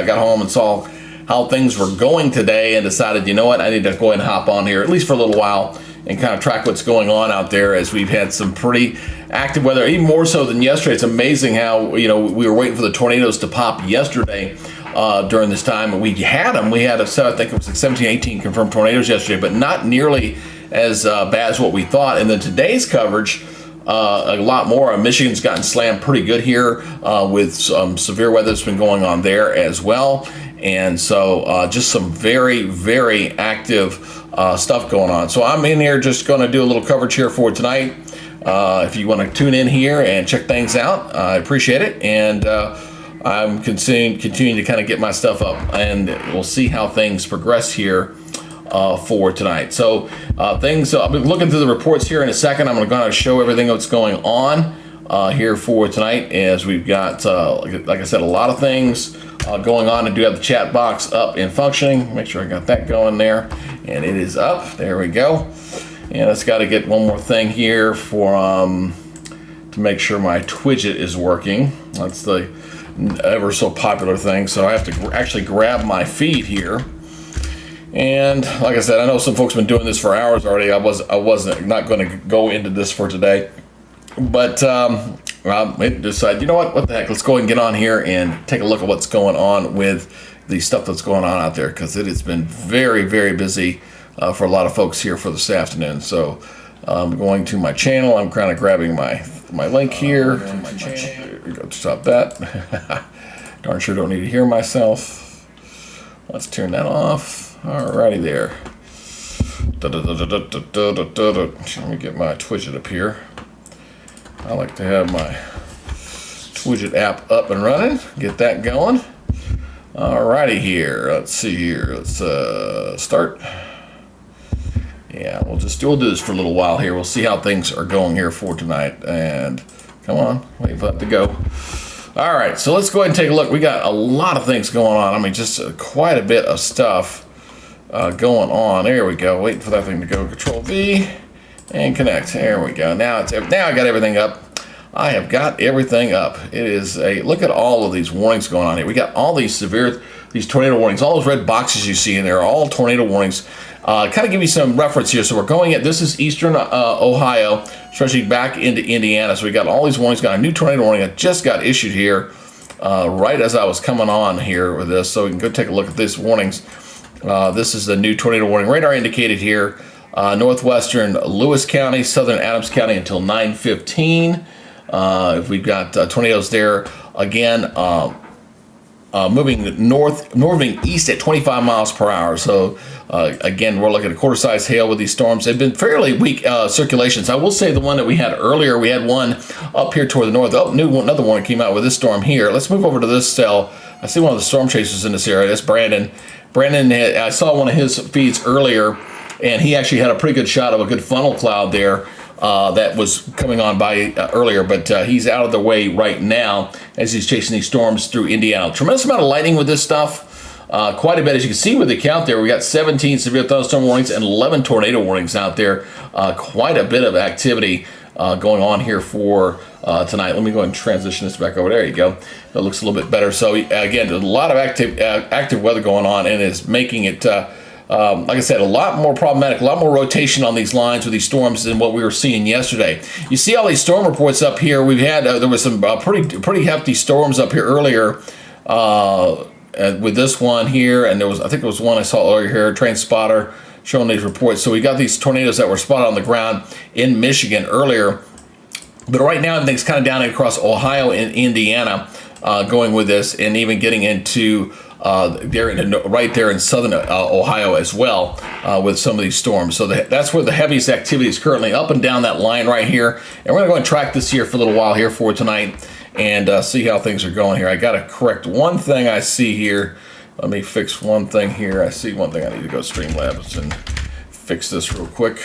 got home and saw how things were going today and decided, you know what, I need to go ahead and hop on here, at least for a little while, and kind of track what's going on out there as we've had some pretty active weather, even more so than yesterday. It's amazing how, we were waiting for the tornadoes to pop yesterday during this time, and we had them. We had I think it was like 17, 18 confirmed tornadoes yesterday, but not nearly as bad as what we thought. And then today's coverage, a lot more. Michigan's gotten slammed pretty good here with some severe weather that's been going on there as well. And so just some very, very active stuff going on. So I'm in here just going to do a little coverage here for tonight. If you want to tune in here and check things out, I appreciate it. And I'm continuing to kind of get my stuff up, and we'll see how things progress here for tonight. So I'll be looking through the reports here in a second. I'm going to show everything that's going on here for tonight, as we've got, like I said, a lot of things going on. I do have the chat box up and functioning. Make sure I got that going there, and it is up. There we go. And it's got to get one more thing here for to make sure my Twidget is working. That's the ever so popular thing. So I have to actually grab my feed here. And like I said, I know some folks have been doing this for hours already. I wasn't not going to go into this for today, but I decided, you know what the heck, let's go ahead and get on here and take a look at what's going on with the stuff that's going on out there, because it has been very, very busy for a lot of folks here for this afternoon. So I'm going to my channel. I'm kind of grabbing my link here. Stop that. Darn sure don't need to hear myself. Let's turn that off. Alrighty there. Let me get my Twidget up here. I like to have my Twidget app up and running. Get that going. Alrighty here. Let's see here. Let's start. Yeah, we'll do this for a little while here. We'll see how things are going here for tonight. And come on, wait for that to go. All right, so let's go ahead and take a look. We got a lot of things going on. I mean, just quite a bit of stuff going on. There we go. Waiting for that thing to go. Control V and connect. There we go. Now I got everything up. I have got everything up. It is look at all of these warnings going on here. We got all these tornado warnings. All those red boxes you see in there are all tornado warnings. Kind of give you some reference here. So we're going at, this is eastern Ohio, stretching back into Indiana. So we got all these warnings. Got a new tornado warning that just got issued here right as I was coming on here with this. So we can go take a look at these warnings. This is the new tornado warning radar indicated here. Northwestern Lewis County, southern Adams County until 9:15. We've got tornadoes there again. Moving east at 25 miles per hour. So again, we're looking at quarter-size hail with these storms. They've been fairly weak circulations. I will say the one that we had earlier, we had one up here toward the north. Oh, another one came out with this storm here. Let's move over to this cell. I see one of the storm chasers in this area. That's Brandon. Brandon, I saw one of his feeds earlier, and he actually had a pretty good shot of a good funnel cloud there. That was coming on by earlier, but he's out of the way right now as he's chasing these storms through Indiana. Tremendous amount of lightning with this stuff. Quite a bit. As you can see with the count there, we got 17 severe thunderstorm warnings and 11 tornado warnings out there. Quite a bit of activity going on here for tonight. Let me go ahead and transition this back over. There you go. It looks a little bit better. So again, a lot of active weather going on, and is making it like I said, a lot more problematic, a lot more rotation on these lines with these storms than what we were seeing yesterday. You see all these storm reports up here. We've had there was some pretty hefty storms up here earlier with this one here, and I think there was one I saw earlier here, train spotter showing these reports. So we got these tornadoes that were spotted on the ground in Michigan earlier, but right now everything's kind of down across Ohio and Indiana, going with this, and even getting into right there in southern Ohio as well, with some of these storms. So that's where the heaviest activity is currently, up and down that line right here. And we're going to go and track this here for a little while here for tonight, and see how things are going here. I got to correct one thing I see here. Let me fix one thing here. I see one thing. I need to go Streamlabs and fix this real quick.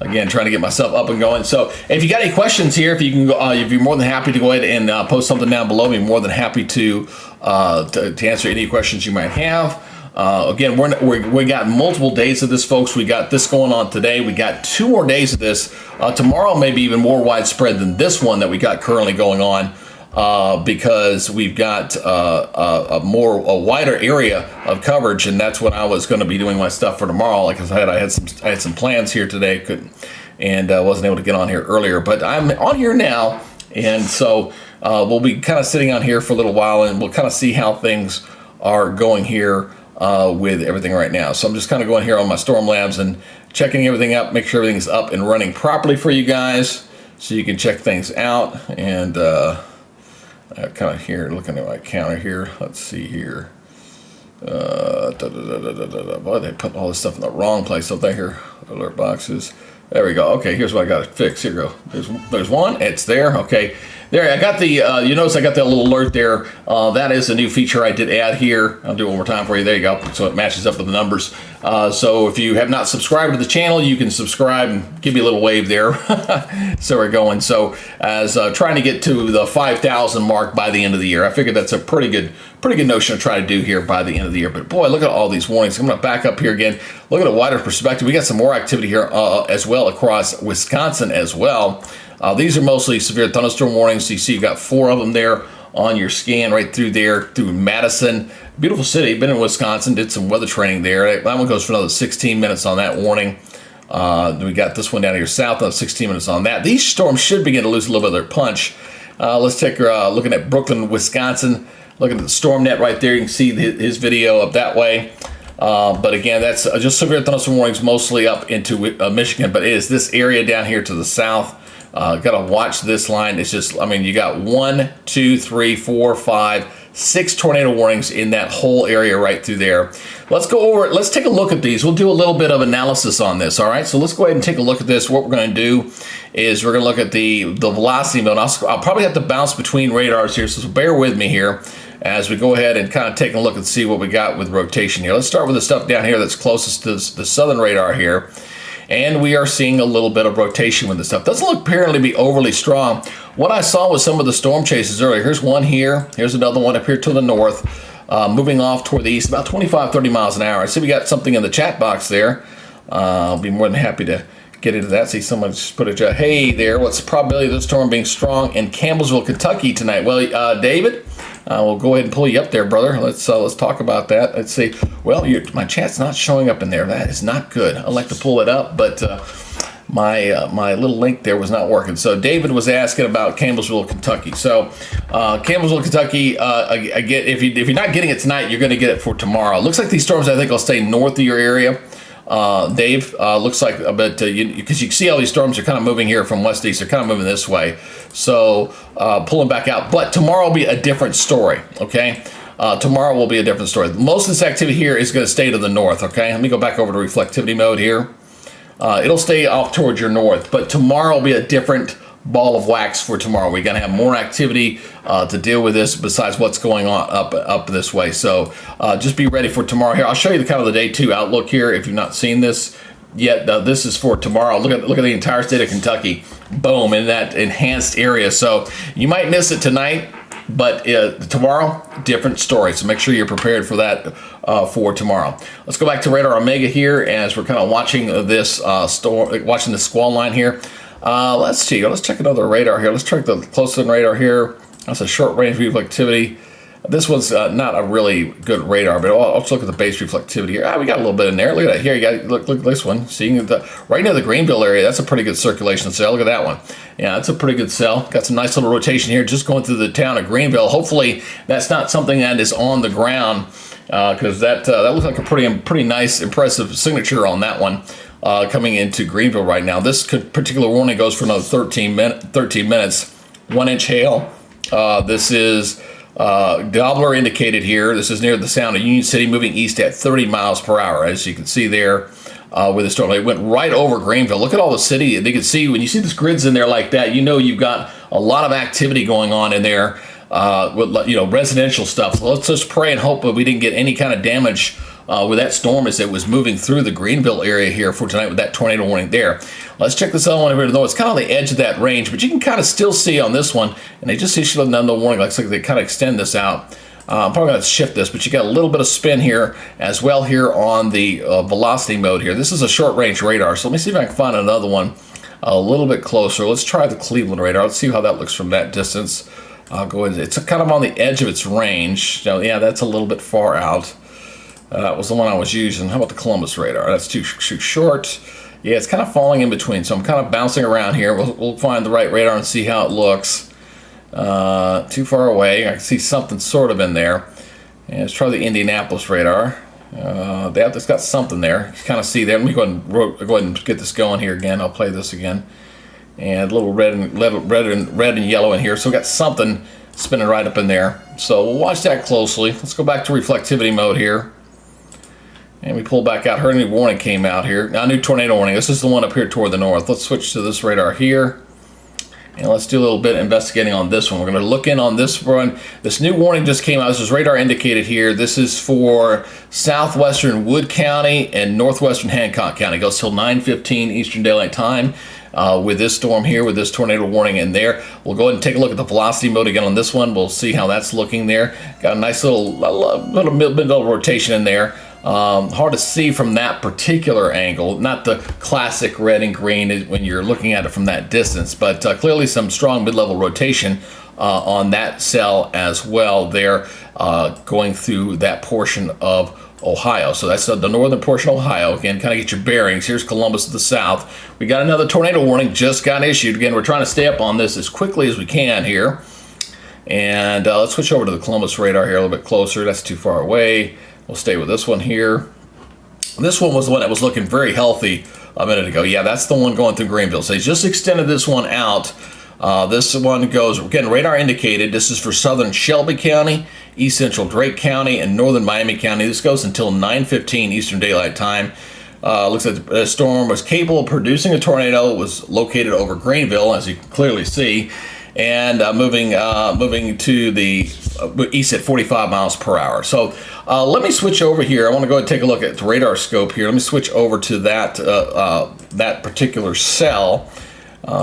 Again, trying to get myself up and going. So if you got any questions here, if you can go, if you're more than happy to go ahead and post something down below, be more than happy to answer any questions you might have. Again, we got multiple days of this, folks. We got this going on today. We got 2 more days of this. Tomorrow may be even more widespread than this one that we got currently going on. because we've got a wider area of coverage, and that's what I was going to be doing my stuff for tomorrow. Like I had some plans here today, and wasn't able to get on here earlier, but I'm on here now, and so we'll be kind of sitting on here for a little while, and we'll kind of see how things are going here with everything right now. So I'm just kind of going here on my Storm Labs and checking everything up, make sure everything's up and running properly for you guys, so you can check things out. And kind of here, looking at my counter here. Let's see here. Boy, they put all this stuff in the wrong place up there. Here, alert boxes. There we go. Okay, here's what I got to fix. Here we go. There's one. It's there. Okay. There, I got the, you notice I got that little alert there. That is a new feature I did add here. I'll do it one more time for you. There you go. So it matches up with the numbers. So if you have not subscribed to the channel, you can subscribe and give me a little wave there. So we're going. So as trying to get to the 5,000 mark by the end of the year. I figured that's a pretty good notion to try to do here by the end of the year. But boy, look at all these warnings. I'm going to back up here again. Look at a wider perspective. We got some more activity here as well across Wisconsin as well. These are mostly severe thunderstorm warnings. You see you've got 4 of them there on your scan right through there, through Madison. Beautiful city. Been in Wisconsin, did some weather training there. That one goes for another 16 minutes on that warning. We got this one down here south, another 16 minutes on that. These storms should begin to lose a little bit of their punch. Let's take looking at Brooklyn, Wisconsin. Looking at the storm net right there. You can see his video up that way. But again, that's just severe thunderstorm warnings mostly up into Michigan. But it is this area down here to the south. Got to watch this line. It's just, I mean, you got 1, 2, 3, 4, 5, 6 tornado warnings in that whole area right through there. Let's go over it. Let's take a look at these. We'll do a little bit of analysis on this. All right. So let's go ahead and take a look at this. What we're going to do is we're going to look at the velocity mode. I'll probably have to bounce between radars here. So bear with me here as we go ahead and kind of take a look and see what we got with rotation here. Let's start with the stuff down here that's closest to the southern radar here. And we are seeing a little bit of rotation with this stuff. Doesn't look apparently be overly strong. What I saw was some of the storm chases earlier. Here's one here. Here's another one up here to the north, moving off toward the east, about 25, 30 miles an hour. I see we got something in the chat box there. I'll be more than happy to get into that. See someone just put a hey there. What's the probability of the storm being strong in Campbellsville, Kentucky tonight? Well, David, we'll go ahead and pull you up there, brother. Let's talk about that. Let's see. Well, my chat's not showing up in there. That is not good. I'd like to pull it up, but my little link there was not working. So David was asking about Campbellsville, Kentucky. So Campbellsville, Kentucky. Again, if you're not getting it tonight, you're going to get it for tomorrow. Looks like these storms, I think, will stay north of your area. Dave, looks like a bit, because you can see all these storms are kind of moving here from west to east. They're kind of moving this way. So pulling back out. But tomorrow will be a different story, okay? Tomorrow will be a different story. Most of this activity here is going to stay to the north, okay? Let me go back over to reflectivity mode here. It'll stay off towards your north, but tomorrow will be a different ball of wax for tomorrow. We're going to have more activity to deal with this besides what's going on up this way. So just be ready for tomorrow here. I'll show you the kind of the day 2 outlook here if you've not seen this yet. This is for tomorrow. Look at the entire state of Kentucky. Boom, in that enhanced area. So you might miss it tonight, but tomorrow, different story. So make sure you're prepared for that for tomorrow. Let's go back to Radar Omega here as we're kind of watching this watching the squall line here. Let's see. Let's check another radar here. Let's check the close-in radar here. That's a short-range reflectivity. This one's not a really good radar, but let's look at the base reflectivity here. We got a little bit in there. Look at that. Here you got look at this one. Seeing right near the Greenville area, that's a pretty good circulation cell. Look at that one. Yeah, that's a pretty good cell. Got some nice little rotation here, just going through the town of Greenville. Hopefully, that's not something that is on the ground, because that looks like a pretty nice, impressive signature on that one. Coming into Greenville right now. This particular warning goes for another 13 minutes. 1-inch hail. This is Doppler indicated here. This is near the sound of Union City, moving east at 30 miles per hour. As you can see there with the storm. It went right over Greenville. Look at all the city. You can see, when you see this grids in there like that, you know you've got a lot of activity going on in there with residential stuff. So let's just pray and hope that we didn't get any kind of damage with that storm as it was moving through the Greenville area here for tonight with that tornado warning there. Let's check this other one over here. Though it's kind of on the edge of that range, but you can kind of still see on this one, and they just issued another warning. Looks like they kind of extend this out. I'm probably going to shift this, but you got a little bit of spin here as well here on the velocity mode here. This is a short range radar, so let me see if I can find another one a little bit closer. Let's try the Cleveland radar. Let's see how that looks from that distance. I'll go ahead. It's kind of on the edge of its range. So yeah, that's a little bit far out. That was the one I was using. How about the Columbus radar? That's too short. Yeah, it's kind of falling in between. So I'm kind of bouncing around here. We'll find the right radar and see how it looks. Too far away. I can see something sort of in there. And let's try the Indianapolis radar. It's got something there. You can kind of see there. Let me go ahead and get this going here again. I'll play this again. And a little red and yellow in here. So we got something spinning right up in there. So we'll watch that closely. Let's go back to reflectivity mode here. And we pull back out. Heard a new warning came out here. Now, a new tornado warning. This is the one up here toward the north. Let's switch to this radar here. And let's do a little bit of investigating on this one. We're going to look in on this one. This new warning just came out. This is radar indicated here. This is for southwestern Wood County and northwestern Hancock County. It goes till 9:15 Eastern Daylight Time. With this storm here, with this tornado warning in there. We'll go ahead and take a look at the velocity mode again on this one. We'll see how that's looking there. Got a nice little rotation in there. Hard to see from that particular angle, not the classic red and green when you're looking at it from that distance, but clearly some strong mid-level rotation on that cell as well there, going through that portion of Ohio. So that's the northern portion of Ohio. Again, kind of get your bearings. Here's Columbus to the south. We got another tornado warning just got issued. Again, we're trying to stay up on this as quickly as we can here. And let's switch over to the Columbus radar here a little bit closer. That's too far away. We'll stay with this one here. This one was the one that was looking very healthy a minute ago. Yeah, that's the one going through Greenville. So they just extended this one out. This one goes, again, radar indicated. This is for southern Shelby County, east central Drake County, and northern Miami County. This goes until 9:15 Eastern Daylight Time. Looks like the storm was capable of producing a tornado. It was located over Greenville, as you can clearly see, and moving to the east at 45 miles per hour. So let me switch over here. I want to go ahead and take a look at the radar scope here. Let me switch over to that particular cell.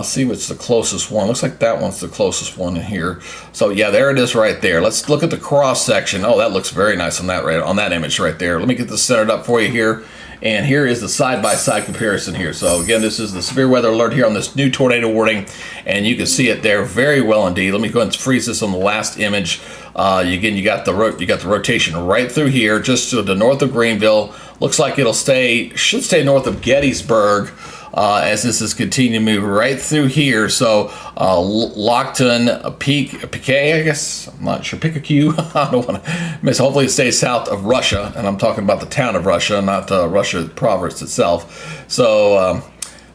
See what's the closest one. Looks like that one's the closest one in here. So yeah, there it is right there. Let's look at the cross section. Oh, that looks very nice on that image right there. Let me get this centered up for you here. And here is the side-by-side comparison here. So again, this is the severe weather alert here on this new tornado warning, and you can see it there very well indeed. Let me go ahead and freeze this on the last image. Again, you got the rotation right through here, just to the north of Greenville. Looks like should stay north of Gettysburg. As this is continuing to move right through here. So Lockton, Piquet, I guess, I'm not sure, Pick-a-Q, I don't want to miss. Hopefully it stays south of Russia, and I'm talking about the town of Russia, not Russia province itself. So,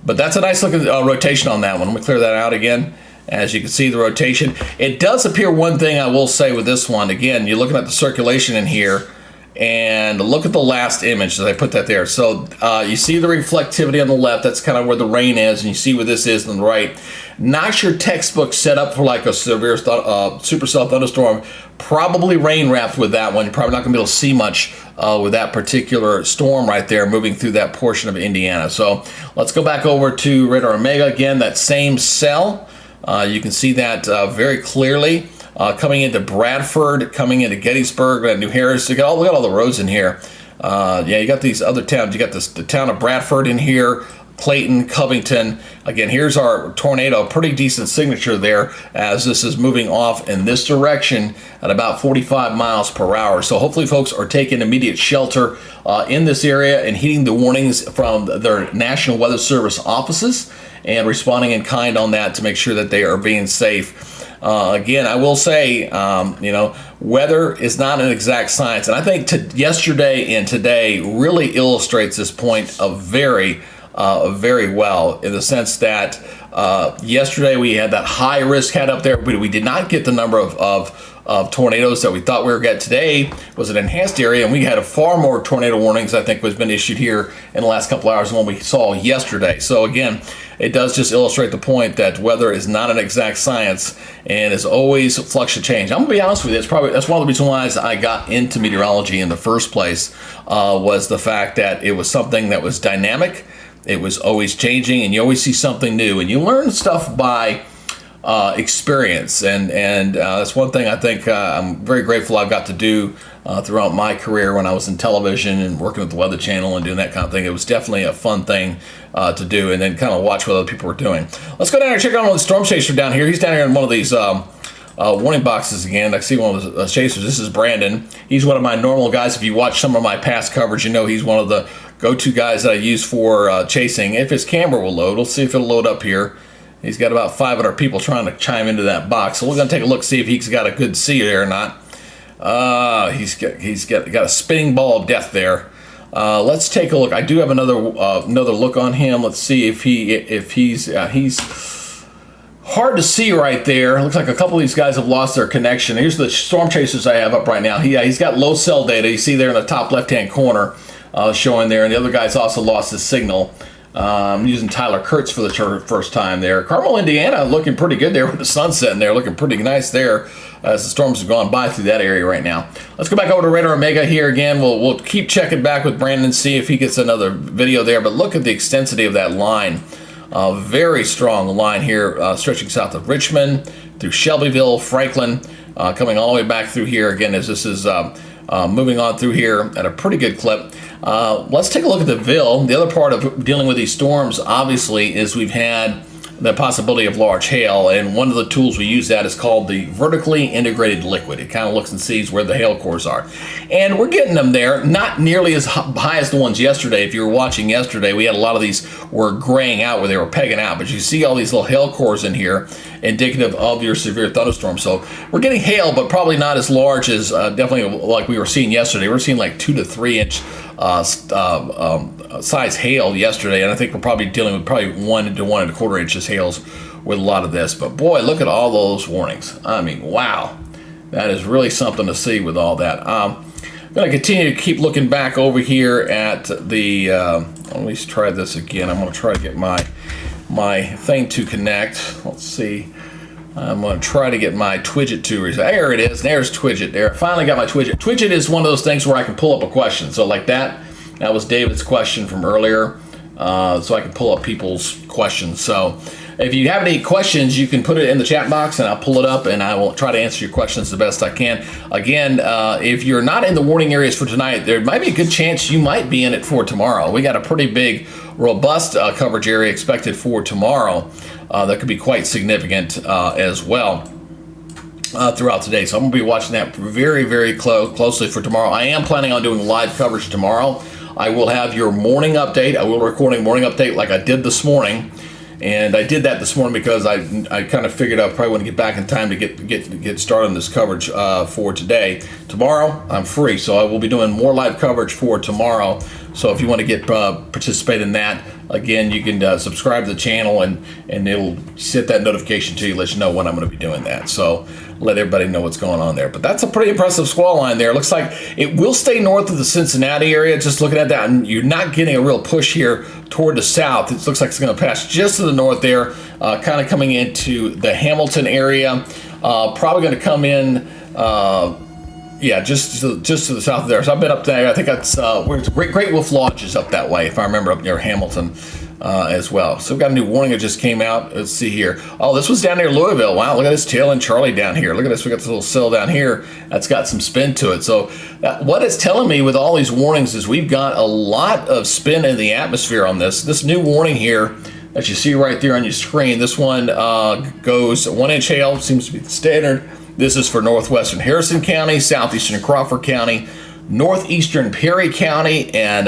but that's a nice looking rotation on that one. Let me clear that out again. As you can see, the rotation. It does appear, one thing I will say with this one, again, you're looking at the circulation in here, and look at the last image as I put that there. So you see the reflectivity on the left. That's kind of where the rain is, and you see where this is on the right. Not your textbook set up for like a severe supercell thunderstorm. Probably rain wrapped with that one. You're probably not going to be able to see much with that particular storm right there moving through that portion of Indiana. So let's go back over to Radar Omega again. That same cell. You can see that very clearly. Coming into Bradford, coming into Gettysburg, New Harris. Look at all the roads in here. Yeah, you got these other towns. You got the town of Bradford in here, Clayton, Covington. Again, here's our tornado. Pretty decent signature there as this is moving off in this direction at about 45 miles per hour. So hopefully folks are taking immediate shelter in this area and heeding the warnings from their National Weather Service offices and responding in kind on that to make sure that they are being safe. Again, I will say, weather is not an exact science. And I think yesterday and today really illustrates this point of very well, in the sense that yesterday we had that high risk head up there, but we did not get the number of tornadoes that we thought we were getting. Today was an enhanced area, and we had far more tornado warnings, I think, was been issued here in the last couple hours than what we saw yesterday. So again, it does just illustrate the point that weather is not an exact science and is always flux to change. I'm gonna be honest with you, that's one of the reasons why I got into meteorology in the first place, was the fact that it was something that was dynamic, it was always changing, and you always see something new, and you learn stuff by experience, and that's one thing I think I'm very grateful I've got to do throughout my career when I was in television and working with the Weather Channel and doing that kind of thing. It was definitely a fun thing to do, and then kind of watch what other people were doing. Let's go down and check out one of the storm chasers down here. He's down here in one of these warning boxes again. I see one of the chasers. This is Brandon. He's one of my normal guys. If you watch some of my past coverage, you know he's one of the go-to guys that I use for chasing. If his camera will load, we'll see if it'll load up here. He's got about 500 people trying to chime into that box. So we're going to take a look, see if he's got a good see there or not. He's got a spinning ball of death there. Let's take a look. I do have another look on him. Let's see if he's hard to see right there. Looks like a couple of these guys have lost their connection. Here's the storm chasers I have up right now. He's got low cell data. You see there in the top left-hand corner showing there, and the other guy's also lost his signal. I'm using Tyler Kurtz for the first time there. Carmel, Indiana, looking pretty good there with the sun setting there, looking pretty nice there as the storms have gone by through that area right now. Let's go back over to Radar Omega here again. We'll keep checking back with Brandon, see if he gets another video there. But look at the extensity of that line. Very strong line here, stretching south of Richmond, through Shelbyville, Franklin, coming all the way back through here again as this is moving on through here at a pretty good clip. Let's take a look at the Ville. The other part of dealing with these storms, obviously, is we've had the possibility of large hail, and one of the tools we use that is called the vertically integrated liquid. It kind of looks and sees where the hail cores are, and we're getting them there. Not nearly as high as the ones yesterday. If you were watching yesterday, we had a lot of these were graying out where they were pegging out, but you see all these little hail cores in here, indicative of your severe thunderstorm. So we're getting hail, but probably not as large as definitely like we were seeing yesterday. We're seeing like 2 to 3 inch size hail yesterday, and I think we're probably dealing with probably 1 to 1 1/4 inches hails with a lot of this. But boy, look at all those warnings. I mean, wow, that is really something to see with all that. I'm going to continue to keep looking back over here at the. Let me try this again. I'm going to try to get my thing to connect. Let's see. I'm going to try to get my Twidget to. There it is. There's Twidget there. I finally got my Twidget. Twidget is one of those things where I can pull up a question. So like that was David's question from earlier. So I can pull up people's questions. So if you have any questions, you can put it in the chat box and I'll pull it up and I will try to answer your questions the best I can. Again, if you're not in the warning areas for tonight, there might be a good chance you might be in it for tomorrow. We got a pretty big, robust coverage area expected for tomorrow. That could be quite significant as well throughout today. So I'm going to be watching that very, very closely for tomorrow. I am planning on doing live coverage tomorrow. I will have your morning update. I will record a morning update like I did this morning. And I did that this morning because I kind of figured I probably wouldn't get back in time to get started on this coverage for today. Tomorrow, I'm free, so I will be doing more live coverage for tomorrow. So if you want to participate in that, again, you can subscribe to the channel and it'll set that notification to you, let you know when I'm going to be doing that. So let everybody know what's going on there. But that's a pretty impressive squall line there. It looks like it will stay north of the Cincinnati area. Just looking at that, and you're not getting a real push here toward the south. It looks like it's going to pass just to the north there, kind of coming into the Hamilton area. Probably going to come in, just to the south of there. So I've been up there. I think that's where Great Wolf Lodge is up that way, if I remember, up near Hamilton as well. So we've got a new warning that just came out. Let's see here. Oh, this was down near Louisville. Wow, look at this tail and Charlie down here. Look at this. We got this little cell down here that's got some spin to it. So what it's telling me with all these warnings is we've got a lot of spin in the atmosphere on this. This new warning here that you see right there on your screen, this one goes 1 inch hail, seems to be the standard. This is for northwestern Harrison County, southeastern Crawford County, northeastern Perry County, and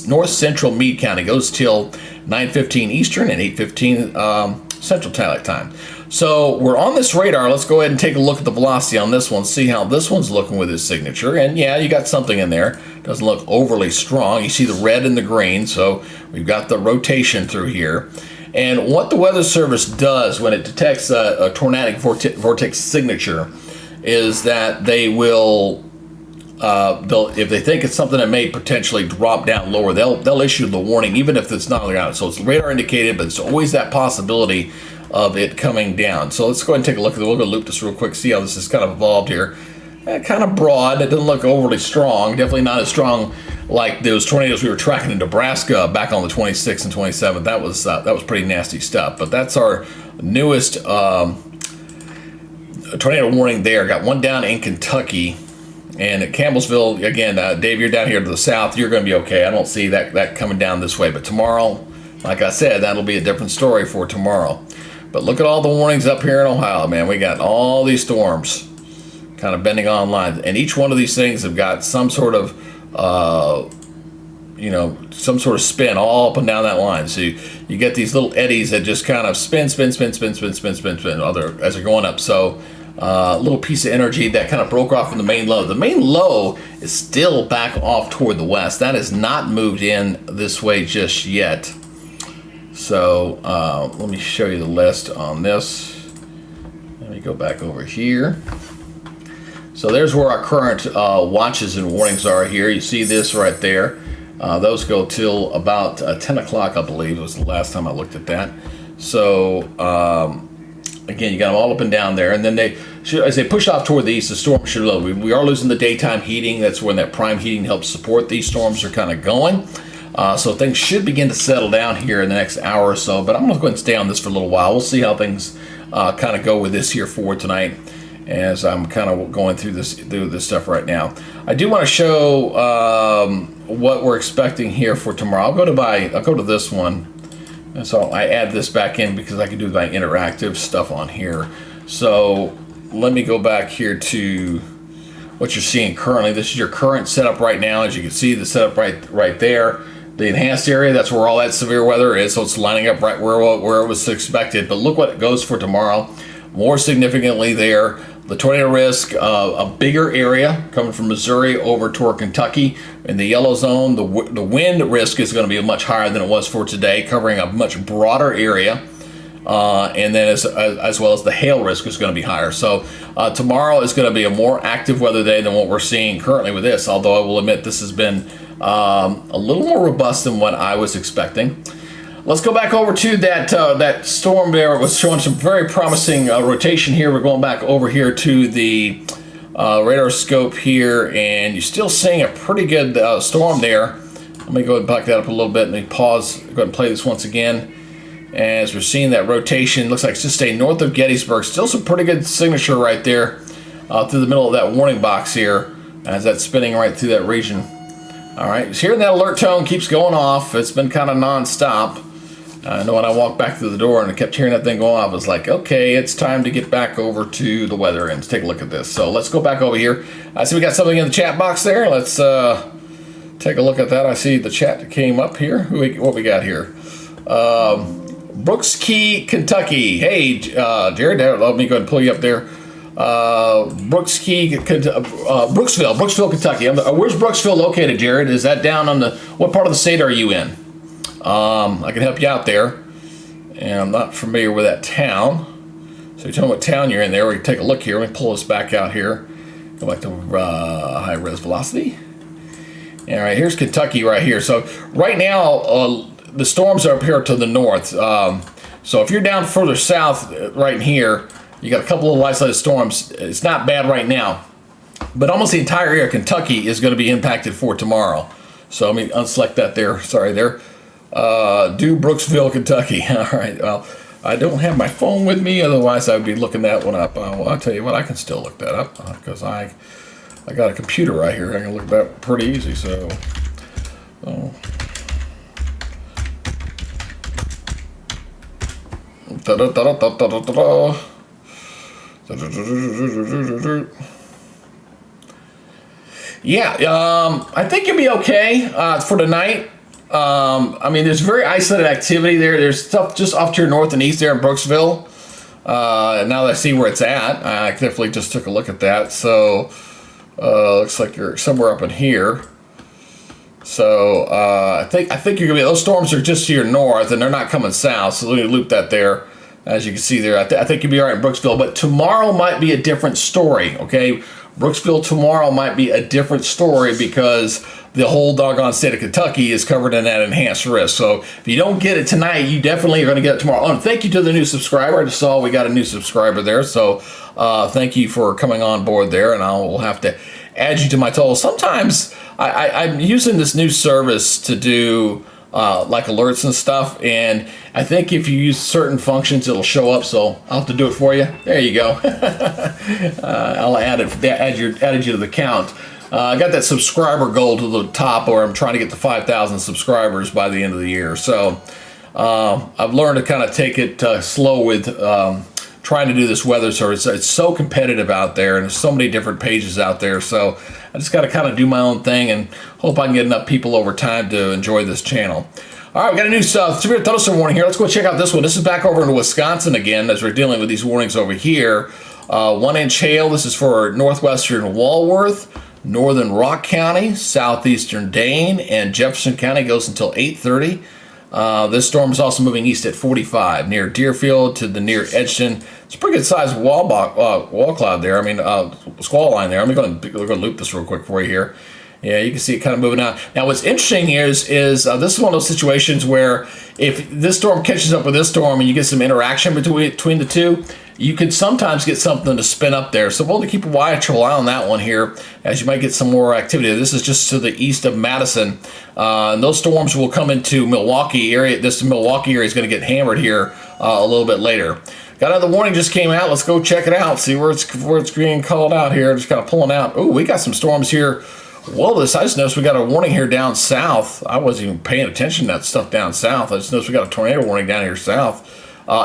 north central Meade County. Goes till 9:15 Eastern and 8:15 Central Daylight Time. So we're on this radar. Let's go ahead and take a look at the velocity on this one, see how this one's looking with his signature. And yeah, you got something in there. Doesn't look overly strong. You see the red and the green, so we've got the rotation through here. And what the Weather Service does when it detects a tornadic vortex signature is that they will, if they think it's something that may potentially drop down lower, they'll issue the warning even if it's not on the ground. So it's radar indicated, but it's always that possibility of it coming down. So let's go ahead and take a look at it. We'll go loop this real quick, see how this has kind of evolved here. Kind of broad. It doesn't look overly strong. Definitely not as strong like those tornadoes we were tracking in Nebraska back on the 26th and 27th. That was pretty nasty stuff. But that's our newest tornado warning there. Got one down in Kentucky. And at Campbellsville, again, Dave, you're down here to the south. You're going to be okay. I don't see that coming down this way. But tomorrow, like I said, that'll be a different story for tomorrow. But look at all the warnings up here in Ohio, man. We got all these storms kind of bending on lines, and each one of these things have got some sort of some sort of spin all up and down that line. So you get these little eddies that just kind of spin as they're going up. So a little piece of energy that kind of broke off from the main low. The main low is still back off toward the west. That has not moved in this way just yet. So let me show you the list on this. Let me go back over here. So there's where our current watches and warnings are here. You see this right there. Those go till about 10 o'clock, I believe. It was the last time I looked at that. So, again, you got them all up and down there. And then as they push off toward the east, the storm should low. We are losing the daytime heating. That's when that prime heating helps support these storms are kind of going. So things should begin to settle down here in the next hour or so. But I'm going to go ahead and stay on this for a little while. We'll see how things kind of go with this here for tonight, as I'm kind of going through this stuff right now. I do want to show what we're expecting here for tomorrow. I'll go to this one, and so I add this back in because I can do my interactive stuff on here. So let me go back here to what you're seeing currently. This is your current setup right now. As you can see, the setup right there. The enhanced area, that's where all that severe weather is, so it's lining up right where it was expected. But look what it goes for tomorrow. More significantly there, the tornado risk, a bigger area coming from Missouri over toward Kentucky. In the yellow zone, the wind risk is going to be much higher than it was for today, covering a much broader area. And then as well as the hail risk is going to be higher. So tomorrow is going to be a more active weather day than what we're seeing currently with this, although I will admit this has been a little more robust than what I was expecting. Let's go back over to that storm there. It was showing some very promising rotation here. We're going back over here to the radar scope here, and you're still seeing a pretty good storm there. Let me go ahead and back that up a little bit. Let me pause. Go ahead and play this once again. As we're seeing that rotation, looks like it's just staying north of Gettysburg. Still some pretty good signature right there through the middle of that warning box here, as that's spinning right through that region. All right, just hearing that alert tone keeps going off. It's been kind of nonstop. I know when I walked back through the door and I kept hearing that thing go off, I was like, okay, it's time to get back over to the weather and take a look at this. So let's go back over here. I see we got something in the chat box there. Let's take a look at that. I see the chat that came up here. What we got here? Brooks Key, Kentucky. Hey, Jared, let me go ahead and pull you up there. Brooksville, Kentucky. Where's Brooksville located, Jared? Is that down on what part of the state are you in? I can help you out there, and I'm not familiar with that town. So you tell me what town you're in there. We can take a look here. Let me pull this back out here. Go back to high res velocity. All right, here's Kentucky right here. So right now, the storms are up here to the north. So if you're down further south, right in here, you got a couple of isolated storms. It's not bad right now, but almost the entire area of Kentucky is going to be impacted for tomorrow. So let me unselect that there. Sorry there. Do Brooksville, Kentucky. All right. Well, I don't have my phone with me. Otherwise, I would be looking that one up. Well, I'll tell you what, I can still look that up because I got a computer right here. I can look that up pretty easy. So. Yeah, I think you'll be okay for tonight. I mean, there's very isolated activity there. There's stuff just off to your north and east there in Brooksville. Now that I see where it's at, I definitely just took a look at that. So looks like you're somewhere up in here. So I think you're gonna be. Those storms are just to your north, and they're not coming south. So let me loop that there. As you can see there, I think you'll be all right in Brooksville. But tomorrow might be a different story. Okay, Brooksville tomorrow might be a different story because the whole doggone state of Kentucky is covered in that enhanced risk. So if you don't get it tonight, you definitely are going to get it tomorrow. Oh, and thank you to the new subscriber. I just saw we got a new subscriber there. So thank you for coming on board there. And I will have to add you to my total. Sometimes I'm using this new service to do like alerts and stuff. And I think if you use certain functions, it'll show up. So I'll have to do it for you. There you go. I'll added you to the count. I got that subscriber goal to the top, or I'm trying to get to 5,000 subscribers by the end of the year. So I've learned to kind of take it slow with trying to do this weather service. It's so competitive out there, and there's so many different pages out there. So I just got to kind of do my own thing and hope I can get enough people over time to enjoy this channel. All right, we got a new severe thunderstorm warning here. Let's go check out this one. This is back over in Wisconsin again, as we're dealing with these warnings over here. 1-inch hail. This is for northwestern Walworth, northern Rock County, southeastern Dane, and Jefferson County. Goes until 8:30. This storm is also moving east at 45 near Deerfield to the near Edgerton. It's a pretty good sized wall cloud there. I mean, squall line there. I'm going to loop this real quick for you here. Yeah, you can see it kind of moving out. Now, what's interesting is this is one of those situations where if this storm catches up with this storm and you get some interaction between the two, you could sometimes get something to spin up there. So we'll keep a watchful eye on that one here, as you might get some more activity. This is just to the east of Madison. And those storms will come into Milwaukee area. This Milwaukee area is going to get hammered here a little bit later. Got another warning just came out. Let's go check it out. See where it's being called out here. Just kind of pulling out. Oh, we got some storms here. Well, I just noticed we got a warning here down south. I wasn't even paying attention to that stuff down south. I just noticed we got a tornado warning down here south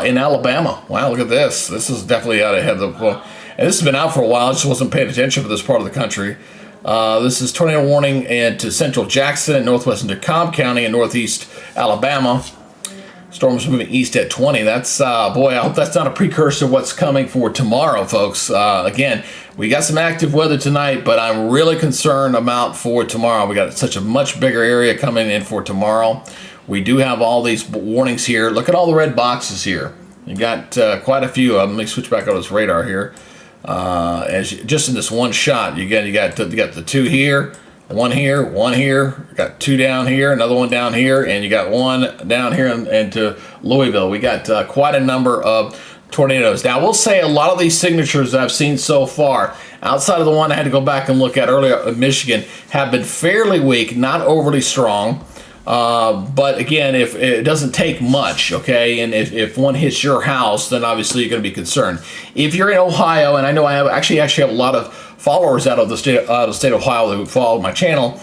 in Alabama. Wow, look at this. This is definitely out ahead of the... And this has been out for a while. I just wasn't paying attention for this part of the country. This is tornado warning to central Jackson and northwestern DeKalb County and northeast Alabama. Storm's moving east at 20. That's, boy, I hope that's not a precursor of what's coming for tomorrow, folks. Again, we got some active weather tonight, but I'm really concerned about for tomorrow. We got such a much bigger area coming in for tomorrow. We do have all these warnings here. Look at all the red boxes here. You got quite a few. Let me switch back on this radar here. Just in this one shot, you got the two here. One here, got two down here, another one down here, and you got one down here into Louisville. We got quite a number of tornadoes. Now, we'll say a lot of these signatures that I've seen so far, outside of the one I had to go back and look at earlier in Michigan, have been fairly weak, not overly strong. But again, if it doesn't take much, okay, and if one hits your house, then obviously you're going to be concerned. If you're in Ohio, and I know I have actually have a lot of followers out of the state of Ohio who follow my channel,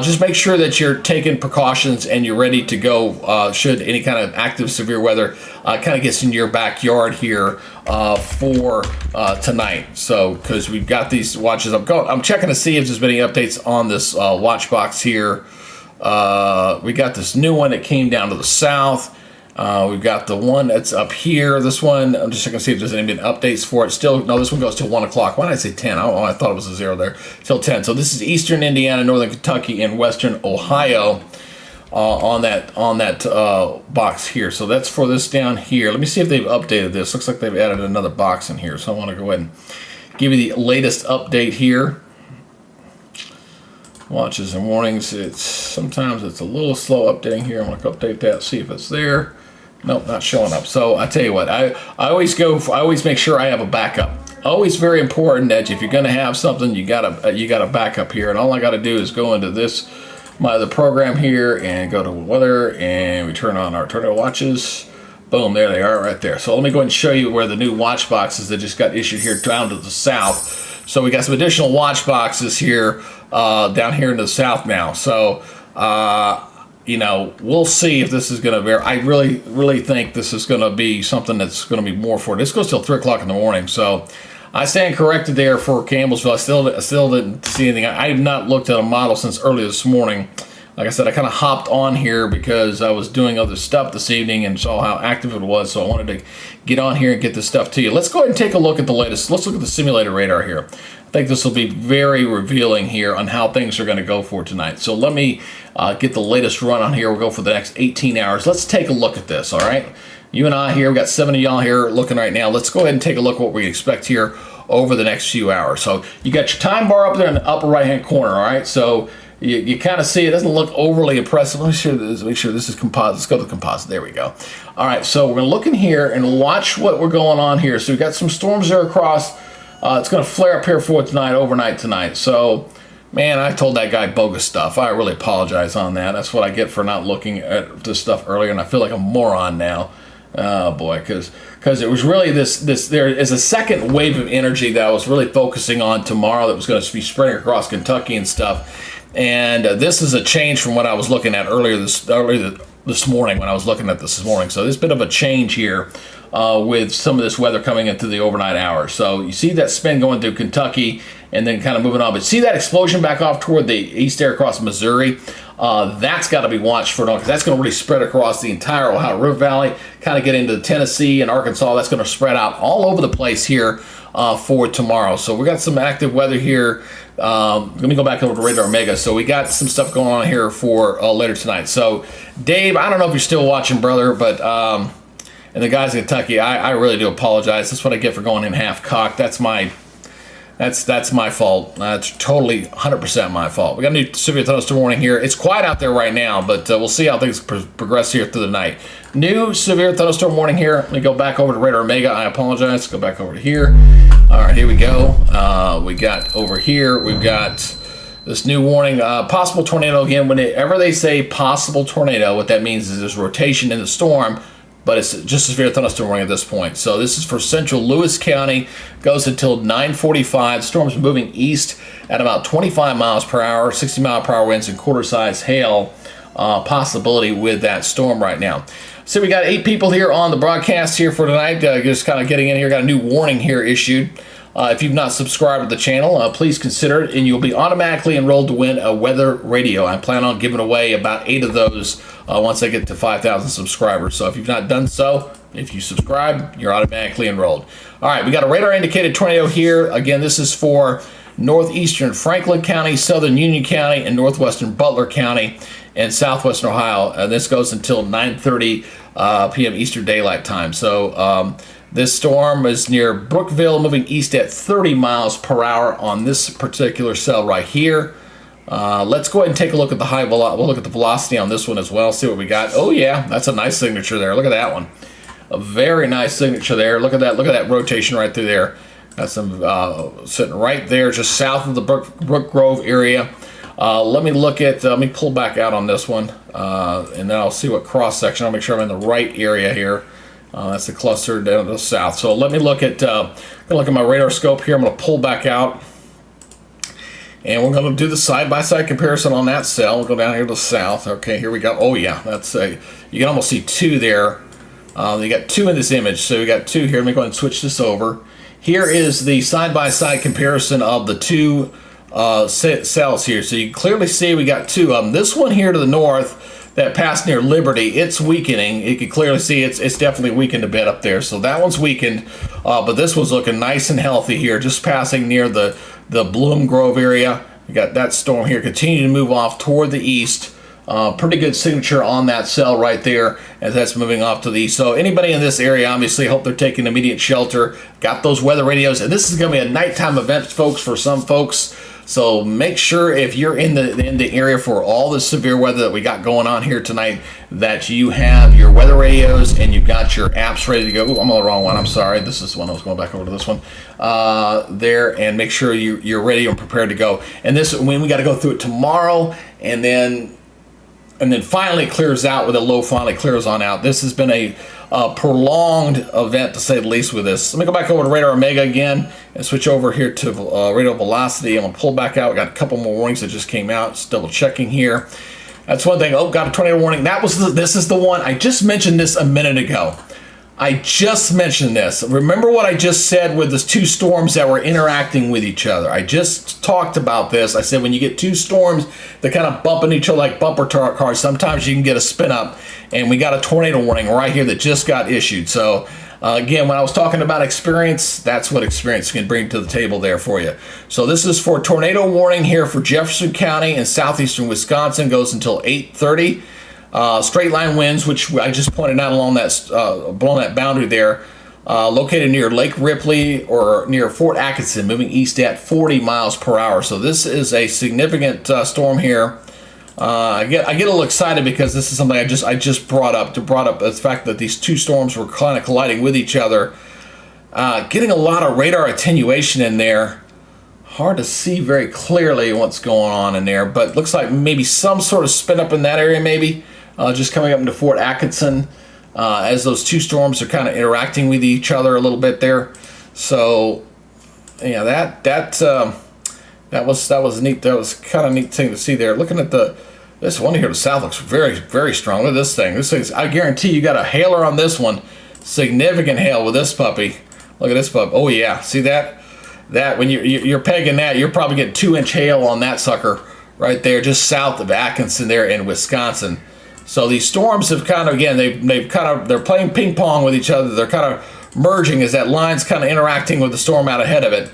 just make sure that you're taking precautions and you're ready to go should any kind of active severe weather kind of gets in your backyard here for tonight. So because we've got these watches, I'm checking to see if there's been any updates on this watch box here. We got this new one that came down to the south. We've got the one that's up here. This one, I'm just checking to see if there's any updates for it. Still, no, this one goes till 1 o'clock. Why did I say 10? I thought it was a 0 there. Till 10. So this is eastern Indiana, northern Kentucky, and western Ohio on that box here. So that's for this down here. Let me see if they've updated this. Looks like they've added another box in here. So I want to go ahead and give you the latest update here. Watches and warnings. Sometimes it's a little slow updating here. I'm going to update that, see if it's there. Nope, not showing up. So I tell you what, I always make sure I have a backup. Always very important that if you're going to have something, you got a backup here. And all I got to do is go into the program here and go to weather, and we turn on our tornado watches. Boom, there they are right there. So let me go ahead and show you where the new watch boxes that just got issued here down to the south. So we got some additional watch boxes here down here in the south now. So we'll see if this is going to vary. I really think this is going to be something that's going to be more for it. This goes till 3 o'clock in the morning. So I stand corrected there for Campbellsville. I still didn't see anything. I have not looked at a model since early this morning. Like I said, I kind of hopped on here because I was doing other stuff this evening and saw how active it was. So I wanted to get on here and get this stuff to you. Let's go ahead and take a look at the latest. Let's look at the simulated radar here. I think this will be very revealing here on how things are going to go for tonight. So let me get the latest run on here. We'll go for the next 18 hours. Let's take a look at this, all right? You and I here, we've got 7 of y'all here looking right now. Let's go ahead and take a look at what we expect here over the next few hours. So you got your time bar up there in the upper right-hand corner, all right? So you kind of see it doesn't look overly impressive. Make sure this is composite. Let's go to the composite. There we go. All right, so we're going to look in here and watch what we're going on here. So we've got some storms there across. It's going to flare up here for tonight, overnight tonight. So, man, I told that guy bogus stuff. I really apologize on that. That's what I get for not looking at this stuff earlier, and I feel like a moron now. Oh, boy, because it was really there is a second wave of energy that I was really focusing on tomorrow that was going to be spreading across Kentucky and stuff. And this is a change from what I was looking at earlier this morning when I was looking at this morning. So there's a bit of a change here with some of this weather coming into the overnight hours. So you see that spin going through Kentucky and then kind of moving on. But see that explosion back off toward the east there across Missouri? That's got to be watched for, because that's going to really spread across the entire Ohio River Valley, kind of get into Tennessee and Arkansas. That's going to spread out all over the place here for tomorrow. So we got some active weather here. Let me go back over to Radar Omega. So we got some stuff going on here for later tonight. So Dave, I don't know if you're still watching, brother, but and the guys in Kentucky, I really do apologize. That's what I get for going in half cocked. That's my fault. That's totally 100% my fault. We got a new severe thunderstorm warning here. It's quiet out there right now, but we'll see how things progress here through the night. New severe thunderstorm warning here. Let me go back over to Radar Omega. I apologize. Go back over to here. All right, here we go. We got over here. We've got this new warning. Possible tornado again. Whenever they say possible tornado, what that means is there's rotation in the storm, but it's just a severe thunderstorm warning at this point. So this is for central Lewis County, goes until 9:45. Storm's moving east at about 25 miles per hour, 60 mile per hour winds and quarter-size hail possibility with that storm right now. So we got 8 people here on the broadcast here for tonight. Just kind of getting in here. Got a new warning here issued. If you've not subscribed to the channel, please consider it, and you'll be automatically enrolled to win a weather radio. I plan on giving away about 8 of those once I get to 5,000 subscribers. So if you've not done so, if you subscribe, you're automatically enrolled. All right, we got a radar indicated tornado here. Again, this is for northeastern Franklin County, southern Union County, and northwestern Butler County, and southwestern Ohio. And this goes until 9:30 p.m. Eastern Daylight Time. So this storm is near Brookville, moving east at 30 miles per hour on this particular cell right here. Let's go ahead and take a look at the high velocity. We'll look at the velocity on this one as well, see what we got. Oh yeah, that's a nice signature there. Look at that one. A very nice signature there. Look at that. Look at that rotation right through there. That's some sitting right there, just south of the Brook Grove area. Let me pull back out on this one, and then I'll see what cross section. I'll make sure I'm in the right area here. That's the cluster down to the south. So let me look at my radar scope here. I'm going to pull back out, and we're going to do the side-by-side comparison on that cell. We'll go down here to the south. Okay, here we go. Oh yeah, you can almost see 2 there. You got 2 in this image, so we got 2 here. Let me go ahead and switch this over. Here is the side-by-side comparison of the 2 cells here. So you can clearly see we got 2 of them. This one here to the north that passed near Liberty, it's weakening. You can clearly see it's definitely weakened a bit up there. So that one's weakened, but this one's looking nice and healthy here, just passing near the Bloom Grove area. You got that storm here continuing to move off toward the east. Pretty good signature on that cell right there as that's moving off to the east. So anybody in this area, obviously, hope they're taking immediate shelter. Got those weather radios, and this is going to be a nighttime event, folks, for some folks. So make sure if you're in the area for all the severe weather that we got going on here tonight, that you have your weather radios and you've got your apps ready to go. Ooh, I'm on the wrong one. I'm sorry. This is the one. I was going back over to this one there, and make sure you're ready and prepared to go. And this, when we got to go through it tomorrow, and then finally it clears out with a low finally clears on out. This has been a prolonged event, to say the least, with this. Let me go back over to Radar Omega again and switch over here to radar velocity. I'm going to pull back out. We got a couple more warnings that just came out. Just double checking here. That's one thing. Oh, got a tornado warning. This is the one. I just mentioned this a minute ago. I just mentioned this. Remember what I just said with the 2 storms that were interacting with each other. I just talked about this. I said when you get 2 storms that kind of bump into each other like bumper cars, sometimes you can get a spin up. And we got a tornado warning right here that just got issued. So again, when I was talking about experience, that's what experience can bring to the table there for you. So this is for tornado warning here for Jefferson County and southeastern Wisconsin, goes until 8:30. Straight line winds, which I just pointed out along that boundary there, located near Lake Ripley or near Fort Atkinson, moving east at 40 miles per hour. So this is a significant storm here. I get a little excited because this is something I just brought up the fact that these 2 storms were kind of colliding with each other, getting a lot of radar attenuation in there. Hard to see very clearly what's going on in there, but looks like maybe some sort of spin up in that area, maybe. Just coming up into Fort Atkinson as those 2 storms are kind of interacting with each other a little bit there. So yeah, that was neat. That was kind of neat thing to see there. Looking at the This one here to the south looks very, very strong. Look at this thing. This thing's, I guarantee you got a hailer on this one. Significant hail with this puppy. Look at this pup. Oh yeah, see that? That when you're pegging that, you're probably getting 2-inch hail on that sucker right there, just south of Atkinson there in Wisconsin. So these storms have kind of, again, they're playing ping pong with each other. They're kind of merging as that line's kind of interacting with the storm out ahead of it.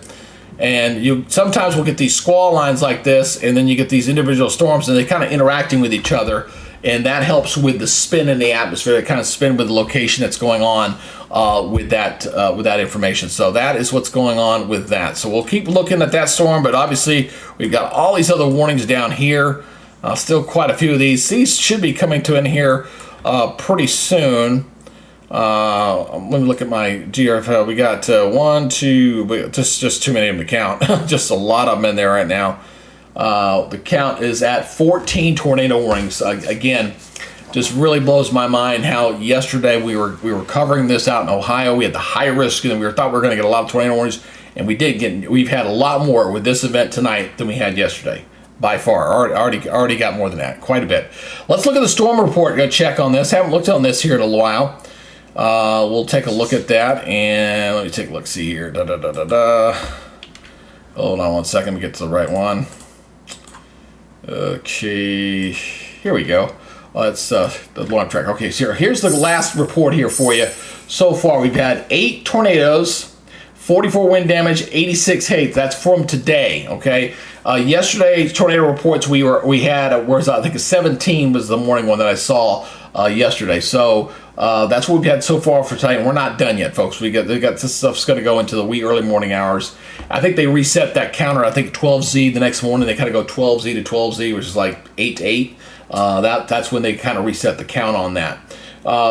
And you sometimes will get these squall lines like this, and then you get these individual storms, and they kind of interacting with each other, and that helps with the spin in the atmosphere. They kind of spin with the location that's going on with that information. So that is what's going on with that. So we'll keep looking at that storm, but obviously we've got all these other warnings down here. Still quite a few of these. These should be coming to in here pretty soon. Let me look at my GRFL. We got 1, 2, just too many of them to count. Just a lot of them in there right now. The count is at 14 tornado warnings. Again, just really blows my mind how yesterday we were covering this out in Ohio. We had the high risk, and thought we were going to get a lot of tornado warnings, and we've had a lot more with this event tonight than we had yesterday. By far, already got more than that, quite a bit. Let's look at the storm report. Go check on this. Haven't looked on this here in a while. We'll take a look at that, and let me take a look. See here. Hold on one second to get to the right one. Okay, here we go. It's the long track. Okay, so here's the last report here for you. So far, we've had 8 tornadoes, 44 wind damage, 86 hail. That's from today. Okay. Yesterday's tornado reports we had I think 17 was the morning one that I saw yesterday. So that's what we've had so far for tonight. We're not done yet, folks. They got this stuff's going to go into the wee early morning hours. I think they reset that counter. I think 12Z the next morning. They kind of go 12Z to 12Z, which is like 8 to 8. That's when they kind of reset the count on that.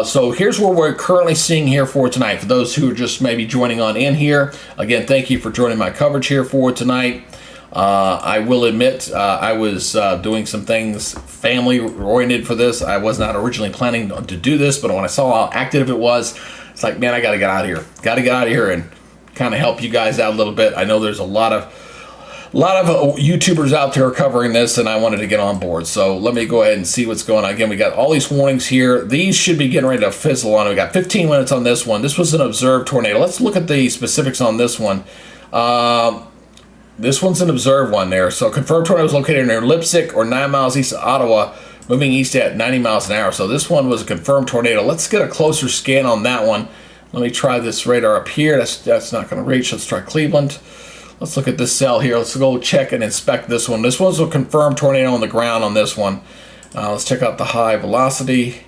So here's what we're currently seeing here for tonight. For those who are just maybe joining on in here, again, thank you for joining my coverage here for tonight. I will admit I was doing some things family-oriented for this. I was not originally planning to do this, but when I saw how active it was, it's like, man, I got to get out of here. Got to get out of here and kind of help you guys out a little bit. I know there's a lot of YouTubers out there covering this, and I wanted to get on board. So let me go ahead and see what's going on. Again, we got all these warnings here. These should be getting ready to fizzle on. We got 15 minutes on this one. This was an observed tornado. Let's look at the specifics on this one. This one's an observed one there. So confirmed tornado is located near Leipzig or 9 miles east of Ottawa, moving east at 90 miles an hour. So this one was a confirmed tornado. Let's get a closer scan on that one. Let me try this radar up here. That's not going to reach. Let's try Cleveland. Let's look at this cell here. Let's go check and inspect this one. This one's a confirmed tornado on the ground on this one. Let's check out the high velocity.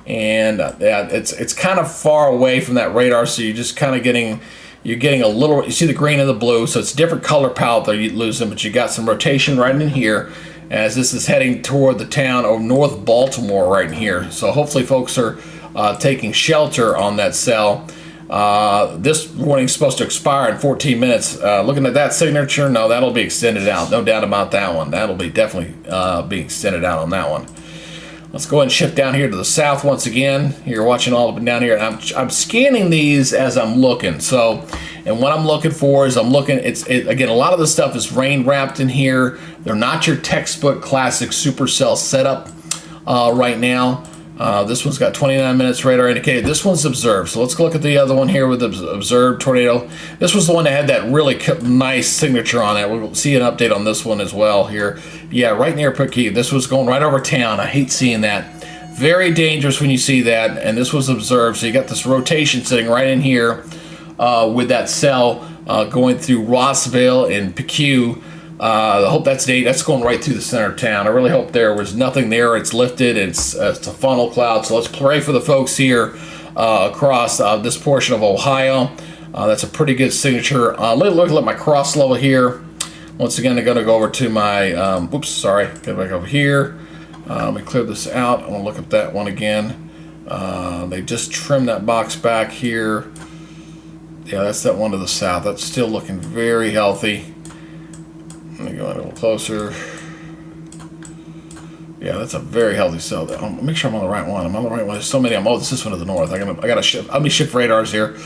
And yeah, it's kind of far away from that radar, so you're just kind of getting a little, you see the green and the blue, so it's different color palette that you're losing, but you got some rotation right in here as this is heading toward the town of North Baltimore right in here. So hopefully folks are taking shelter on that cell. This warning's supposed to expire in 14 minutes. Looking at that signature, no, that'll be extended out. No doubt about that one. That'll be definitely be extended out on that one. Let's go ahead and shift down here to the south once again. You're watching all up and down here. And I'm scanning these as I'm looking. So, and what I'm looking for is again, a lot of the stuff is rain wrapped in here. They're not your textbook classic supercell setup right now. This one's got 29 minutes radar indicated. This one's observed. So let's look at the other one here with the observed tornado. This was the one that had that really nice signature on it. We'll see an update on this one as well here. Yeah, right near Poughkeepsie. This was going right over town. I hate seeing that. Very dangerous when you see that. And this was observed. So you got this rotation sitting right in here with that cell going through Rossville and Poughkeepsie. I hope that's going right through the center of town. I really hope there was nothing there. It's lifted. It's a funnel cloud. So let's pray for the folks here across this portion of Ohio. That's a pretty good signature. Look at my cross level here. Once again, I'm going to go over to my, get back over here. Let me clear this out. I want to look at that one again. They just trimmed that box back here. Yeah, that's that one to the south. That's still looking very healthy. Let me go a little closer. Yeah, that's a very healthy cell. Make sure I'm on the right one. I'm on the right one. There's so many. This is one to the north. I got to shift. How many shift radars here?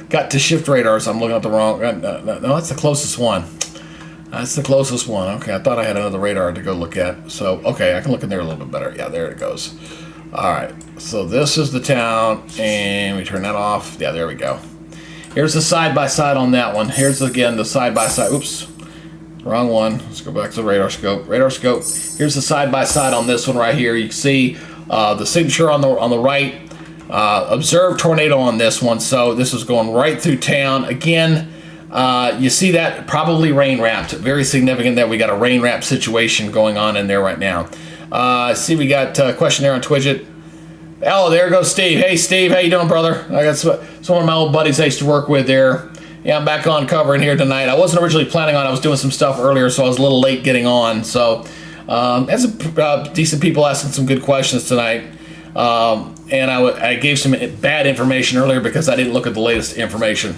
Got to shift radars. I'm looking at the wrong. No, that's the closest one. That's the closest one. Okay, I thought I had another radar to go look at. So, okay, I can look in there a little bit better. Yeah, there it goes. All right, so this is the town, and we turn that off. Yeah, there we go. Here's the side-by-side on that one. Here's, again, the side-by-side. Oops, wrong one. Let's go back to the radar scope. Radar scope. Here's the side-by-side on this one right here. You can see the signature on the right. Observed tornado on this one, so this is going right through town. Again, you see that probably rain wrapped. Very significant that we got a rain wrap situation going on in there right now. See, we got a question there on Twidget. Oh, there goes Steve. Hey, Steve, how you doing, brother? I got some of my old buddies I used to work with there. Yeah, I'm back on covering here tonight. I wasn't originally planning on. I was doing some stuff earlier, so I was a little late getting on. So, as decent people asking some good questions tonight. And I gave some bad information earlier because I didn't look at the latest information.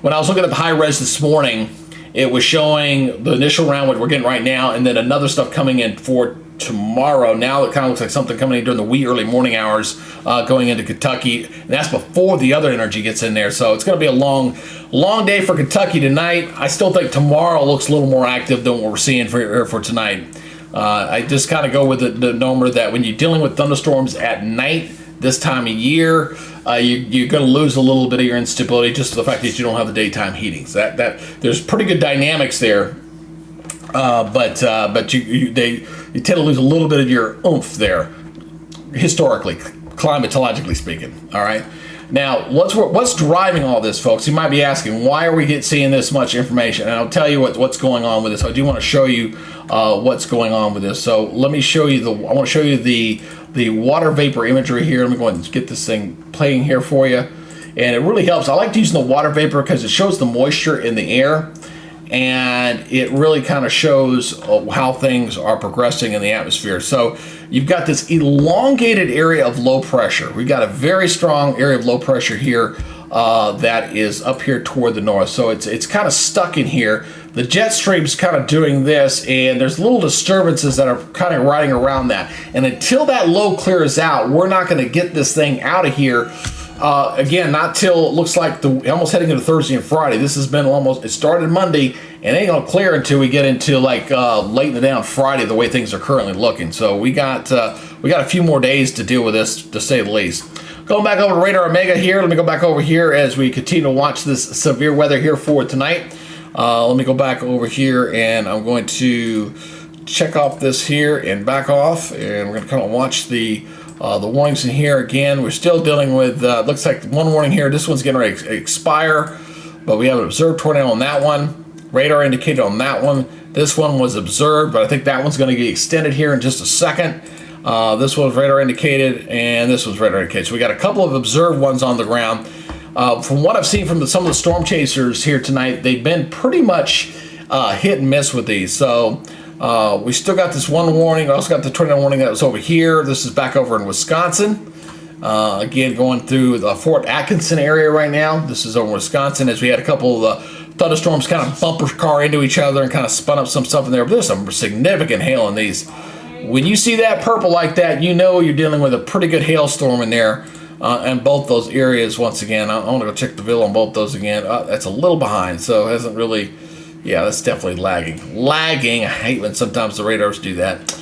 When I was looking at the high res this morning, it was showing the initial round, what we're getting right now, and then another stuff coming in for tomorrow. Now it kind of looks like something coming in during the wee early morning hours going into Kentucky. And that's before the other energy gets in there. So it's going to be a long day for Kentucky tonight. I still think tomorrow looks a little more active than what we're seeing for tonight. I just kind of go with the number that when you're dealing with thunderstorms at night this time of year, you're going to lose a little bit of your instability just to the fact that you don't have the daytime heating. So that there's pretty good dynamics there, but you tend to lose a little bit of your oomph there, historically, climatologically speaking. All right. Now, what's driving all this, folks? You might be asking, why are we seeing this much information? And I'll tell you what's going on with this. I do want to show you what's going on with this. So let me show you I want to show you the water vapor imagery here. Let me go ahead and get this thing playing here for you. And it really helps. I like using the water vapor because it shows the moisture in the air. And it really kind of shows how things are progressing in the atmosphere. So you've got this elongated area of low pressure. We've got a very strong area of low pressure here that is up here toward the north. So it's kind of stuck in here. The jet stream's kind of doing this, and there's little disturbances that are kind of riding around that. And until that low clears out, we're not going to get this thing out of here. Again, not till it looks like almost heading into Thursday and Friday. This has been it started Monday and ain't gonna clear until we get into like late in the day on Friday, the way things are currently looking. So we got a few more days to deal with this, to say the least. Going back over to Radar Omega here. Let me go back over here as we continue to watch this severe weather here for tonight. Let me go back over here and I'm going to check off this here and back off, and we're gonna kind of watch the warnings in here. Again, we're still dealing with, looks like one warning here. This one's getting ready to expire, but we have an observed tornado on that one. Radar indicated on that one. This one was observed, but I think that one's going to get extended here in just a second. This was radar indicated, and this was radar indicated. So we got a couple of observed ones on the ground. From what I've seen from some of the storm chasers here tonight, they've been pretty much hit and miss with these. So we still got this one warning. We also got the tornado warning that was over here. This is back over in Wisconsin. Again, going through the Fort Atkinson area right now. This is over in Wisconsin, as we had a couple of thunderstorms kind of bumper car into each other and kind of spun up some stuff in there. But there's some significant hail in these. When you see that purple like that, you know you're dealing with a pretty good hailstorm in there in both those areas. Once again, I want to go check the VIL on both those again. That's a little behind, so it hasn't really... Yeah, that's definitely lagging. I hate when sometimes the radars do that.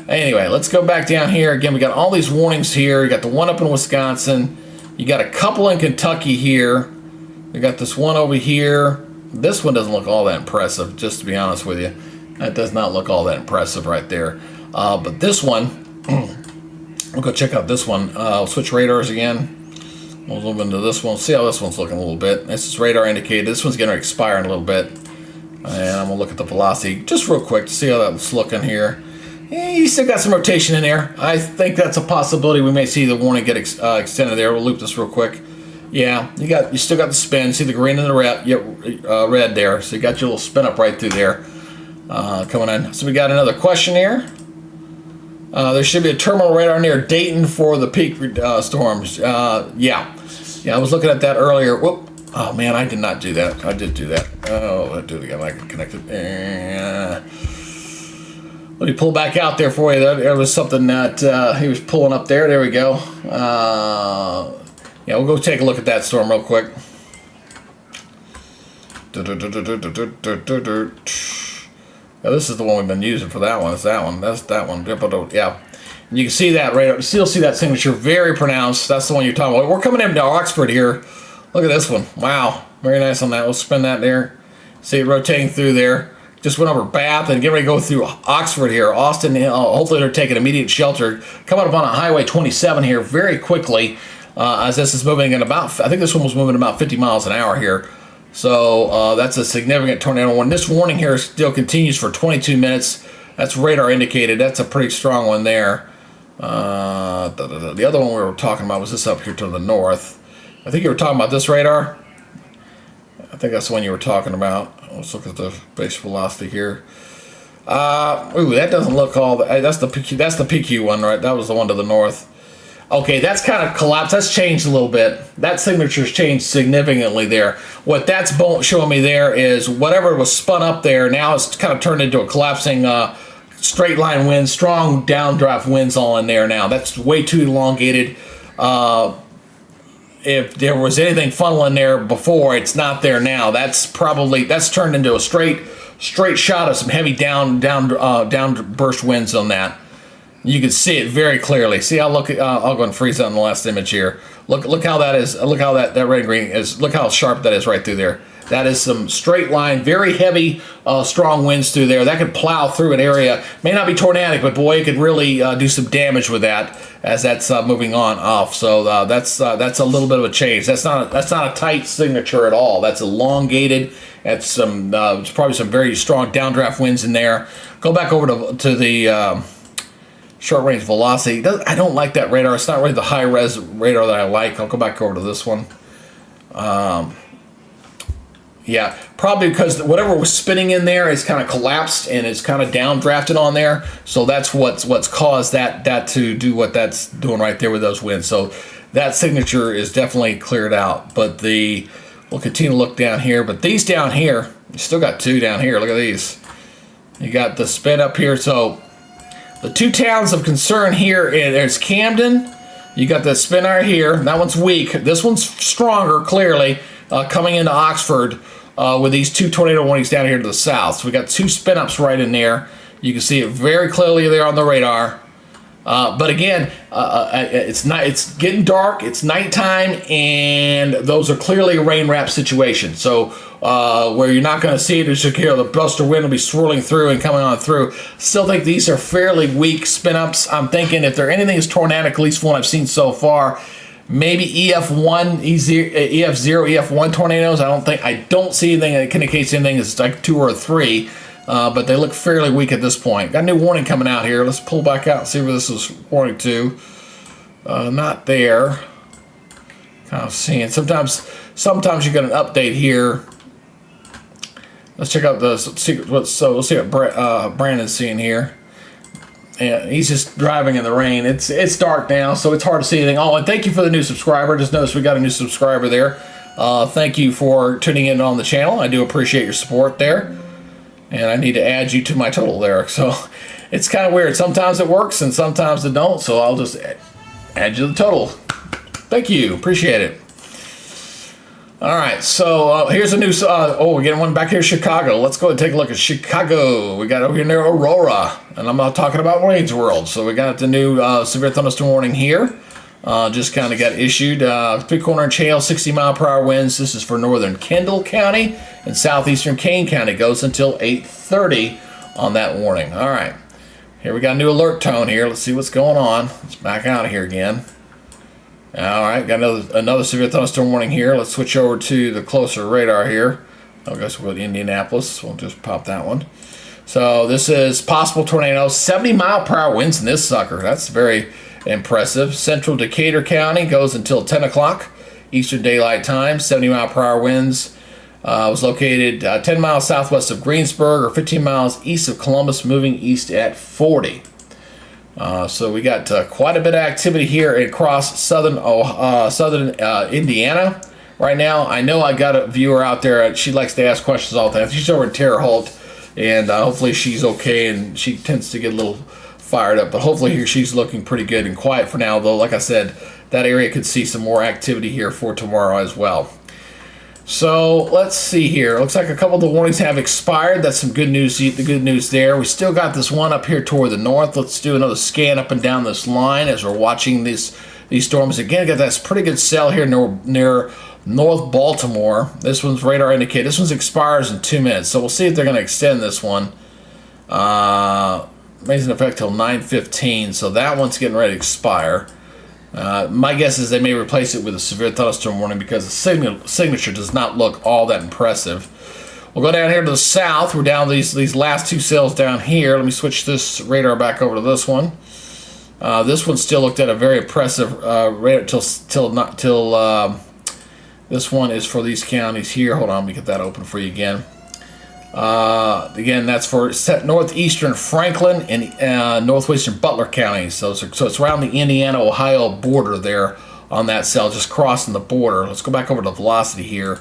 Anyway, let's go back down here. Again, we got all these warnings here. You got the one up in Wisconsin. You got a couple in Kentucky here. We got this one over here. This one doesn't look all that impressive, just to be honest with you. That does not look all that impressive right there. But this one, we'll go check out this one. I'll switch radars again. We'll move into this one. See how this one's looking a little bit. This is radar indicated. This one's going to expire in a little bit. And I'm going to look at the velocity just real quick to see how that's looking here. You still got some rotation in there. I think that's a possibility. We may see the warning get extended there. We'll loop this real quick. Yeah, you still got the spin. See the green and the red there. So you got your little spin up right through there coming in. So we got another question here. There should be a terminal radar near Dayton for the peak storms. Yeah, I was looking at that earlier. Whoop. Oh man, I did not do that. I did do that. Oh, I'll do it again. I can connect it. Let me pull back out there for you. There was something that he was pulling up there. There we go. Yeah, we'll go take a look at that storm real quick. Now, this is the one we've been using for that one. It's that one. That's that one. Yeah. And you can see that right up. Still see that signature very pronounced. That's the one you're talking about. We're coming into Oxford here. Look at this one. Wow. Very nice on that. We'll spin that there. See it rotating through there. Just went over Bath and getting ready to go through Oxford here. Austin, hopefully they're taking immediate shelter. Coming up on a Highway 27 here very quickly as this is moving at about, I think this one was moving about 50 miles an hour here. So that's a significant tornado warning. This warning here still continues for 22 minutes. That's radar indicated. That's a pretty strong one there. The other one we were talking about was this up here to the north. I think you were talking about this radar. I think that's the one you were talking about. Let's look at the base velocity here. Ooh, that doesn't look all. That's the PQ one, right? That was the one to the north. Okay, that's kind of collapsed. That's changed a little bit. That signature's changed significantly there. What that's showing me there is whatever was spun up there, now it's kind of turned into a collapsing straight line wind, strong downdraft winds all in there now. That's way too elongated. If there was anything funneling there before, it's not there now. That's turned into a straight shot of some heavy down burst winds on that. You can see it very clearly. See, I'll go and freeze that in the last image here. Look how that is. Look how that red and green is. Look how sharp that is right through there. That is some straight line, very heavy, strong winds through there. That could plow through an area. May not be tornadic, but boy, it could really do some damage with that as that's moving on off. So that's a little bit of a change. That's not a tight signature at all. That's elongated. That's some probably some very strong downdraft winds in there. Go back over to the short range velocity. I don't like that radar. It's not really the high res radar that I like. I'll go back over to this one. Yeah, probably because whatever was spinning in there is kind of collapsed and it's kind of downdrafted on there. So that's what's caused that to do what that's doing right there with those winds. So that signature is definitely cleared out. But we'll continue to look down here. But these down here, you still got two down here. Look at these. You got the spin up here. So the two towns of concern here, there's Camden. You got the spin right here. That one's weak. This one's stronger, clearly, coming into Oxford with these two tornado warnings down here to the south. So we got two spin ups right in there. You can see it very clearly there on the radar. But again, it's getting dark. It's nighttime, and those are clearly a rain wrap situation. So where you're not going to see it, it's just here the buster wind will be swirling through and coming on through. Still think these are fairly weak spin ups. I'm thinking if there anything is tornadic, at least one I've seen so far, maybe EF1, EF0, EF1 tornadoes. I don't see anything that indicates anything. It's like 2 or 3. But they look fairly weak at this point. Got a new warning coming out here. Let's pull back out and see where this is warning to. Not there. Kind of seeing. Sometimes you get an update here. Let's check out the secret. We'll see what Brandon's seeing here. And he's just driving in the rain. It's dark now, so it's hard to see anything. Oh, and thank you for the new subscriber. Just noticed we got a new subscriber there. Thank you for tuning in on the channel. I do appreciate your support there. And I need to add you to my total there. So it's kind of weird. Sometimes it works and sometimes it don't. So I'll just add you to the total. Thank you. Appreciate it. All right. So here's a new... we're getting one back here in Chicago. Let's go and take a look at Chicago. We got over here near Aurora. And I'm not talking about Wayne's World. So we got the new severe thunderstorm warning here. Just kind of got issued. 3/4 hail, 60-mile-per-hour winds. This is for northern Kendall County and southeastern Kane County. Goes until 8:30 on that warning. All right. Here we got a new alert tone here. Let's see what's going on. Let's back out of here again. All right. Got another severe thunderstorm warning here. Let's switch over to the closer radar here. I guess we'll go to Indianapolis. We'll just pop that one. So this is possible tornado. 70-mile-per-hour winds in this sucker. That's very... impressive. Central Decatur County goes until 10 o'clock Eastern Daylight Time. 70-mile-per-hour winds. Was located 10 miles southwest of Greensburg or 15 miles east of Columbus, moving east at 40. So we got quite a bit of activity here across southern Indiana right now. I know I got a viewer out there. She likes to ask questions all the time. She's over in Terre Haute, and hopefully she's okay, and she tends to get a little fired up, but hopefully here she's looking pretty good and quiet for now, though like I said, that area could see some more activity here for tomorrow as well. So let's see here. Looks like a couple of the warnings have expired. That's some good news. The good news there. We still got this one up here toward the north. Let's do another scan up and down this line as we're watching these storms. Again, got that pretty good cell here near North Baltimore. This one's radar indicated. This one expires in 2 minutes. So we'll see if they're going to extend this one. Remains in effect till 9:15. So that one's getting ready to expire. My guess is they may replace it with a severe thunderstorm warning because the signature does not look all that impressive. We'll go down here to the south. We're down these last two cells down here. Let me switch this radar back over to this one. This one still looked at a very impressive radar till this one is for these counties here. Hold on, let me get that open for you again. Again, that's for northeastern Franklin and northwestern Butler counties. So it's around the Indiana-Ohio border there on that cell, just crossing the border. Let's go back over to velocity here.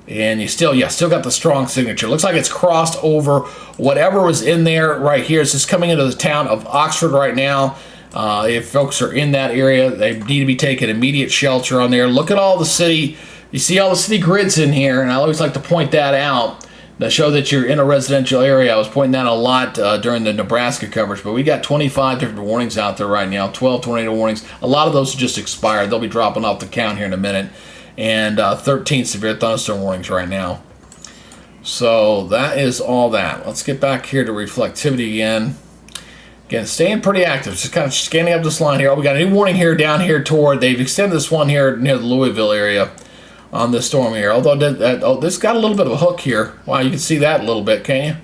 And you still got the strong signature. Looks like it's crossed over whatever was in there right here. It's just coming into the town of Oxford right now. If folks are in that area, they need to be taking immediate shelter on there. Look at all the city. You see all the city grids in here, and I always like to point that out to show that you're in a residential area. I was pointing that a lot during the Nebraska coverage, but we got 25 different warnings out there right now, 12 tornado warnings. A lot of those are just expired. They'll be dropping off the count here in a minute. And 13 severe thunderstorm warnings right now. So that is all that. Let's get back here to reflectivity again. Again, staying pretty active. Just kind of scanning up this line here. Oh, we got a new warning here down here toward, they've extended this one here near the Louisville area on this storm here. Although this got a little bit of a hook here. Wow, you can see that a little bit, can you?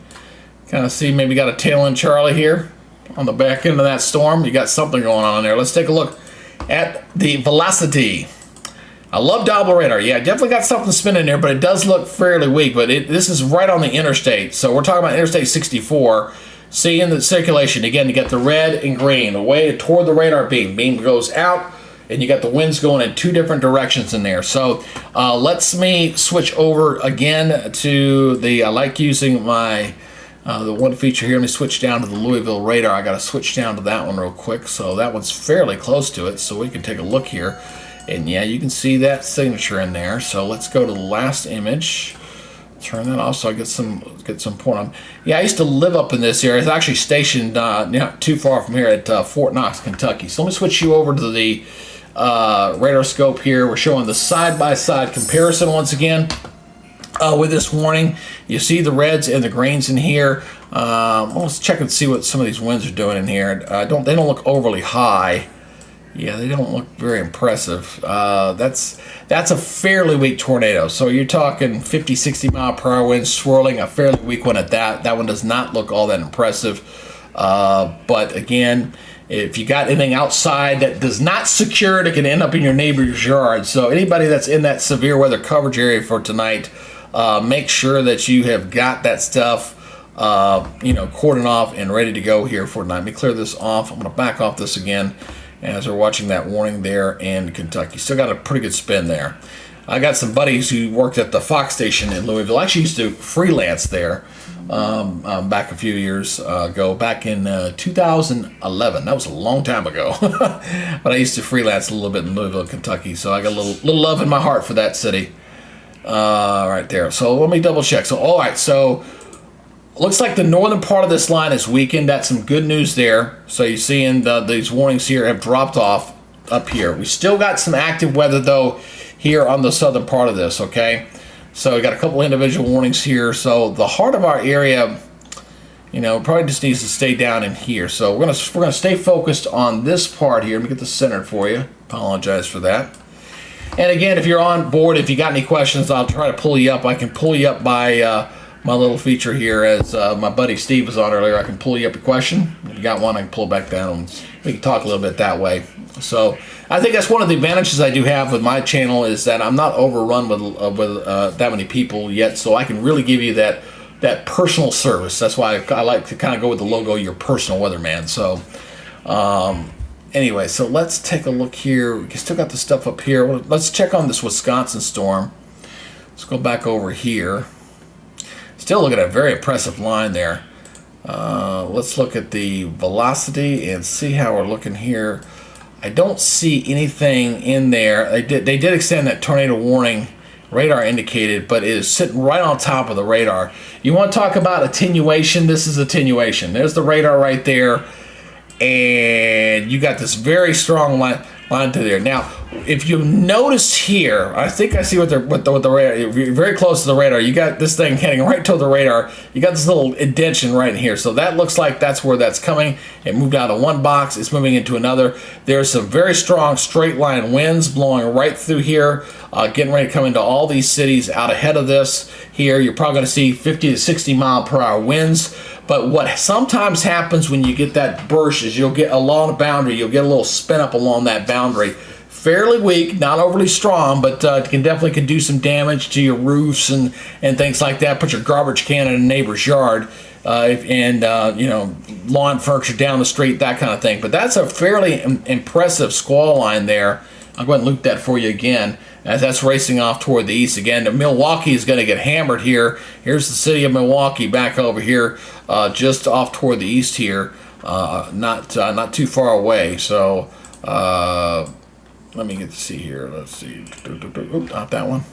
Kind of see maybe got a tail end Charlie here on the back end of that storm. You got something going on there. Let's take a look at the velocity. I love Doppler radar. Yeah, definitely got something spinning there, but it does look fairly weak. But this is right on the interstate. So we're talking about Interstate 64. Seeing the circulation. Again, you got the red and green. Away toward the radar beam. Beam goes out, and you got the winds going in two different directions in there. So let's me switch over again to the, I like using my, the one feature here. Let me switch down to the Louisville radar. I got to switch down to that one real quick. So that one's fairly close to it. So we can take a look here. And yeah, you can see that signature in there. So let's go to the last image. Turn that off so I get some point on. Yeah, I used to live up in this area. It's actually stationed not too far from here at Fort Knox, Kentucky. So let me switch you over to the radar scope here. We're showing the side-by-side comparison once again with this warning. You see the reds and the greens in here. Let's check and see what some of these winds are doing in here. They don't look overly high. Yeah, they don't look very impressive. That's a fairly weak tornado. So you're talking 50, 60 mile per hour winds swirling, a fairly weak one at that. That one does not look all that impressive. But again, if you got anything outside that does not secure it, it can end up in your neighbor's yard. So anybody that's in that severe weather coverage area for tonight, make sure that you have got that stuff cordoned off and ready to go here for tonight. Let me clear this off. I'm going to back off this again as we're watching that warning there in Kentucky. Still got a pretty good spin there. I got some buddies who worked at the Fox station in Louisville. I actually used to freelance there back a few years ago, back in 2011. That was a long time ago. But I used to freelance a little bit in Louisville, Kentucky, so I got a little love in my heart for that city right there. So let me double check. So, all right, so looks like the northern part of this line is weakened. That's some good news there. So you're seeing these warnings here have dropped off up here. We still got some active weather, though, here on the southern part of this, okay? So we got a couple individual warnings here. So the heart of our area, probably just needs to stay down in here. So we're gonna stay focused on this part here. Let me get this centered for you. Apologize for that. And again, if you're on board, if you got any questions, I'll try to pull you up. I can pull you up by my little feature here, as my buddy Steve was on earlier. I can pull you up a question. If you got one, I can pull it back down. We can talk a little bit that way. So I think that's one of the advantages I do have with my channel, is that I'm not overrun with that many people yet. So I can really give you that personal service. That's why I like to kind of go with the logo, your personal weatherman. So anyway, so let's take a look here. We still got the stuff up here. Let's check on this Wisconsin storm. Let's go back over here. Still looking at a very impressive line there. Let's look at the velocity and see how we're looking here. I don't see anything in there. They did extend that tornado warning radar indicated, but it is sitting right on top of the radar. You want to talk about attenuation? This is attenuation. There's the radar right there, and you got this very strong line to there. Now, if you notice here, I think I see what the radar. If you're very close to the radar, you got this thing heading right to the radar. You got this little indentation right in here, so that looks like that's where that's coming. It moved out of one box, it's moving into another. There's some very strong straight line winds blowing right through here, getting ready to come into all these cities out ahead of this. Here, you're probably going to see 50 to 60 mile per hour winds. But what sometimes happens when you get that burst is you'll get along the boundary, you'll get a little spin up along that boundary. Fairly weak, not overly strong, but can definitely do some damage to your roofs and things like that. Put your garbage can in a neighbor's yard, you know, lawn furniture down the street, that kind of thing. But that's a fairly impressive squall line there. I'll go ahead and loop that for you again as that's racing off toward the east again. Milwaukee is going to get hammered here. Here's the city of Milwaukee back over here, just off toward the east here, not too far away. So let me get to see here. Let's see. Oop, not that one.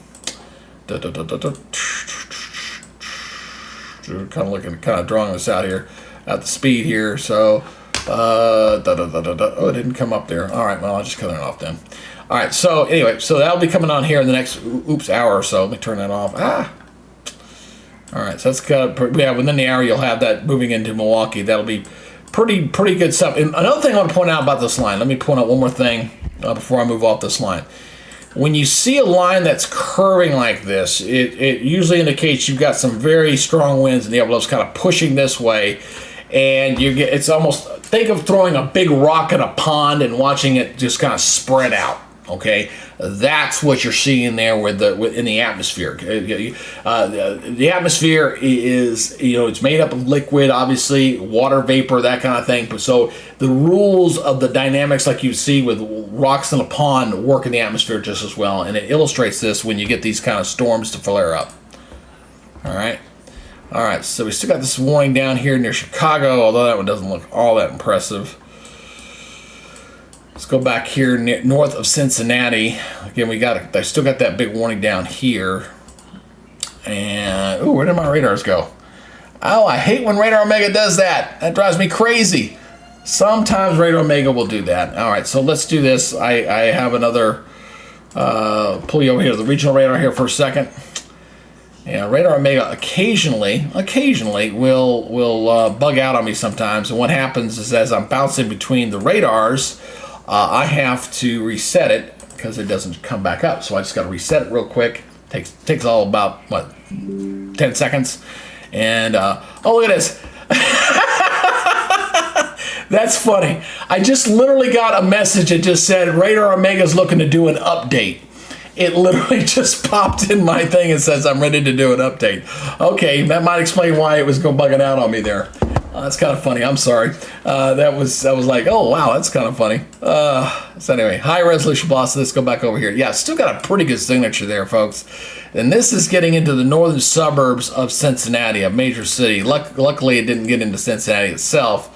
Kind of drawing this out here at the speed here. So oh, it didn't come up there. All right, well, I'll just cut it off then. All right, so anyway, so that'll be coming on here in the next hour or so. Let me turn that off. All right, so that's kind of, yeah, within the hour you'll have that moving into Milwaukee. That'll be pretty good stuff. And another thing I want to point out about this line, let me point out one more thing before I move off this line. When you see a line that's curving like this, it usually indicates you've got some very strong winds and the envelope's kind of pushing this way, and it's almost, think of throwing a big rock in a pond and watching it just kind of spread out. Okay, that's what you're seeing there in the atmosphere. The atmosphere is, you know, it's made up of liquid, obviously, water vapor, that kind of thing. But so the rules of the dynamics, like you see with rocks in a pond, work in the atmosphere just as well. And it illustrates this when you get these kind of storms to flare up. All right. So we still got this warning down here near Chicago, although that one doesn't look all that impressive. Let's go back here north of Cincinnati. Again, I still got that big warning down here. And, ooh, where did my radars go? Oh, I hate when Radar Omega does that. That drives me crazy. Sometimes Radar Omega will do that. All right, so let's do this. I have another, pull you over here to the regional radar here for a second. Yeah, Radar Omega occasionally will bug out on me sometimes. And what happens is as I'm bouncing between the radars, I have to reset it because it doesn't come back up. So I just got to reset it real quick. Takes all about, 10 seconds. And, oh, look at this. That's funny. I just literally got a message that just said Radar Omega's looking to do an update. It literally just popped in my thing and says I'm ready to do an update. Okay, that might explain why it was bugging out on me there. That's kind of funny. I'm sorry. I was like, oh wow, that's kind of funny. So anyway, high resolution blast. Let's go back over here. Yeah, still got a pretty good signature there, folks. And this is getting into the northern suburbs of Cincinnati, a major city. Luckily, it didn't get into Cincinnati itself,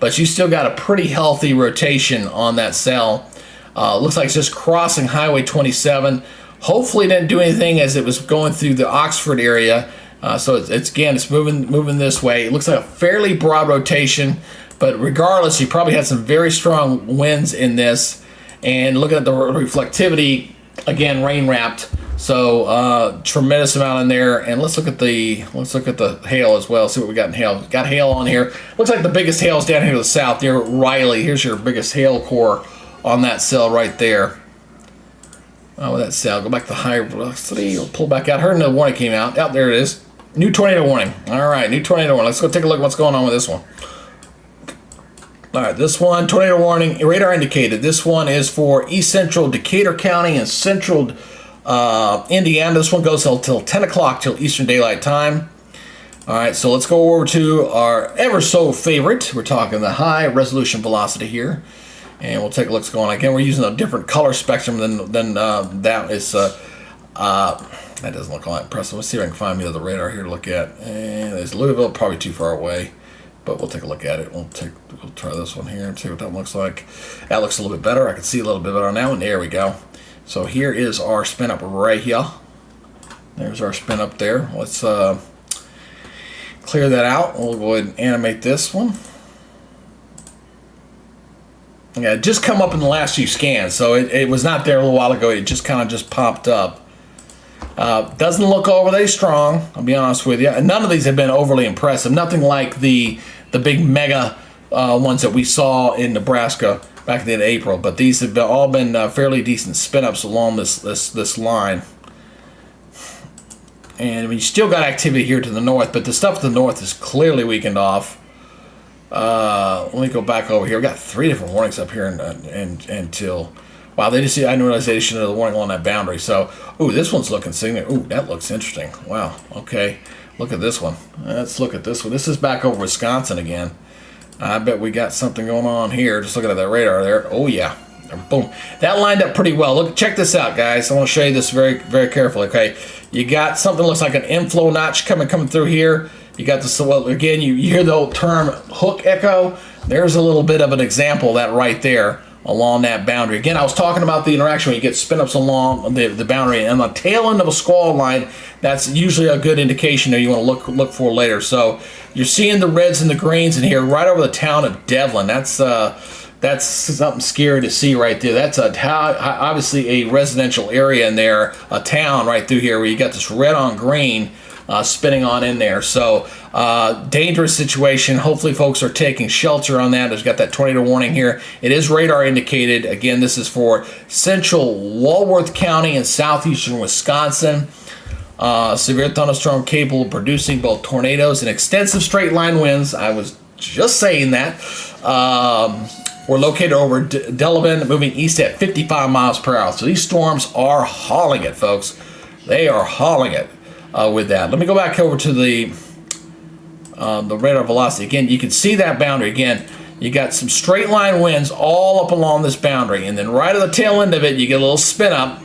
but you still got a pretty healthy rotation on that cell. Looks like it's just crossing Highway 27. Hopefully, it didn't do anything as it was going through the Oxford area. So it's moving this way. It looks like a fairly broad rotation, but regardless, you probably had some very strong winds in this. And looking at the reflectivity, again, rain wrapped. So tremendous amount in there. And let's look at the hail as well. See what we got in hail. Got hail on here. Looks like the biggest hail is down here to the south near Riley. Here's your biggest hail core on that cell right there. Oh, that cell. Go back to the high velocity. We'll pull back out. Heard the warning came out. Out there it is. New tornado warning. All right, new tornado warning. Let's go take a look at what's going on with this one. All right, this one, tornado warning, radar indicated. This one is for east central Decatur County and central Indiana. This one goes until 10 o'clock till Eastern Daylight Time. All right, so let's go over to our ever so favorite. We're talking the high resolution velocity here. And we'll take a look what's going on. Again, we're using a different color spectrum than that is. That doesn't look all that impressive. Let's see if I can find the other radar here to look at. And there's Louisville, probably too far away, but we'll take a look at it. We'll try this one here and see what that looks like. That looks a little bit better. I can see a little bit better on that one. There we go. So here is our spin up right here. There's our spin up there. Let's clear that out. We'll go ahead and animate this one. Yeah, it just come up in the last few scans, so it was not there a little while ago. It just kind of just popped up. Doesn't look overly strong, I'll be honest with you. And none of these have been overly impressive. Nothing like the big mega ones that we saw in Nebraska back in the end of April. But these have all been fairly decent spin-ups along this line. And we still got activity here to the north, but the stuff to the north is clearly weakened off. Let me go back over here. We got 3 different warnings up here until. Wow, they just see. I didn't realize they should have the warning along that boundary. So, ooh, this one's looking significant. Ooh, that looks interesting. Wow. Okay, look at this one. Let's look at this one. This is back over Wisconsin again. I bet we got something going on here. Just looking at that radar there. Oh yeah. Boom. That lined up pretty well. Look, check this out, guys. I want to show you this very, very carefully. Okay, you got something that looks like an inflow notch coming through here. You got this. Well, again, you hear the old term hook echo. There's a little bit of an example of that right there along that boundary. Again, I was talking about the interaction when you get spin ups along the boundary and the tail end of a squall line. That's usually a good indication that you want to look for later. So you're seeing the reds and the greens in here right over the town of Devlin. That's something scary to see right there. That's obviously a residential area in there, a town right through here where you got this red on green spinning on in there. So dangerous situation. Hopefully folks are taking shelter on that. There's got that tornado warning here. It is radar indicated. Again, this is for central Walworth County and southeastern Wisconsin. Severe thunderstorm capable of producing both tornadoes and extensive straight line winds. I was just saying that. We're located over Delavan, moving east at 55 miles per hour. So these storms are hauling it, folks. They are hauling it with that. Let me go back over to the radar velocity. Again, you can see that boundary. Again, you got some straight line winds all up along this boundary. And then right at the tail end of it, you get a little spin up.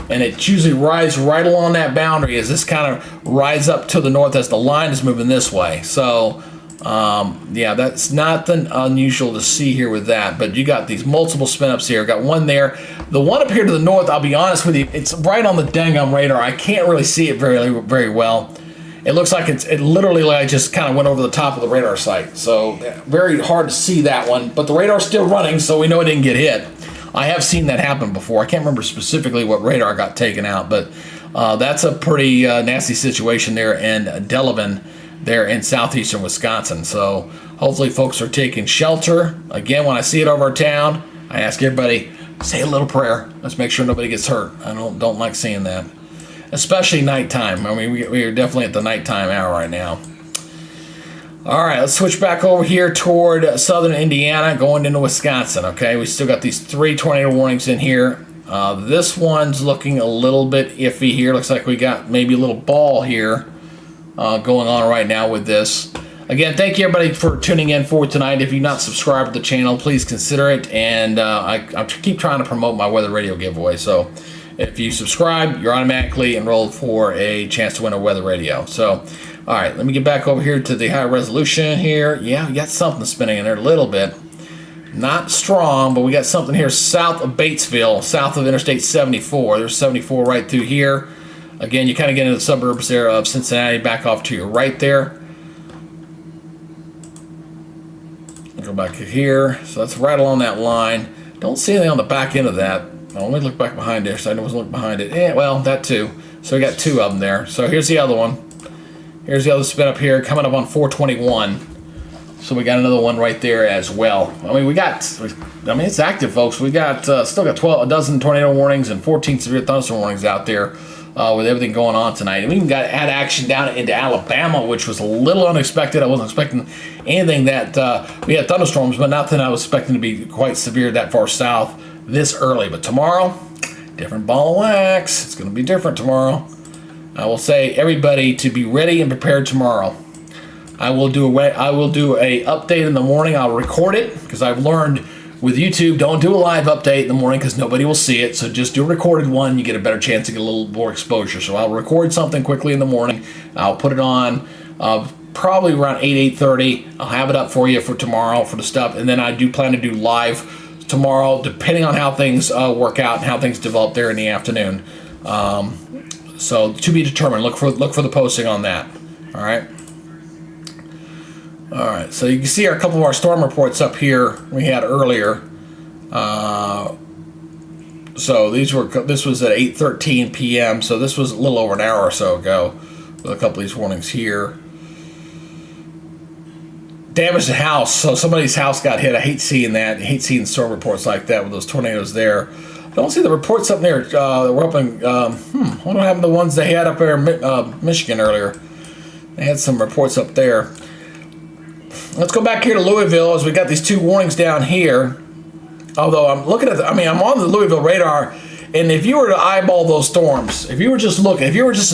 And it usually rides right along that boundary as this kind of rides up to the north as the line is moving this way. So yeah, that's nothing unusual to see here with that, but you got these multiple spin-ups here. Got one there. The one up here to the north, I'll be honest with you, it's right on the dang radar. I can't really see it very well. It looks like it literally like just kind of went over the top of the radar site. So very hard to see that one, but the radar's still running, so we know it didn't get hit. I have seen that happen before. I can't remember specifically what radar got taken out, but that's a pretty nasty situation there in Delavan, there in southeastern Wisconsin. So hopefully folks are taking shelter. Again, when I see it over our town, I ask everybody, say a little prayer. Let's make sure nobody gets hurt. I don't like seeing that, especially nighttime. I mean, we are definitely at the nighttime hour right now. All right, let's switch back over here toward southern Indiana, going into Wisconsin. Okay, we still got these 3 tornado warnings in here. This one's looking a little bit iffy here. Looks like we got maybe a little ball here going on right now with this. Again, thank you everybody for tuning in for tonight. If you've not subscribed to the channel, please consider it. And I keep trying to promote my weather radio giveaway. So if you subscribe, you're automatically enrolled for a chance to win a weather radio. So, all right, let me get back over here to the high resolution here. Yeah, we got something spinning in there a little bit. Not strong, but we got something here south of Batesville, south of Interstate 74. There's 74 right through here. Again, you kind of get into the suburbs there of Cincinnati, back off to your right there. Go back here. So that's right along that line. Don't see anything on the back end of that. I'll only look back behind there, so I wasn't looking behind it. Yeah, well, that too. So we got 2 of them there. So here's the other one. Here's the other spin up here, coming up on 421. So we got another one right there as well. I mean, it's active, folks. We got still got a dozen tornado warnings and 14 severe thunderstorm warnings out there with everything going on tonight. And we even got add action down into Alabama, which was a little unexpected. I wasn't expecting anything that we had thunderstorms, but nothing I was expecting to be quite severe that far south this early. But tomorrow, different ball of wax. It's going to be different tomorrow. I will say everybody to be ready and prepared tomorrow. I will do a update in the morning. I'll record it because I've learned with YouTube, don't do a live update in the morning because nobody will see it. So just do a recorded one. You get a better chance to get a little more exposure. So I'll record something quickly in the morning. I'll put it on probably around 8:30. I'll have it up for you for tomorrow for the stuff. And then I do plan to do live tomorrow, depending on how things work out and how things develop there in the afternoon. So to be determined. Look for the posting on that. All right. All right. So you can see a couple of our storm reports up here we had earlier. So this was at 8:13 p.m. So this was a little over an hour or so ago. With a couple of these warnings here. Damaged the house. So somebody's house got hit. I hate seeing that. I hate seeing storm reports like that with those tornadoes there. I don't see the reports up there. We're up in. What happened to the ones they had up there in Michigan earlier? They had some reports up there. Let's go back here to Louisville as we got these two warnings down here. Although I'm looking at, I'm on the Louisville radar, and if you were to eyeball those storms, if you were just a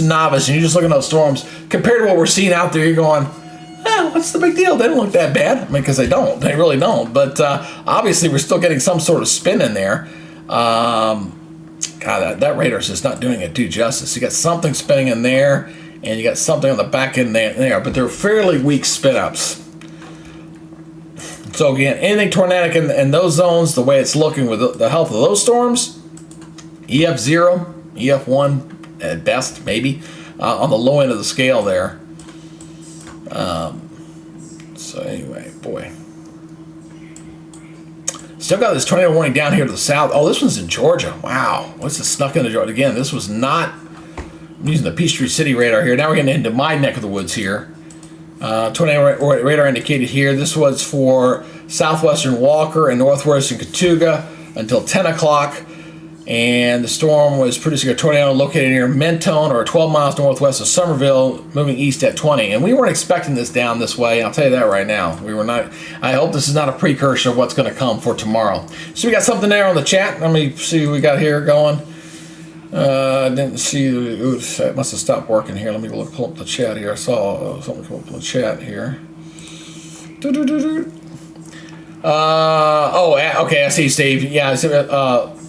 novice and you're just looking at those storms compared to what we're seeing out there, you're going, what's the big deal? They don't look that bad. Because they don't. They really don't. But obviously, we're still getting some sort of spin in there. God, that radar's just not doing it due justice. You got something spinning in there, and you got something on the back end there, but they're fairly weak spin ups. So again, anything tornadic in those zones, the way it's looking with the health of those storms, EF0, EF1 at best, maybe, on the low end of the scale there. So anyway, boy. Still got this tornado warning down here to the south. Oh, this one's in Georgia. Wow. What's this snuck into Georgia? Again, this was not... I'm using the Peachtree City radar here. Now we're getting into my neck of the woods here. Tornado radar indicated here. This was for southwestern Walker and northwestern Catooga until 10 o'clock. And the storm was producing a tornado located near Mentone, or 12 miles northwest of Somerville, moving east at 20. And we weren't expecting this down this way. I'll tell you that right now. We were not. I hope this is not a precursor of what's going to come for tomorrow. So we got something there on the chat. Let me see what we got here going. Didn't see. Oops, it must have stopped working here. Let me pull up the chat here. I saw something come up in the chat here. Okay. I see, Steve. Yeah, I see.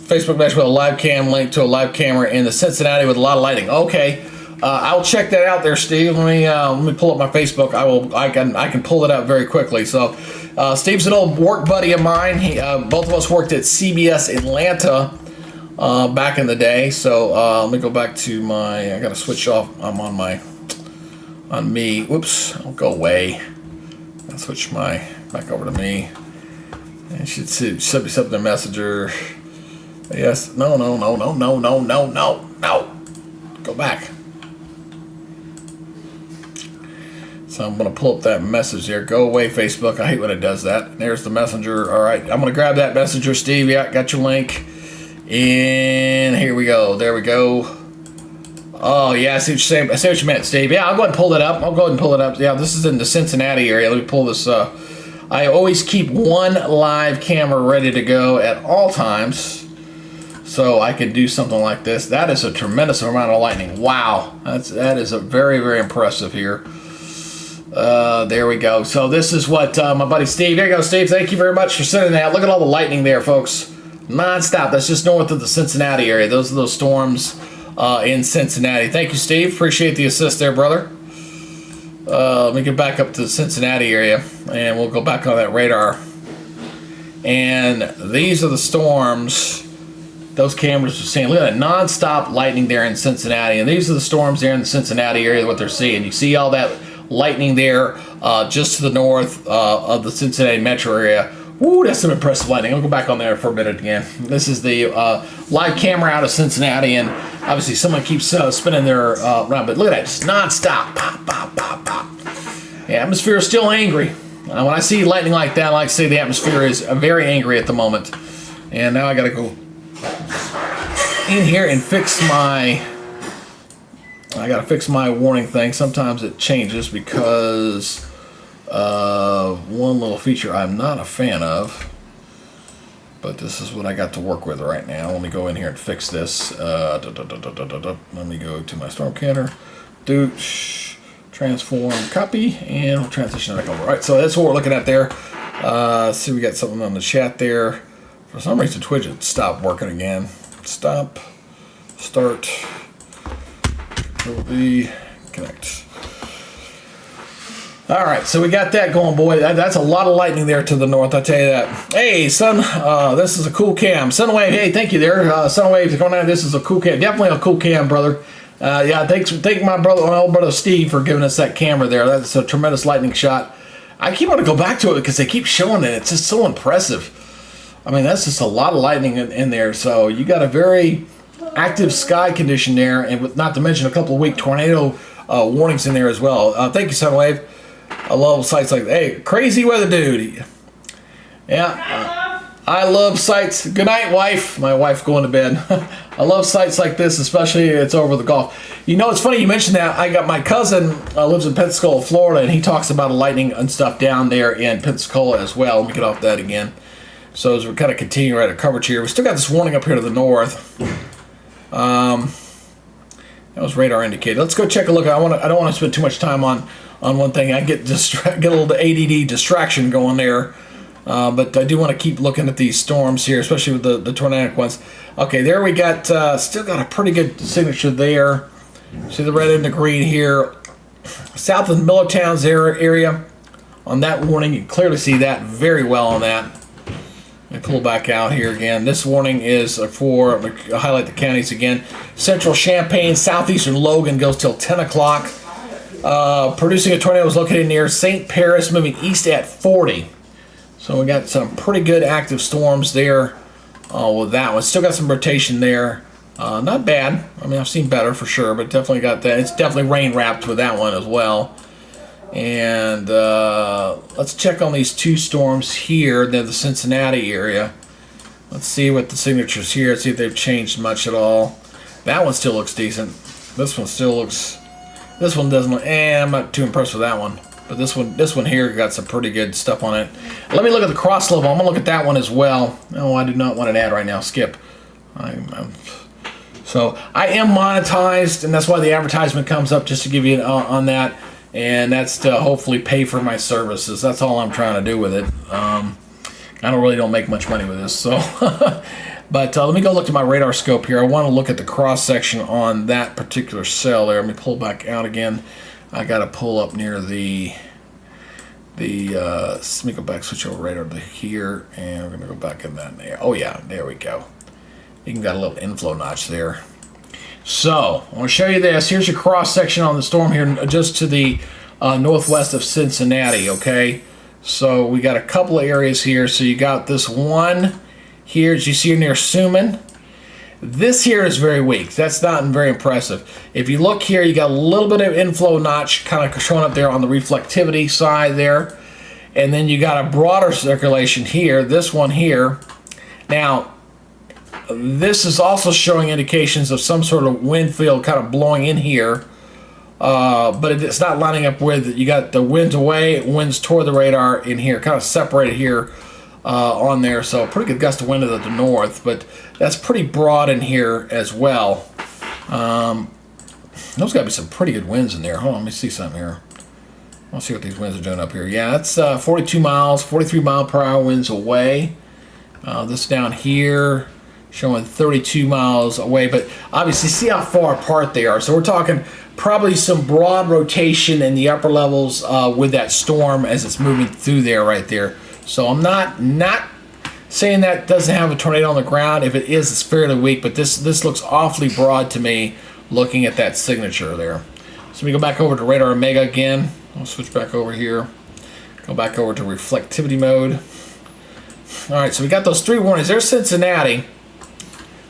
Facebook message with a live cam link to a live camera in the Cincinnati with a lot of lighting. Okay, I'll check that out there, Steve. Let me pull up my Facebook. I can pull it out very quickly. So, Steve's an old work buddy of mine. Both of us worked at CBS Atlanta back in the day. So let me go back to my. I got to switch off. I'm on me. Whoops! I'll go away. I'll switch back over to me. And should be something in Messenger. Yes. No. Go back. So I'm going to pull up that message there. Go away, Facebook. I hate when it does that. There's the messenger. All right. I'm going to grab that messenger, Steve. Yeah, got your link. And here we go. There we go. Oh, yeah. I see what you're saying. I see what you meant, Steve. Yeah, I'll go ahead and pull it up. Yeah, this is in the Cincinnati area. Let me pull this up. I always keep one live camera ready to go at all times, so I can do something like this. That is a tremendous amount of lightning. Wow, that is a very, very impressive here. There we go. So this is what my buddy Steve. There you go, Steve. Thank you very much for sending that. Look at all the lightning there, folks. Non-stop. That's just north of the Cincinnati area. Those are those storms in Cincinnati. Thank you, Steve. Appreciate the assist there, brother. Let me get back up to the Cincinnati area, and we'll go back on that radar. And these are the storms those cameras are seeing. Look at that non-stop lightning there in Cincinnati. And these are the storms there in the Cincinnati area, what they're seeing. You see all that lightning there just to the north of the Cincinnati metro area. Woo, that's some impressive lightning. I'll go back on there for a minute again. This is the live camera out of Cincinnati, and obviously someone keeps spinning their around, but look at that, just non-stop. Pop, pop, pop, pop. The atmosphere is still angry. When I see lightning like that, I like to say the atmosphere is very angry at the moment. And now I got to go in here and fix my... I got to fix my warning thing. Sometimes it changes because one little feature I'm not a fan of. But this is what I got to work with right now. Let me go in here and fix this. Let me go to my storm canner. Transform, copy, and we'll transition it back over. All right, so that's what we're looking at there. See, we got something on the chat there. For some reason, Twitch stopped working again. Stop. Start. Control-V. Connect. All right, so we got that going, boy. That's a lot of lightning there to the north, I tell you that. Hey, Sun, this is a cool cam. Sunwave, hey, thank you there. Sunwave, going on. This is a cool cam. Definitely a cool cam, brother. Yeah, thank my old brother Steve for giving us that camera there. That's a tremendous lightning shot. I keep wanting to go back to it because they keep showing it. It's just so impressive. I mean, that's just a lot of lightning in there. So you got a very active sky condition there, and with, not to mention a couple of weak tornado warnings in there as well. Thank you, Sunwave. I love sites like that. Hey, crazy weather dude. Yeah, I love sites. Good night, wife. My wife going to bed. I love sites like this, especially it's over the Gulf. You know, it's funny you mentioned that. I got my cousin lives in Pensacola, Florida, and he talks about lightning and stuff down there in Pensacola as well. Let me get off that again. So as we're kind of continuing our coverage here, we still got this warning up here to the north. That was radar indicated. Let's go check a look. I don't want to spend too much time on one thing. I get a little ADD distraction going there. But I do want to keep looking at these storms here, especially with the tornadic ones. Okay, there we got, still got a pretty good signature there. See the red and the green here. South of Millertown's area on that warning, you can clearly see that very well on that. Let me pull back out here again. This warning is for, I'll highlight the counties again. Central Champaign, southeastern Logan goes till 10 o'clock. Producing a tornado is located near St. Paris, moving east at 40. So we got some pretty good active storms there with that one. Still got some rotation there. Not bad. I mean, I've seen better for sure, but definitely got that. It's definitely rain wrapped with that one as well. And let's check on these two storms here. They're the Cincinnati area. Let's see what the signatures here. See if they've changed much at all. That one still looks decent. This one still looks. This one doesn't look. I'm not too impressed with that one. But this one here got some pretty good stuff on it. Let me look at the cross level. I'm gonna look at that one as well. Oh, I do not want an ad right now. Skip. So I am monetized, and that's why the advertisement comes up, just to give you on that. And that's to hopefully pay for my services. That's all I'm trying to do with it. I don't make much money with this. So, but let me go look at my radar scope here. I want to look at the cross section on that particular cell there. Let me pull back out again. I got to pull up near the let me go back, switch over radar to here, and we're going to go back in that there. Oh yeah, there we go. You can got a little inflow notch there. So I want to show you this. Here's your cross section on the storm here, just to the northwest of Cincinnati. Okay, so we got a couple of areas here. So you got this one here, as you see near Suman. This here is very weak. That's not very impressive. If you look here, you got a little bit of inflow notch kind of showing up there on the reflectivity side there. And then you got a broader circulation here, this one here. Now, this is also showing indications of some sort of wind field kind of blowing in here. But it's not lining up with, you got the winds away, winds toward the radar in here, kind of separated here on there. So pretty good gust of wind to the north, but that's pretty broad in here as well. There's got to be some pretty good winds in there. Hold on, let me see something here. I'll see what these winds are doing up here. Yeah, it's 42 miles, 43 mile per hour winds away. This down here showing 32 miles away, but obviously see how far apart they are. So we're talking probably some broad rotation in the upper levels with that storm as it's moving through there right there. So I'm not saying that doesn't have a tornado on the ground. If it is, it's fairly weak, but this looks awfully broad to me looking at that signature there. So we go back over to radar Omega again. I'll switch back over here. Go back over to reflectivity mode. All right, so we got those three warnings. There's Cincinnati.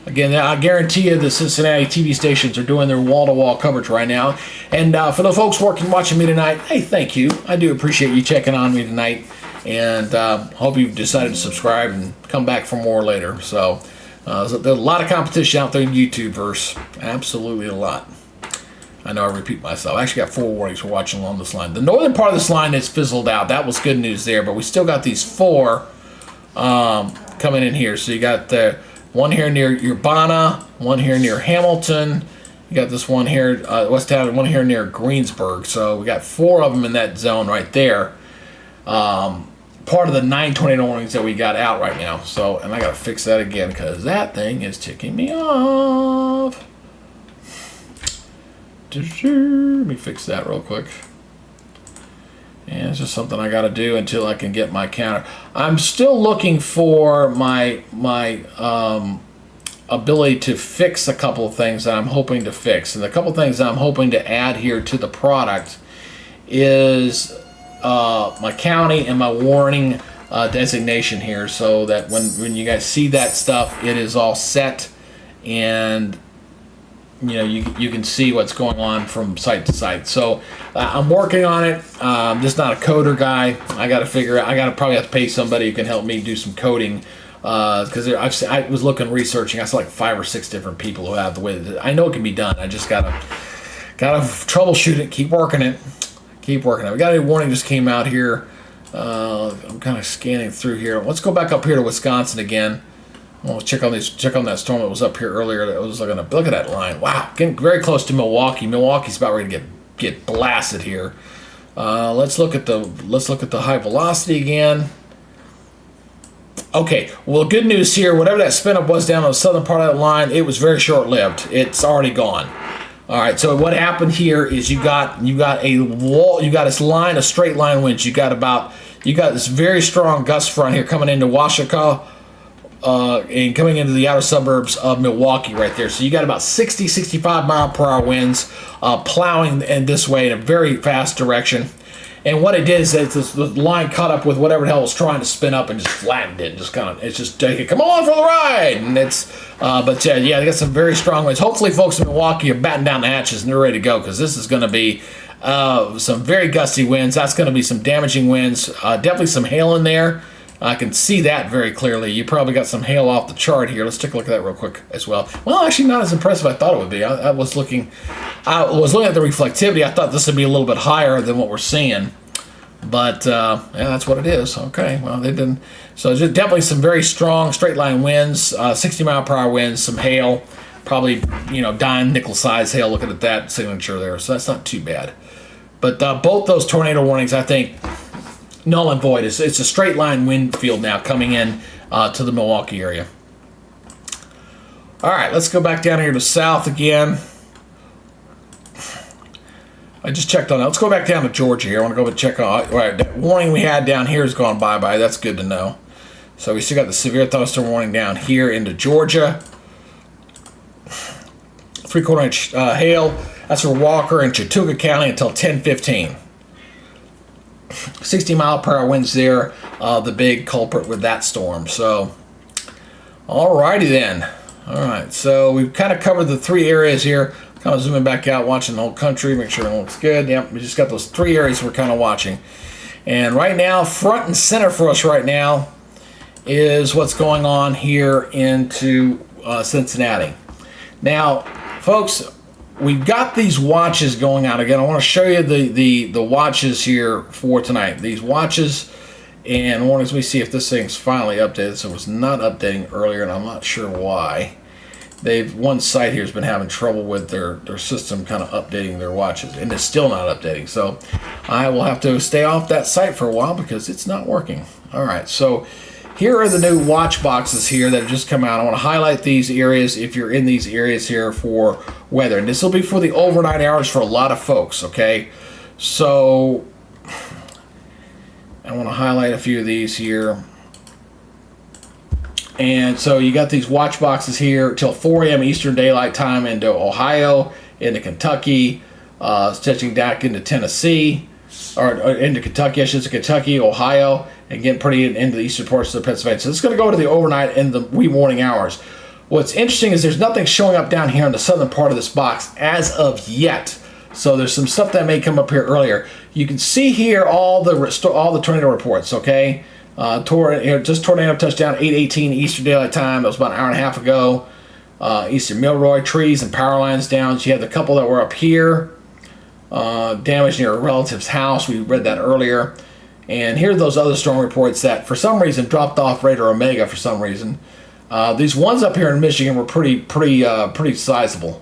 Again, I guarantee you the Cincinnati TV stations are doing their wall-to-wall coverage right now. And for the folks watching me tonight, hey, thank you. I do appreciate you checking on me tonight. And hope you've decided to subscribe and come back for more later. So there's a lot of competition out there in YouTubeverse. Absolutely a lot. I know I repeat myself. I actually got 4 warnings for watching along this line. The northern part of this line is fizzled out. That was good news there. But we still got these 4 coming in here. So you got the one here near Urbana, one here near Hamilton. You got this one here, West Town, one here near Greensburg. So we got 4 of them in that zone right there. Part of the 9 tornado warnings that we got out right now. So, and I got to fix that again because that thing is ticking me off. Let me fix that real quick. And it's just something I got to do until I can get my counter. I'm still looking for my ability to fix a couple of things that I'm hoping to fix. And the couple of things that I'm hoping to add here to the product is my county and my warning designation here, so that when you guys see that stuff, it is all set, and you know you can see what's going on from site to site. So I'm working on it. I'm just not a coder guy. I got to figure out. I got to probably have to pay somebody who can help me do some coding, because I was researching. I saw like 5 or 6 different people who have the way that I know it can be done. I just gotta troubleshoot it. Keep working it. We got a warning just came out here. I'm kind of scanning through here. Let's go back up here to Wisconsin again. We'll check on that storm that was up here earlier. That was look at that line. Wow, getting very close to Milwaukee. Milwaukee's about ready to get blasted here. Let's look at the high velocity again. Okay, well, good news here. Whatever that spin up was down on the southern part of that line, it was very short lived. It's already gone. All right, so what happened here is you got a wall, you got this line of straight line winds. You got this very strong gust front here coming into Washita and coming into the outer suburbs of Milwaukee right there. So you got about 60, 65 mile per hour winds plowing in this way in a very fast direction. And what it did is that the line caught up with whatever the hell was trying to spin up and just flattened it. It's just take it, come on for the ride. And but yeah, they got some very strong winds. Hopefully, folks in Milwaukee are batting down the hatches and they're ready to go, because this is going to be some very gusty winds. That's going to be some damaging winds. Definitely some hail in there. I can see that very clearly. You probably got some hail off the chart here. Let's take a look at that real quick as well. Well, actually, not as impressive as I thought it would be. I was looking at the reflectivity. I thought this would be a little bit higher than what we're seeing, but yeah, that's what it is. Okay, well, they didn't. So there's definitely some very strong straight line winds, 60 mile per hour winds, some hail, probably dime nickel size hail. Looking at that signature there, so that's not too bad. But both those tornado warnings, I think, null and void. It's a straight line wind field now coming in to the Milwaukee area. All right, let's go back down here to south again. I just checked on that. Let's go back down to Georgia here. I want to go and check on. All right, that warning we had down here has gone bye-bye. That's good to know. So we still got the severe thunderstorm warning down here into Georgia. 3/4 inch hail. That's for Walker and Chattooga County until 10:15. 60 mile per hour winds there, the big culprit with that storm. So, alrighty then. All right, so we've kind of covered the 3 areas here. Kind of zooming back out, watching the whole country, make sure it looks good. Yep, we just got those 3 areas we're kind of watching. And right now, front and center for us right now is what's going on here into Cincinnati. Now, folks, we've got these watches going out again. I want to show you the watches here for tonight. These watches and warnings. Let me see if this thing's finally updated. So it was not updating earlier, and I'm not sure why. One site here has been having trouble with their system kind of updating their watches, and it's still not updating. So I will have to stay off that site for a while because it's not working. All right, so here are the new watch boxes here that have just come out. I want to highlight these areas if you're in these areas here for weather. And this will be for the overnight hours for a lot of folks, okay? So I want to highlight a few of these here. And so you got these watch boxes here till 4 a.m. Eastern Daylight Time into Ohio, into Kentucky, stretching back into Tennessee, or into Kentucky, I should say Kentucky, Ohio, and getting pretty into the eastern parts of Pennsylvania. So it's going to go to the overnight and the wee morning hours. What's interesting is there's nothing showing up down here in the southern part of this box as of yet. So there's some stuff that may come up here earlier. You can see here all the tornado reports, okay? Just tornado touchdown 8:18 Eastern Daylight Time. That was about an hour and a half ago. Eastern Milroy, trees and power lines down. So you had the couple that were up here. Damage near a relative's house. We read that earlier. And here are those other storm reports that for some reason dropped off Radar Omega for some reason. These ones up here in Michigan were pretty sizable.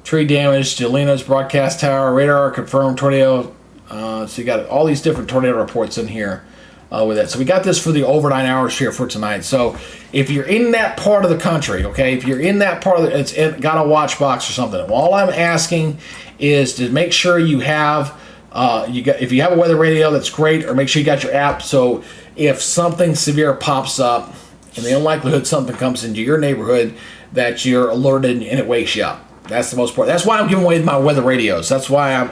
Tree damage to Leno's broadcast tower. Radar confirmed tornado. So you got all these different tornado reports in here. With it. So we got this for the overnight hours here for tonight. So if you're in that part of the country, okay, if you're in that part of it's got a watch box or something, all I'm asking is to make sure you have, if you have a weather radio, that's great, or make sure you got your app. So if something severe pops up and the unlikelihood something comes into your neighborhood that you're alerted and it wakes you up. That's the most important. That's why I'm giving away my weather radios. That's why I'm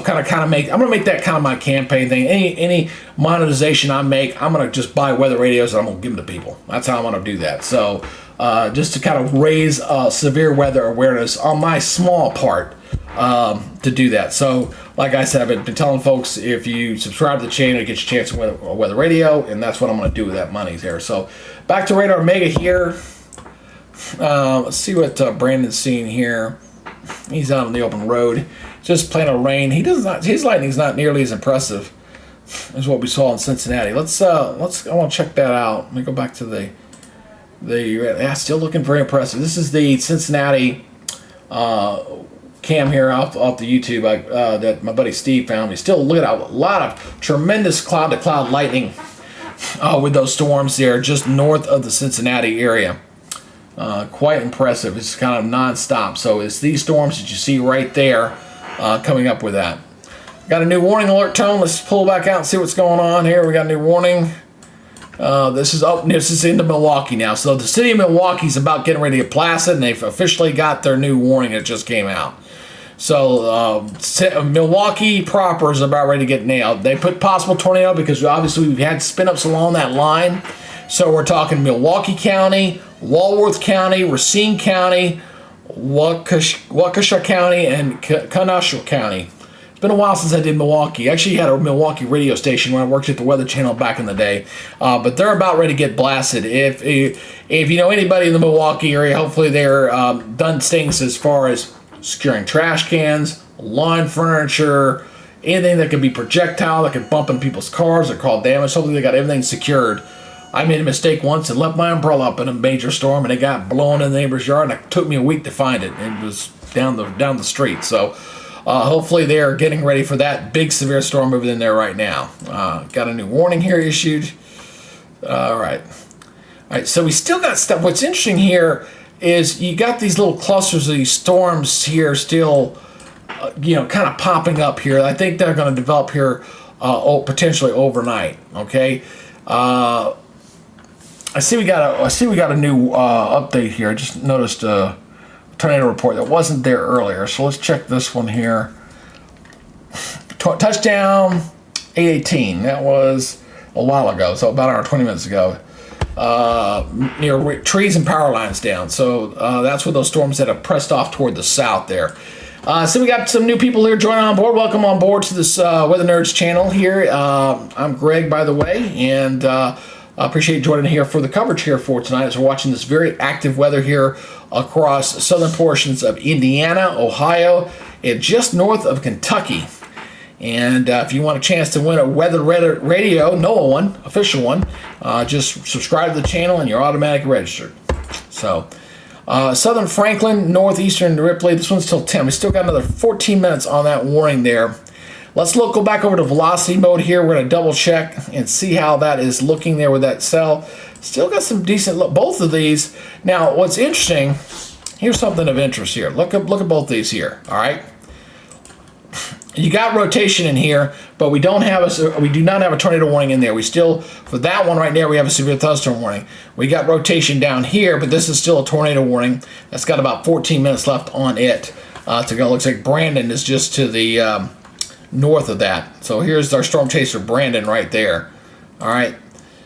kind of I'm gonna make that kind of my campaign thing. Any monetization I make, I'm gonna just buy weather radios and I'm gonna give them to people. That's how I'm gonna do that. So just to kind of raise severe weather awareness on my small part to do that. So like I said, I've been telling folks, if you subscribe to the channel, you get your chance to win a weather radio, and that's what I'm gonna do with that money there. So back to Radar Mega here. Let's see what Brandon's seeing here. He's out on the open road, just plain old rain. His lightning's not nearly as impressive as what we saw in Cincinnati. I want to check that out. Let me go back to yeah, still looking very impressive. This is the Cincinnati cam here off the YouTube that my buddy Steve found. We still look at a lot of tremendous cloud-to-cloud lightning with those storms there just north of the Cincinnati area. Quite impressive. It's kind of non-stop. So it's these storms that you see right there coming up with that. Got a new warning alert tone. Let's pull back out and see what's going on here. We got a new warning. This is into Milwaukee now. So the city of Milwaukee is about getting ready to get placid, and they've officially got their new warning that just came out. So Milwaukee proper is about ready to get nailed. They put possible tornado because obviously we've had spin-ups along that line. So we're talking Milwaukee County, Walworth County, Racine County, Waukesha County, and Kenosha County. It's been a while since I did Milwaukee. I actually had a Milwaukee radio station when I worked at the Weather Channel back in the day. But they're about ready to get blasted. If you know anybody in the Milwaukee area, hopefully they're done things as far as securing trash cans, lawn furniture, anything that could be projectile that could bump in people's cars or cause damage. Hopefully they got everything secured. I made a mistake once and left my umbrella up in a major storm, and it got blown in the neighbor's yard, and it took me a week to find it. It was down the street. So hopefully they're getting ready for that big severe storm moving in there right now. Got a new warning here issued. All right. So we still got stuff. What's interesting here is you got these little clusters of these storms here still, kind of popping up here. I think they're going to develop here potentially overnight. Okay. I see we got a new update here. I just noticed a tornado report that wasn't there earlier. So let's check this one here. Touchdown 818. That was a while ago, so about an hour 20 minutes ago. Near trees and power lines down. So that's where those storms that have pressed off toward the south there. So we got some new people here joining on board. Welcome on board to this Weather Nerds channel here. I'm Greg, by the way, and I appreciate you joining here for the coverage here for tonight as we're watching this very active weather here across southern portions of Indiana, Ohio, and just north of Kentucky. And if you want a chance to win a weather radio, NOAA one, official one, just subscribe to the channel and you're automatically registered. So southern Franklin, northeastern Ripley, this one's till 10. We still got another 14 minutes on that warning there. Let's go back over to velocity mode here. We're going to double check and see how that is looking there with that cell. Still got some decent look, both of these. Now, what's interesting, here's something of interest here. Look at both these here, all right? You got rotation in here, but we do not have a tornado warning in there. We still, for that one right there, we have a severe thunderstorm warning. We got rotation down here, but this is still a tornado warning. That's got about 14 minutes left on it to go. Looks like Brandon is just to the north of that. So here's our storm chaser Brandon right there. All right.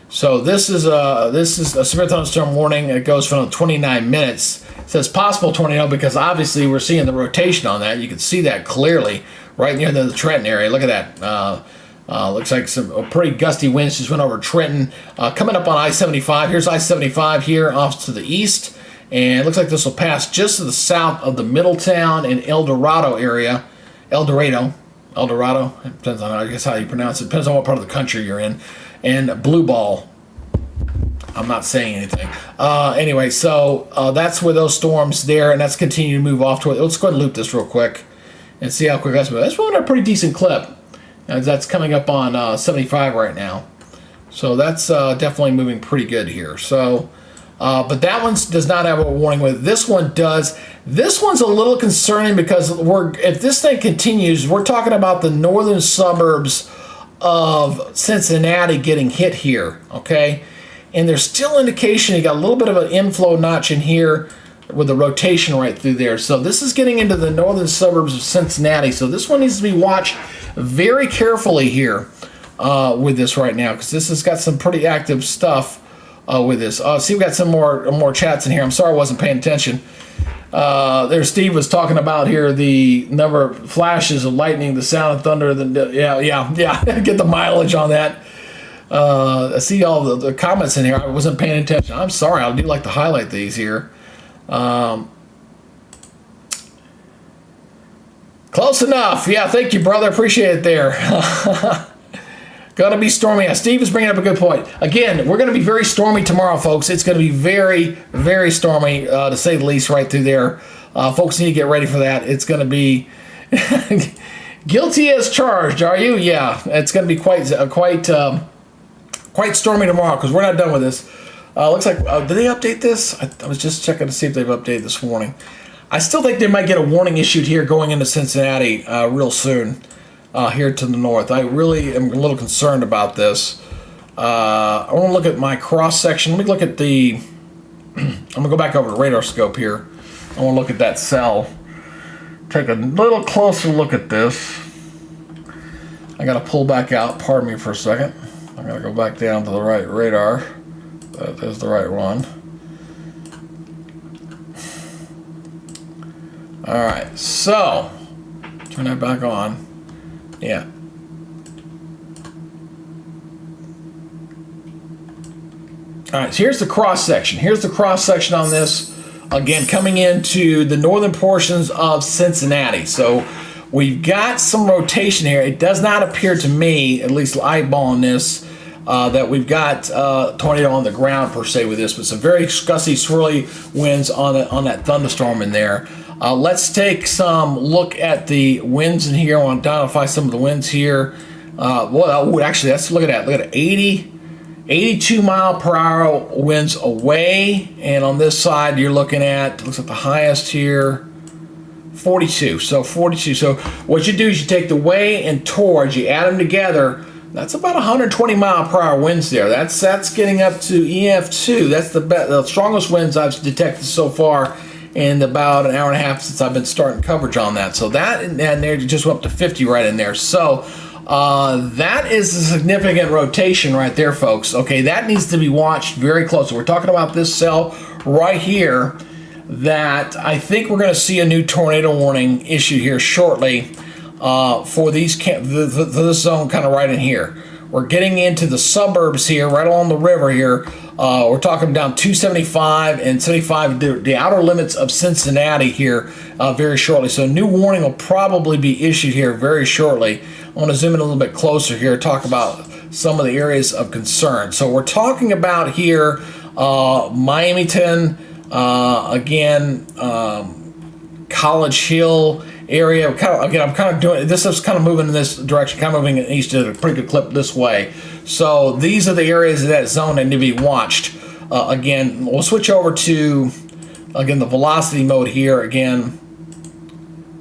So this is a severe thunderstorm warning. It goes for 29 minutes. It says possible tornado because obviously we're seeing the rotation on that. You can see that clearly right near the Trenton area. Look at that. Looks like some pretty gusty winds just went over Trenton. Coming up on I-75. Here's I-75 here off to the east. And it looks like this will pass just to the south of the Middletown and El Dorado area. El Dorado. Depends on, I guess, how you pronounce it. Depends on what part of the country you're in. And Blue Ball. I'm not saying anything. Anyway, so that's where those storms there, and that's continuing to move off toward. Let's go ahead and loop this real quick and see how quick that's moving. That's moving at a pretty decent clip. That's coming up on 75 right now. So that's definitely moving pretty good here. So, but that one does not have a warning with it. This one does. This one's a little concerning because if this thing continues, we're talking about the northern suburbs of Cincinnati getting hit here, okay? and there's still indication you got a little bit of an inflow notch in here with the rotation right through there. So this is getting into the northern suburbs of Cincinnati. So this one needs to be watched very carefully here with this right now, because this has got some pretty active stuff with this. See, we got some more chats in here. I'm sorry I wasn't paying attention. There, Steve was talking about here the number of flashes of lightning, the sound of thunder. Yeah. Get the mileage on that. I see all the comments in here. I wasn't paying attention. I'm sorry. I do like to highlight these here. Close enough. Yeah, thank you, brother. Appreciate it there. Gonna be stormy. Yeah, Steve is bringing up a good point. Again, we're gonna be very stormy tomorrow, folks. It's gonna be very, very stormy, to say the least, right through there. Folks need to get ready for that. It's gonna be guilty as charged. Are you? Yeah, it's gonna be quite stormy tomorrow, because we're not done with this. Looks like did they update this? I was just checking to see if they've updated this morning. I still think they might get a warning issued here going into Cincinnati real soon. Here to the north. I really am a little concerned about this. I want to look at my cross section. Let me look at the I'm gonna go back over the radar scope here. I want to look at that cell. Take a little closer look at this. I gotta pull back out, pardon me for a second. I gotta go back down to the right radar. That is the right one. Alright, so turn that back on. Yeah. All right, so here's the cross section. Here's the cross section on this. Again, coming into the northern portions of Cincinnati. So we've got some rotation here. It does not appear to me, at least eyeballing this, that we've got tornado on the ground per se with this, but some very gusty, swirly winds on that thunderstorm in there. Let's take some look at the winds in here. I want to identify some of the winds here. Actually, let's look at that. Look at 82 mile per hour winds away. And on this side, you're looking at, looks like the highest here, 42. So 42. So what you do is you take the way and towards, you add them together. That's about 120 mile per hour winds there. That's getting up to EF2. That's the strongest winds I've detected so far in about an hour and a half since I've been starting coverage on that. So that and there just went up to 50 right in there. So that is a significant rotation right there, folks. Okay, that needs to be watched very closely. We're talking about this cell right here that I think we're going to see a new tornado warning issued here shortly for this zone kind of right in here. We're getting into the suburbs here, right along the river here. We're talking down 275 and 75, the outer limits of Cincinnati here very shortly. So a new warning will probably be issued here very shortly. I want to zoom in a little bit closer here, talk about some of the areas of concern. So we're talking about here Miamitown, again, College Hill area. I'm kind of doing this is kind of moving in this direction, kind of moving east at a pretty good clip this way. So these are the areas of that zone that need to be watched. Again, we'll switch over to the velocity mode here. Again,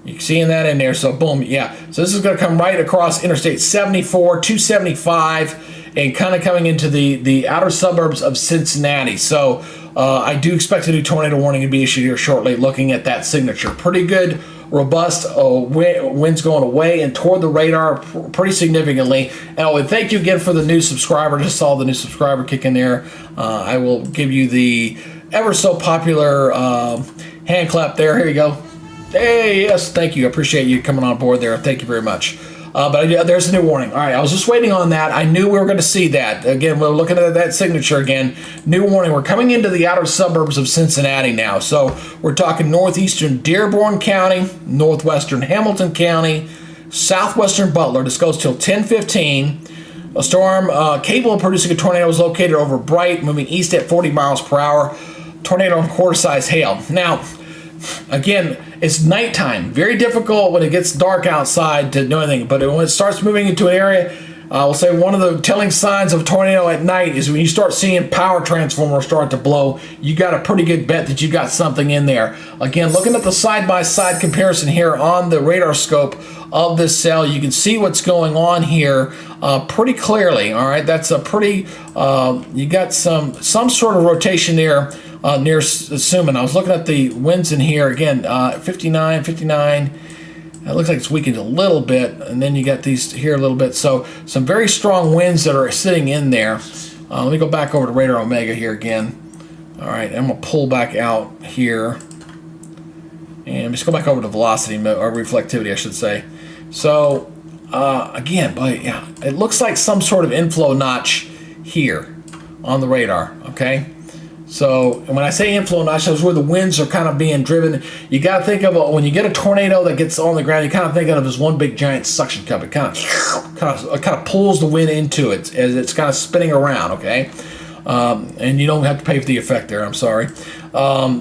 you're seeing that in there. So boom, yeah. So this is going to come right across Interstate 74, 275, and kind of coming into the outer suburbs of Cincinnati. So I do expect a new tornado warning to be issued here shortly. Looking at that signature, pretty good. Robust winds going away and toward the radar pretty significantly. And thank you again for the new subscriber. Just saw the new subscriber kick in there. I will give you the ever so popular hand clap there. Here you go. Hey, yes, thank you. I appreciate you coming on board there. Thank you very much. But there's a new warning. All right, I was just waiting on that. I knew we were going to see that. Again, we're looking at that signature again. New warning. We're coming into the outer suburbs of Cincinnati now. So we're talking northeastern Dearborn County, northwestern Hamilton County, southwestern Butler. This goes till 10:15. A storm capable of producing a tornado is located over Bright, moving east at 40 miles per hour. Tornado and quarter-size hail. Now, again, it's nighttime. Very difficult when it gets dark outside to do anything. But when it starts moving into an area, I will say one of the telling signs of a tornado at night is when you start seeing power transformers start to blow. You got a pretty good bet that you got something in there. Again, looking at the side-by-side comparison here on the radar scope of this cell, you can see what's going on here pretty clearly. All right, that's a pretty. You got some sort of rotation there near Suman. I was looking at the winds in here again. 59, 59. It looks like it's weakened a little bit, and then you got these here a little bit. So some very strong winds that are sitting in there. Let me go back over to Radar Omega here again. All right, I'm gonna pull back out here, and just go back over to velocity or reflectivity, I should say. So again, but yeah, it looks like some sort of inflow notch here on the radar. Okay. So when I say inflow notch, that's where the winds are kind of being driven. You got to think of when you get a tornado that gets on the ground, you kind of think of it as one big giant suction cup. It kind of pulls the wind into it as it's kind of spinning around. Okay, and you don't have to pay for the effect there. I'm sorry.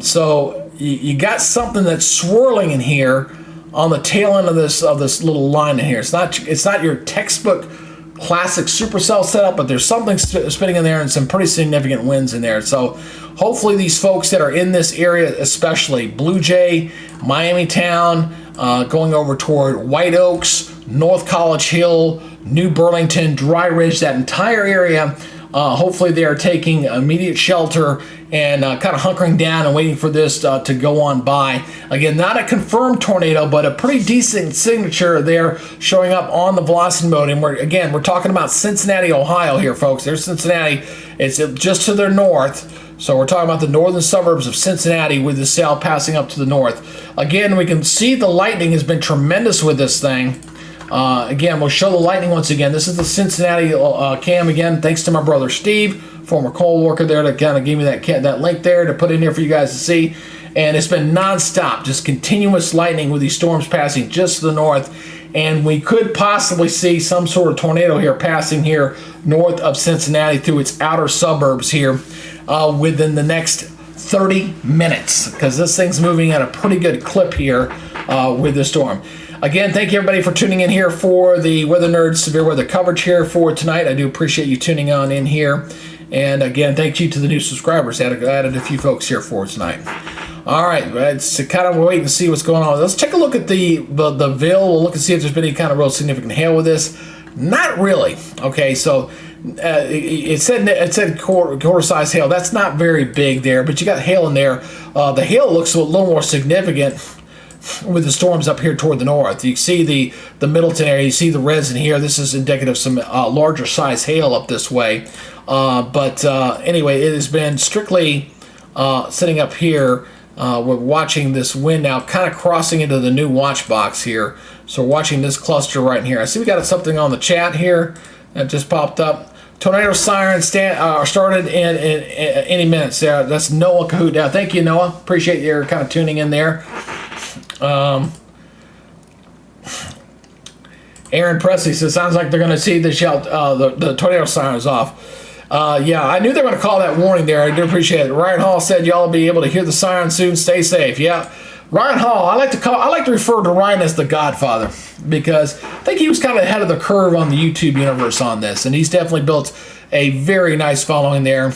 So you got something that's swirling in here on the tail end of this little line in here. It's not your textbook classic supercell setup, but there's something spinning in there and some pretty significant winds in there. So hopefully these folks that are in this area, especially Blue Jay, Miami Town, going over toward White Oaks, North College Hill, New Burlington, Dry Ridge, that entire area, hopefully they are taking immediate shelter and kind of hunkering down and waiting for this to go on by. Again, not a confirmed tornado, but a pretty decent signature there showing up on the velocity mode. And we're talking about Cincinnati, Ohio here, folks. There's Cincinnati. It's just to their north. So we're talking about the northern suburbs of Cincinnati with the cell passing up to the north. Again, we can see the lightning has been tremendous with this thing. Again, we'll show the lightning once again. This is the Cincinnati cam again, thanks to my brother Steve, former coal worker there, to kind of give me that link there to put in here for you guys to see. And it's been nonstop, just continuous lightning with these storms passing just to the north. And we could possibly see some sort of tornado here passing here north of Cincinnati through its outer suburbs here within the next 30 minutes, because this thing's moving at a pretty good clip here with the storm. Again, thank you everybody for tuning in here for the Weather Nerds severe weather coverage here for tonight. I do appreciate you tuning on in here. And again, thank you to the new subscribers. I added a few folks here for tonight. All right, let's kind of wait and see what's going on. Let's take a look at the Ville. We'll look and see if there's been any kind of real significant hail with this. Not really. Okay, so it said quarter size hail. That's not very big there, but you got hail in there. The hail looks a little more significant with the storms up here toward the north. You see the Middleton area, you see the reds in here. This is indicative of some larger size hail up this way. But anyway, it has been strictly sitting up here. We're watching this wind now kind of crossing into the new watch box here. So we're watching this cluster right in here. I see we got something on the chat here that just popped up. Tornado siren started in any minutes there. That's Noah Cahoot. Now, thank you, Noah. Appreciate your kind of tuning in there. Aaron Presley says, sounds like they're going to see the tornado sirens off. Yeah, I knew they were going to call that warning there. I do appreciate it. Ryan Hall said y'all will be able to hear the siren soon. Stay safe. Yeah, Ryan Hall. I like to refer to Ryan as the Godfather, because I think he was kind of ahead of the curve on the YouTube universe on this, and he's definitely built a very nice following there.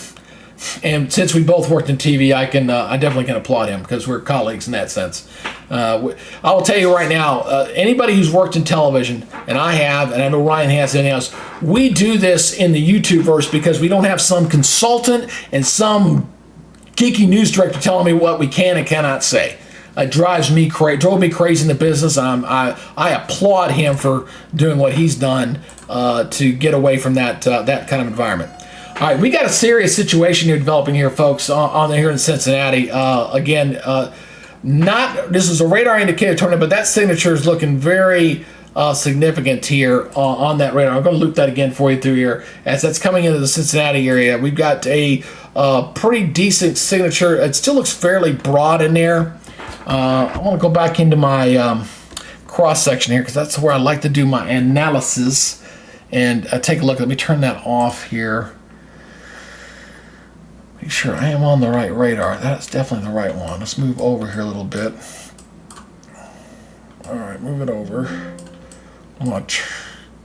And since we both worked in TV, I definitely can applaud him, because we're colleagues in that sense. I will tell you right now, anybody who's worked in television, and I have, and I know Ryan has, anything else, we do this in the YouTube-verse because we don't have some consultant and some geeky news director telling me what we can and cannot say. It drove me crazy in the business. I applaud him for doing what he's done to get away from that kind of environment. All right, we got a serious situation here developing here, folks, here in Cincinnati. This is a radar indicator tornado, but that signature is looking very significant here on that radar. I'm going to loop that again for you through here as that's coming into the Cincinnati area. We've got a pretty decent signature. It still looks fairly broad in there. I want to go back into my cross section here, because that's where I like to do my analysis and take a look. Let me turn that off here. Make sure I am on the right radar. That's definitely the right one. Let's move over here a little bit. All right, move it over.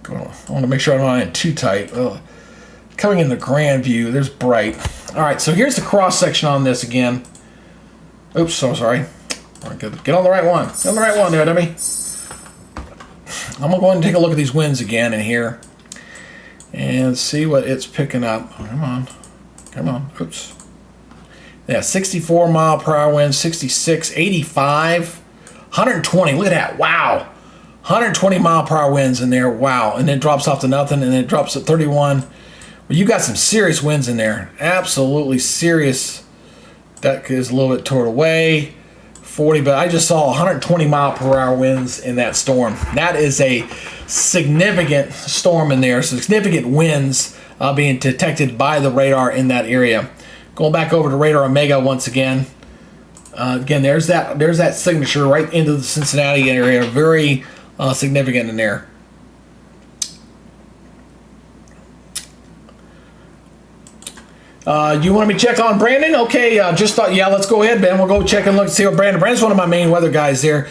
I want to make sure I'm not in too tight. Coming in the grand view, there's bright. All right, so here's the cross section on this again. Oops, so sorry. All right, get on the right one. Get on the right one there, Debbie. I'm gonna go ahead and take a look at these winds again in here and see what it's picking up. Come on. Oops. Yeah, 64 mile per hour winds, 66, 85, 120. Look at that! Wow. 120 mile per hour winds in there, wow, and then it drops off to nothing, and then it drops at 31. Well, you got some serious winds in there, absolutely serious. That is a little bit toward away, 40, but I just saw 120 mile per hour winds in that storm. That is a significant storm in there, significant winds being detected by the radar in that area. Going back over to radar Omega once again. Again, there's that signature right into the Cincinnati area, very significant in there. You want me to check on Brandon? Okay, just thought, yeah, let's go ahead, Ben. We'll go check and look and see what Brandon's one of my main weather guys there.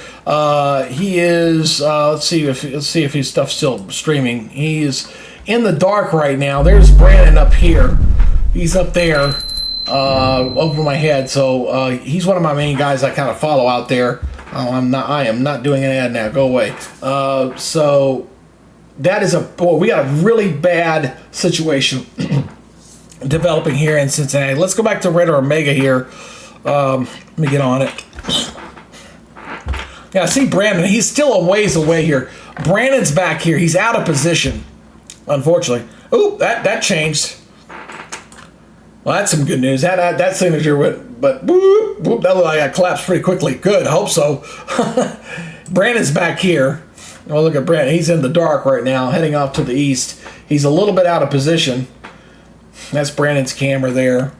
He is, let's see if his stuff's still streaming. He is in the dark right now. There's Brandon up here. He's up there over my head. So he's one of my main guys I kind of follow out there. Oh, I am not doing an ad now. Go away. So that is we got a really bad situation developing here in Cincinnati. Let's go back to Radar Omega here. Let me get on it. Yeah, I see Brandon. He's still a ways away here. Brandon's back here. He's out of position, unfortunately. Ooh, that changed. Well, that's some good news. That signature went, but whoop, that looked like I collapsed pretty quickly. Good, I hope so. Brandon's back here. Oh, look at Brandon. He's in the dark right now, heading off to the east. He's a little bit out of position. That's Brandon's camera there.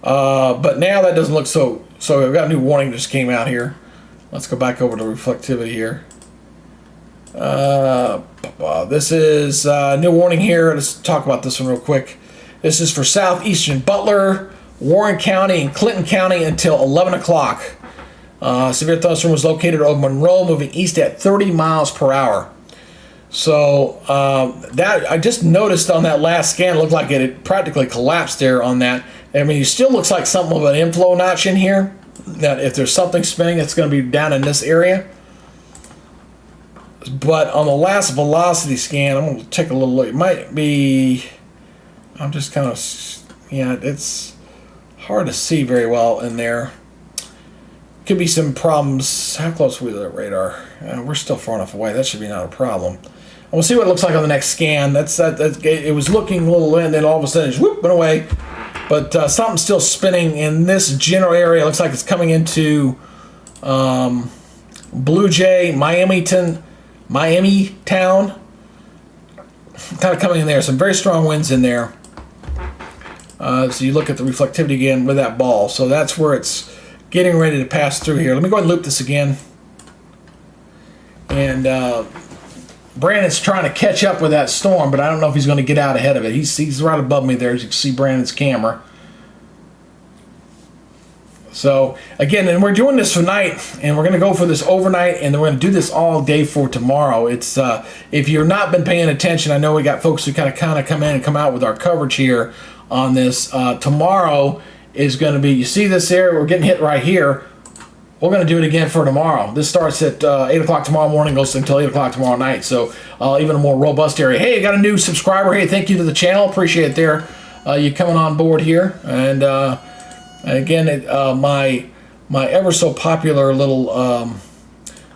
But now that doesn't look so. So I've got a new warning that just came out here. Let's go back over to reflectivity here. This is new warning here. Let's talk about this one real quick. This is for southeastern Butler, Warren County, and Clinton County until 11 o'clock. Severe thunderstorm was located over Monroe, moving east at 30 miles per hour. So that I just noticed on that last scan, it looked like it had practically collapsed there on that. I mean, it still looks like something of an inflow notch in here. That if there's something spinning, it's going to be down in this area. But on the last velocity scan, I'm going to take a little look. It might be. I'm just kind of, yeah, it's hard to see very well in there. Could be some problems. How close are we to the radar? We're still far enough away. That should be not a problem. And we'll see what it looks like on the next scan. It was looking a little in, then all of a sudden, it's whoop, went away. But something's still spinning in this general area. It looks like it's coming into Blue Jay, Miami Town. Kind of coming in there. Some very strong winds in there. So you look at the reflectivity again with that ball. So that's where it's getting ready to pass through here. Let me go ahead and loop this again. And Brandon's trying to catch up with that storm, but I don't know if he's going to get out ahead of it. He's right above me there, as you can see Brandon's camera. So, again, and we're doing this tonight, and we're going to go for this overnight, and then we're going to do this all day for tomorrow. It's if you've not been paying attention, I know we got folks who kind of come in and come out with our coverage here on this. Tomorrow is going to be, you see this area, we're getting hit right here. We're going to do it again for tomorrow. This starts at 8 o'clock tomorrow morning, goes until 8 o'clock tomorrow night. So even a more robust area. Hey, I got a new subscriber. Hey, thank you to the channel. Appreciate it there. You coming on board here. And again, my ever so popular little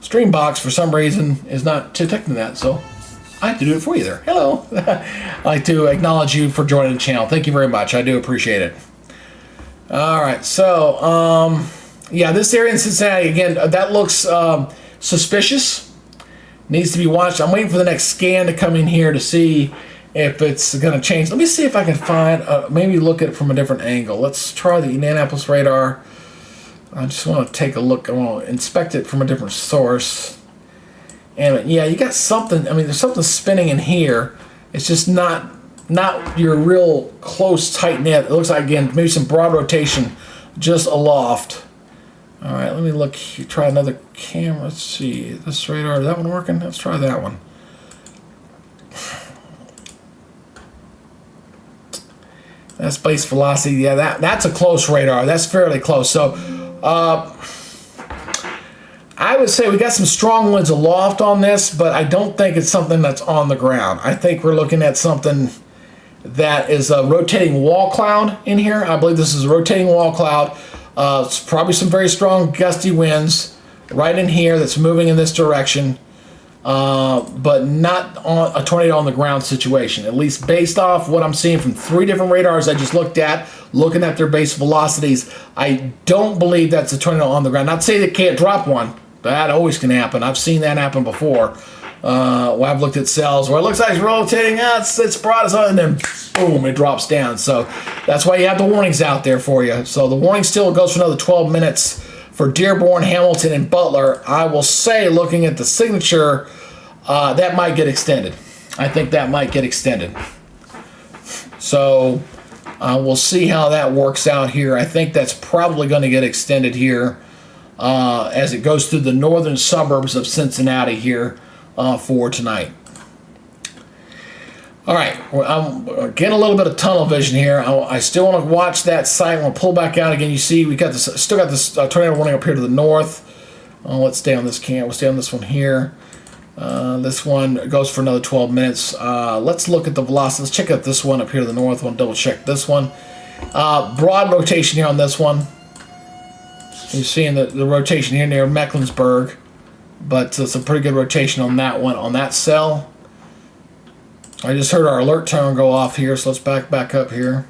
stream box for some reason is not detecting that. So I have to do it for you there. Hello. I'd like to acknowledge you for joining the channel. Thank you very much. I do appreciate it. All right. So, yeah, this area in Cincinnati, again, that looks suspicious. Needs to be watched. I'm waiting for the next scan to come in here to see if it's going to change. Let me see if I can find, maybe look at it from a different angle. Let's try the Indianapolis radar. I just want to take a look. I want to inspect it from a different source. And yeah, you got something. I mean, there's something spinning in here. It's just not your real close, tight knit. It looks like, again, maybe some broad rotation just aloft. All right, let me look. Try another camera. Let's see. This radar, is that one working? Let's try that one. That's base velocity. Yeah, that's a close radar. That's fairly close. So I would say we got some strong winds aloft on this, but I don't think it's something that's on the ground. I think we're looking at something that is a rotating wall cloud in here. I believe this is a rotating wall cloud. It's probably some very strong gusty winds right in here that's moving in this direction. But not on a tornado on the ground situation, at least based off what I'm seeing from 3 different radars I just looked at, looking at their base velocities. I don't believe that's a tornado on the ground. Not to say they can't drop one. That always can happen. I've seen that happen before. I've looked at cells where it looks like it's rotating, it's broad as and then boom, it drops down. So that's why you have the warnings out there for you. So the warning still goes for another 12 minutes for Dearborn, Hamilton, and Butler. I will say, looking at the signature, that might get extended. I think that might get extended. So we'll see how that works out here. I think that's probably going to get extended here as it goes through the northern suburbs of Cincinnati here for tonight. All right, I'm getting a little bit of tunnel vision here. I still want to watch that site. I'm going to pull back out again. You see, we got this, still got this tornado warning up here to the north. Let's stay on this We'll stay on this one here. This one goes for another 12 minutes. Let's look at the velocity. Let's check out this one up here to the north. We'll double check this one. Broad rotation here on this one. You're seeing the rotation here near Mecklenburg, but it's a pretty good rotation on that one, on that cell. I just heard our alert tone go off here, so let's back up here.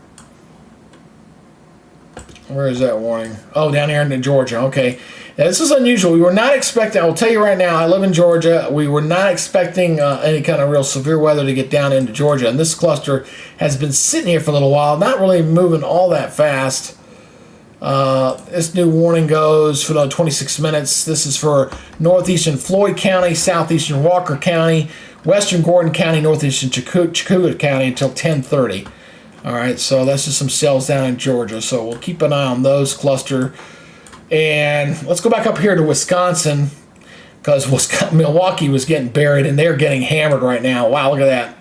Where is that warning? Oh, down here in Georgia. Okay. Now, this is unusual. We were not expecting, I will tell you right now, I live in Georgia. We were not expecting any kind of real severe weather to get down into Georgia. And this cluster has been sitting here for a little while, not really moving all that fast. This new warning goes for another 26 minutes. This is for northeastern Floyd County, southeastern Walker County, western Gordon County, northeastern Chacuga County until 10:30. All right, so that's just some cells down in Georgia. So we'll keep an eye on those cluster. And let's go back up here to Wisconsin, because Milwaukee was getting buried and they're getting hammered right now. Wow, look at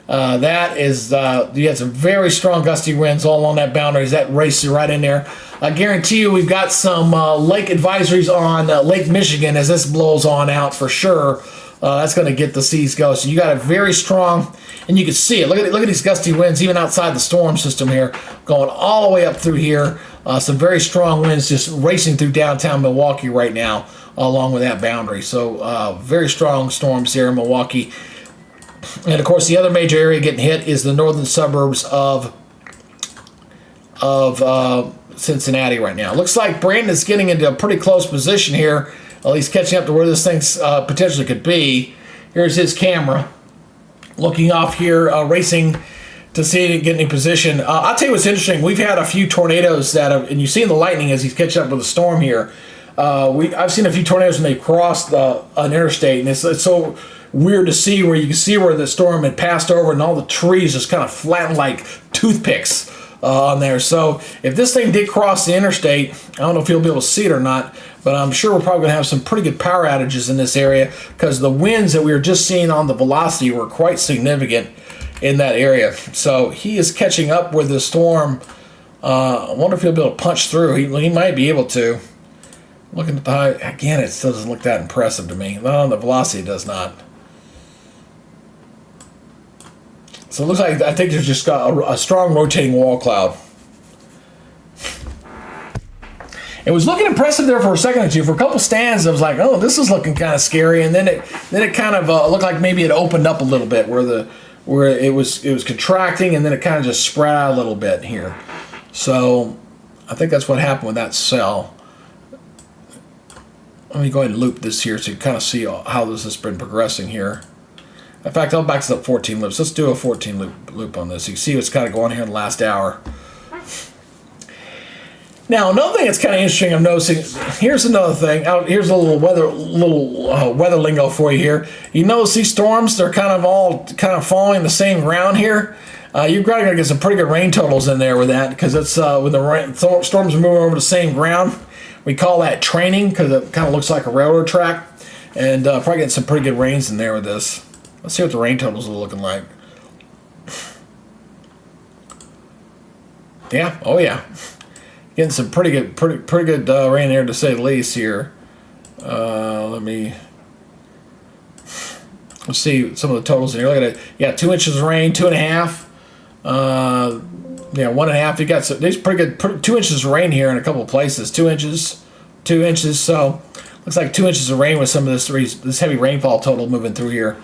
that. That is, you had some very strong gusty winds all along that boundary. That races right in there. I guarantee you we've got some lake advisories on Lake Michigan as this blows on out for sure. That's going to get the seas going. So you got a very strong, and you can see it. Look at these gusty winds even outside the storm system here, going all the way up through here. Some very strong winds just racing through downtown Milwaukee right now along with that boundary. So very strong storms here in Milwaukee. And of course, the other major area getting hit is the northern suburbs of Cincinnati right now. Looks like Brandon's getting into a pretty close position here, at least catching up to where this thing potentially could be. Here's his camera looking off here, racing to see it get in position. I'll tell you what's interesting. We've had a few tornadoes that have, and you've seen the lightning as he's catching up with the storm here. I've seen a few tornadoes when they crossed an interstate, and it's so weird to see where you can see where the storm had passed over and all the trees just kind of flattened like toothpicks on there. So if this thing did cross the interstate, I don't know if you'll be able to see it or not, but I'm sure we're probably going to have some pretty good power outages in this area because the winds that we were just seeing on the velocity were quite significant in that area. So he is catching up with the storm. I wonder if he'll be able to punch through. He might be able to. Looking at the high, again, it still doesn't look that impressive to me. Not on the velocity, it does not. So it looks like, I think there's just got a strong rotating wall cloud. It was looking impressive there for a second or two. For a couple stands, I was like, oh, this is looking kind of scary. And then it kind of looked like maybe it opened up a little bit where it was contracting, and then it kind of just spread out a little bit here. So I think that's what happened with that cell. Let me go ahead and loop this here so you can kind of see how this has been progressing here. In fact, I'll back this up 14 loops. Let's do a 14 loop on this. You can see what's kind of going here in the last hour. Now, another thing that's kind of interesting I'm noticing, here's another thing. Here's a little weather lingo for you here. You notice these storms, they're kind of following the same ground here. You're probably going to get some pretty good rain totals in there with that, because it's when the storms are moving over the same ground. We call that training because it kind of looks like a railroad track. And probably getting some pretty good rains in there with this. Let's see what the rain totals are looking like. Yeah. Oh yeah. Getting some pretty good rain there to say the least here. Let's see some of the totals in here. Look at it. Yeah, 2 inches of rain, 2.5. Yeah, 1.5. You got these pretty good. 2 inches of rain here in a couple of places. 2 inches, 2 inches. So looks like 2 inches of rain with some of this heavy rainfall total moving through here.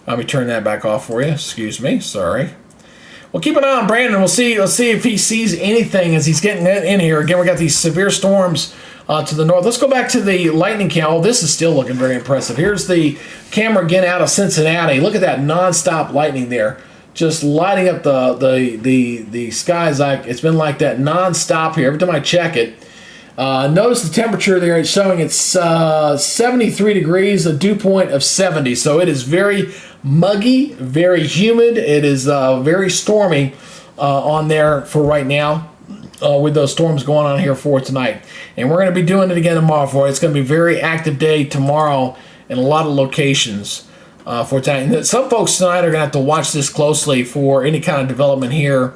Let me turn that back off for you. Excuse me. Sorry. Well, keep an eye on Brandon. We'll see if he sees anything as he's getting in here. Again, we got these severe storms to the north. Let's go back to the lightning count. Oh, this is still looking very impressive. Here's the camera again out of Cincinnati. Look at that nonstop lightning there, just lighting up the skies. Like it's been like that nonstop here. Every time I check it, notice the temperature there. It's showing it's 73 degrees, a dew point of 70. So it is very muggy, very humid. It is very stormy on there for right now. With those storms going on here for tonight. And we're going to be doing it again tomorrow for it. It's going to be a very active day tomorrow in a lot of locations for tonight. And some folks tonight are going to have to watch this closely for any kind of development here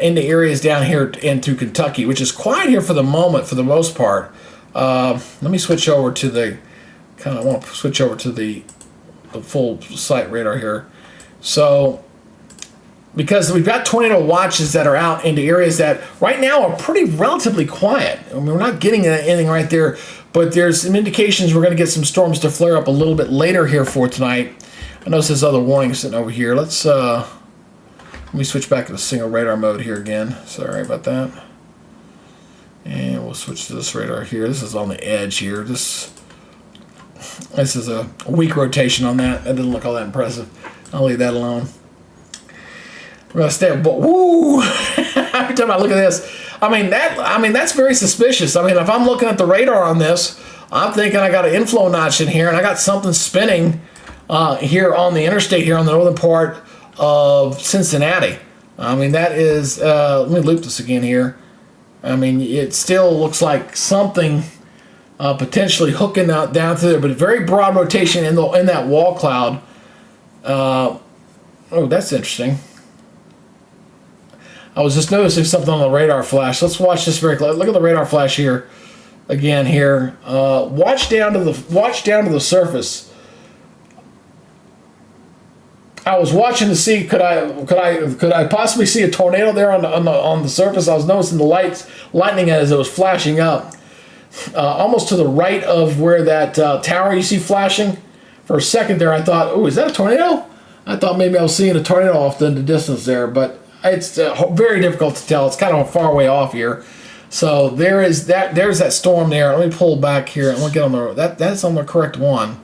in the areas down here into Kentucky, which is quiet here for the moment for the most part. Let me switch over to the full site radar here. So because we've got tornado watches that are out into areas that right now are pretty relatively quiet. I mean, we're not getting anything right there, but there's some indications we're going to get some storms to flare up a little bit later here for tonight. I notice there's other warnings sitting over here. Let me switch back to the single radar mode here again. Sorry about that. And we'll switch to this radar here. This is on the edge here. This is a weak rotation on that. That doesn't look all that impressive. I'll leave that alone. We're gonna stay, but woo! Every time I look at this, that's very suspicious. I mean, if I'm looking at the radar on this, I'm thinking I got an inflow notch in here, and I got something spinning here on the interstate here on the northern part of Cincinnati. I mean, that is. Let me loop this again here. I mean, it still looks like something potentially hooking out down through there, but a very broad rotation in that wall cloud. Oh, that's interesting. I was just noticing something on the radar flash. Let's watch this very close. Look at the radar flash here, again here. Watch down to the surface. I was watching to see could I possibly see a tornado there on the surface. I was noticing the lightning as it was flashing up, almost to the right of where that tower you see flashing. For a second there, I thought, "Oh, is that a tornado?" I thought maybe I was seeing a tornado off in the distance there, but it's very difficult to tell. It's kind of a far way off here. So there's that storm there. Let me pull back here and we'll get on that's on the correct one.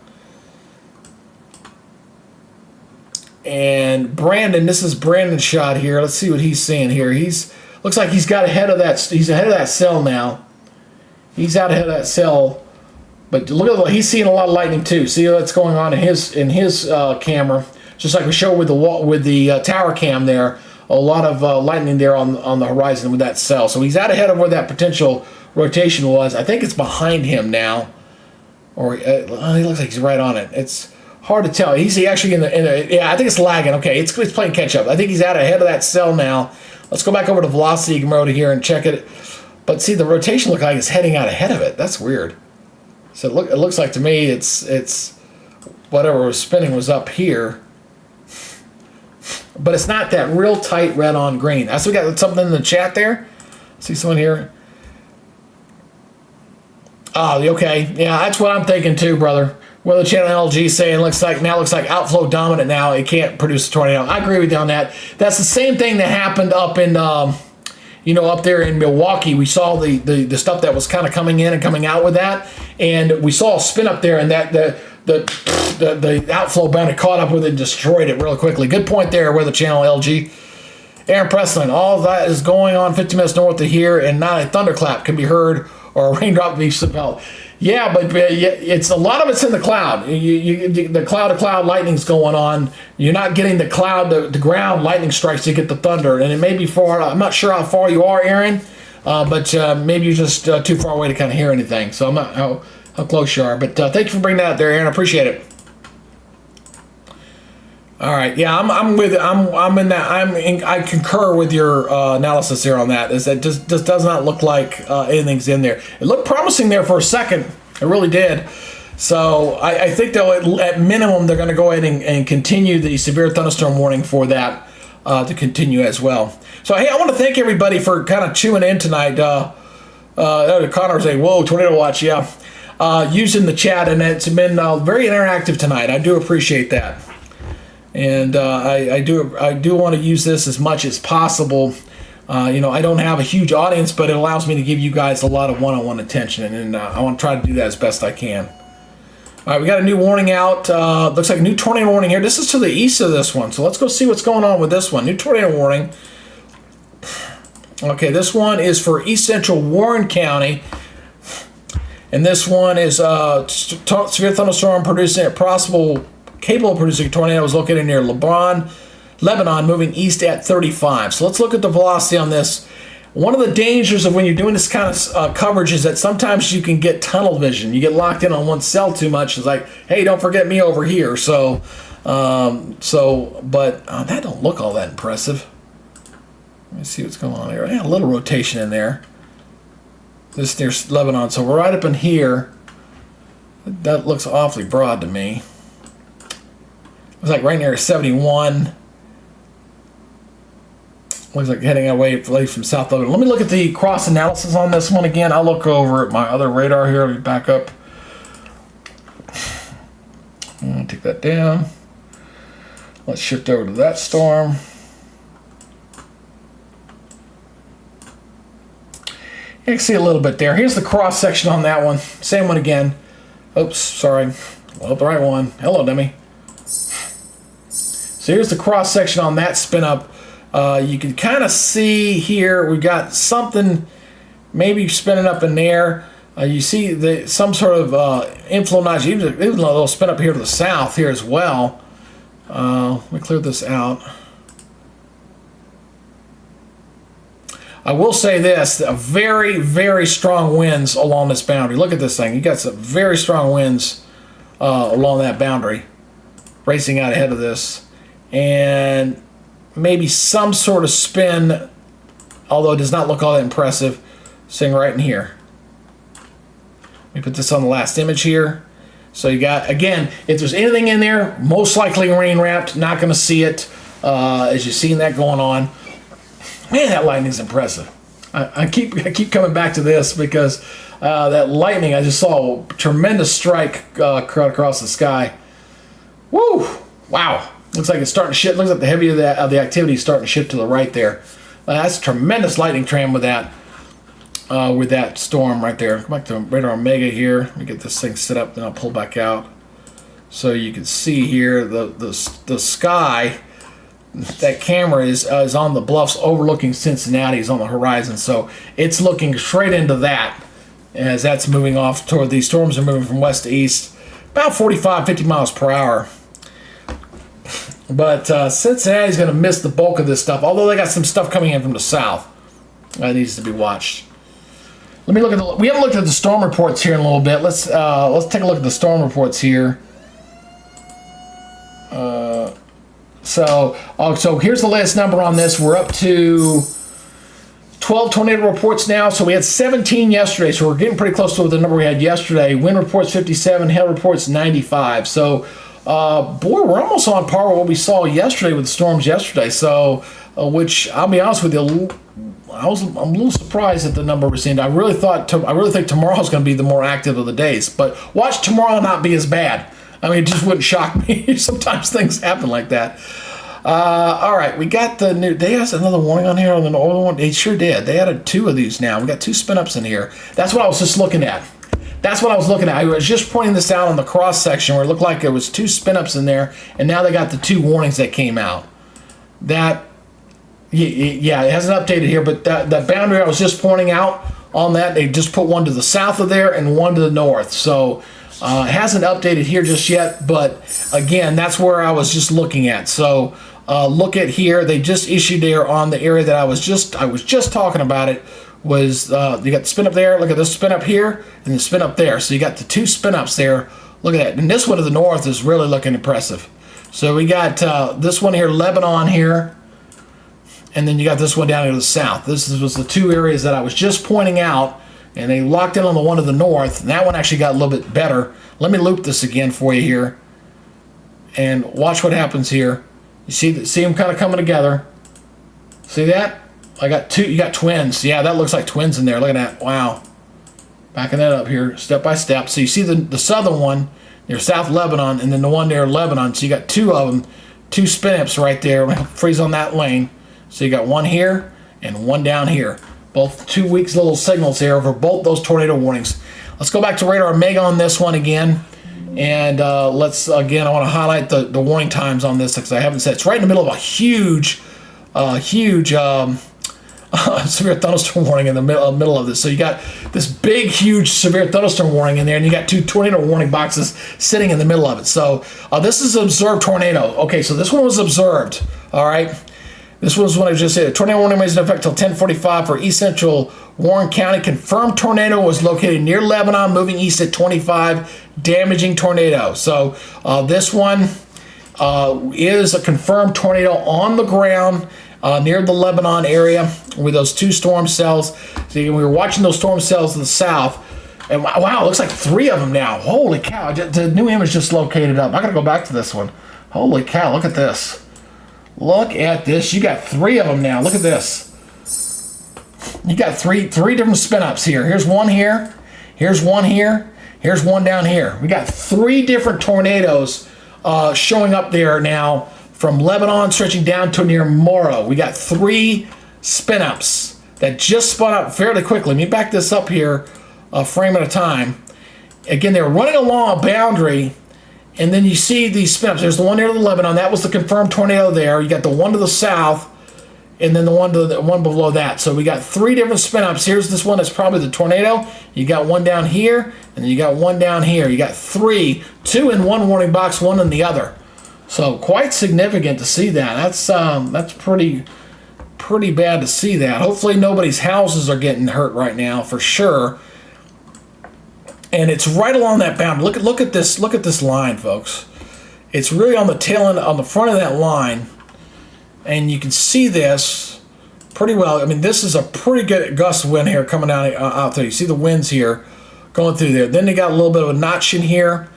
And Brandon, this is Brandon's shot here. Let's see what he's seeing here. Looks like he's got ahead of that. He's ahead of that cell now. He's out ahead of that cell. But look at he's seeing a lot of lightning too. See what's going on in his camera. Just like we showed with the tower cam there. A lot of lightning there on the horizon with that cell. So he's out ahead of where that potential rotation was. I think it's behind him now. Or he looks like he's right on it. It's hard to tell. He's actually yeah, I think it's lagging. Okay, it's playing catch up. I think he's out ahead of that cell now. Let's go back over to velocity mode here and check it. But see, the rotation looks like it's heading out ahead of it. That's weird. So it looks like to me it's whatever was spinning was up here. But it's not that real tight red on green. I still got something in the chat there. See someone here? Oh, okay. Yeah, that's what I'm thinking too, brother. Weather Channel LG saying looks like outflow dominant now. It can't produce a tornado. I agree with you on that. That's the same thing that happened up in up there in Milwaukee. We saw the stuff that was kind of coming in and coming out with that, and we saw a spin up there, and that the outflow boundary caught up with it and destroyed it really quickly. Good point there, Weather Channel LG. Aaron Presslin, all of that is going on 50 minutes north of here, and not a thunderclap can be heard or a raindrop be felt. Yeah, but it's a lot of it's in the cloud. The cloud-to-cloud lightning's going on. You're not getting the cloud-to-ground lightning strikes to get the thunder, and it may be far. I'm not sure how far you are, Aaron, but maybe you're just too far away to kind of hear anything. So I'm not how close you are. But thank you for bringing that out there, Aaron. I appreciate it. All right, yeah, I'm with I'm in that I concur with your analysis here on that. Is that just does not look like anything's in there. It looked promising there for a second. It really did. So I think though at minimum they're going to go ahead and continue the severe thunderstorm warning for that to continue as well. So hey, I want to thank everybody for kind of tuning in tonight. Connor was saying, "Whoa, tornado watch!" Yeah, using the chat, and it's been very interactive tonight. I do appreciate that. And I do want to use this as much as possible. I don't have a huge audience, but it allows me to give you guys a lot of one-on-one attention, and I want to try to do that as best I can. All right, we got a new warning out. Looks like a new tornado warning here. This is to the east of this one, so let's go see what's going on with this one. New tornado warning. Okay, this one is for East Central Warren County, and this one is severe thunderstorm producing capable of producing a tornado is located near Lebanon, moving east at 35. So let's look at the velocity on this. One of the dangers of when you're doing this kind of coverage is that sometimes you can get tunnel vision. You get locked in on one cell too much. It's like, hey, don't forget me over here. But that don't look all that impressive. Let me see what's going on here. Yeah, a little rotation in there. This near Lebanon. So we're right up in here. That looks awfully broad to me. It's like right near 71. Looks like heading away from South Lebanon. Let me look at the cross analysis on this one again. I'll look over at my other radar here. Let me back up. Take that down. Let's shift over to that storm. You can see a little bit there. Here's the cross section on that one. Same one again. Oops, sorry. Well, the right one. Hello, dummy. So here's the cross section on that spin up. You can kind of see here we got something maybe spinning up in there. You see some sort of influence, even a little spin up here to the south here as well. Let me clear this out. I will say this, very, very strong winds along this boundary. Look at this thing. You got some very strong winds along that boundary, racing out ahead of this. And maybe some sort of spin, although it does not look all that impressive, sitting right in here. Let me put this on the last image here. So you got, again, if there's anything in there, most likely rain wrapped, not going to see it as you're seeing that going on. Man, that lightning's impressive. I keep coming back to this because that lightning, I just saw a tremendous strike across the sky. Woo! Wow. Looks like it's starting to shift. Looks like the heavy of the activity is starting to shift to the right there. That's a tremendous lightning trend with that storm right there. Come back to radar Omega here. Let me get this thing set up, then I'll pull back out. So you can see here the sky. That camera is on the bluffs overlooking Cincinnati, is on the horizon. So it's looking straight into that as that's moving off toward these storms are moving from west to east, about 45, 50 miles per hour. But Cincinnati's going to miss the bulk of this stuff, although they got some stuff coming in from the south that needs to be watched. Let me look at we haven't looked at the storm reports here in a little bit. Let's take a look at the storm reports here. So here's the latest number on this. We're up to 12 tornado reports now. So we had 17 yesterday, so we're getting pretty close to the number we had yesterday. Wind reports 57, hail reports 95. So boy, we're almost on par with what we saw yesterday with the storms yesterday. So, which I'll be honest with you, I'm a little surprised at the number we're seeing. I really think tomorrow's going to be the more active of the days. But watch tomorrow not be as bad. I mean, it just wouldn't shock me. Sometimes things happen like that. All right, we got the new. They had another warning on here on the older one. They sure did. They added 2 of these now. We got 2 spin-ups in here. That's what I was just looking at. I was just pointing this out on the cross section where it looked like there was 2 spin-ups in there, and now they got the 2 warnings that came out. That, yeah, it hasn't updated here, but that boundary I was just pointing out on that, they just put one to the south of there and one to the north. So it hasn't updated here just yet, but again, that's where I was just looking at. So look at here. They just issued there on the area that I was just talking about. It was you got the spin up there. Look at this spin up here and the spin up there. So you got the 2 spin ups there. Look at that. And this one to the north is really looking impressive. So we got this one here, Lebanon here, and then you got this one down here to the south. This was the two areas that I was just pointing out, and they locked in on the one to the north, and that one actually got a little bit better. Let me loop this again for you here, and watch what happens here. You see them kind of coming together. See that? I got two. You got twins. Yeah, that looks like twins in there. Look at that. Wow. Backing that up here, step by step. So you see the southern one near South Lebanon, and then the one near Lebanon. So you got two of them, two spin-ups right there. Freeze on that lane. So you got one here and one down here. Both 2 weeks little signals here over both those tornado warnings. Let's go back to radar Omega on this one again. And let's, again, I want to highlight the warning times on this because I haven't said. It's right in the middle of a huge severe thunderstorm warning in the middle of this. So you got this big, huge severe thunderstorm warning in there, and you got two tornado warning boxes sitting in the middle of it. So this is an observed tornado. Okay, so this one was observed. All right, this was what I just said. Tornado warning remains in effect till 10:45 for East Central Warren County. Confirmed tornado was located near Lebanon, moving east at 25, damaging tornado. So this one is a confirmed tornado on the ground. Near the Lebanon area with those two storm cells. See, we were watching those storm cells to the south, and wow, it looks like three of them now. Holy cow, the new image just located up. I gotta go back to this one. Holy cow, look at this. Look at this. You got three of them now. Look at this. You got three different spin-ups here. Here's one here. Here's one here. Here's one down here. We got three different tornadoes showing up there now. From Lebanon stretching down to near Moro. We got three spin-ups that just spun up fairly quickly. Let me back this up here a frame at a time. Again, they were running along a boundary, and then you see these spin-ups. There's the one near the Lebanon. That was the confirmed tornado there. You got the one to the south, and then the one below that. So we got three different spin-ups. Here's this one that's probably the tornado. You got one down here, and then you got one down here. You got three, two in one warning box, one in the other. So quite significant to see that. That's pretty bad to see that. Hopefully nobody's houses are getting hurt right now for sure. And it's right along that boundary. Look at this line, folks. It's really on the tail end, on the front of that line, and you can see this pretty well. I mean, this is a pretty good gust of wind here coming out there. You see the winds here going through there. Then they got a little bit of a notch in here.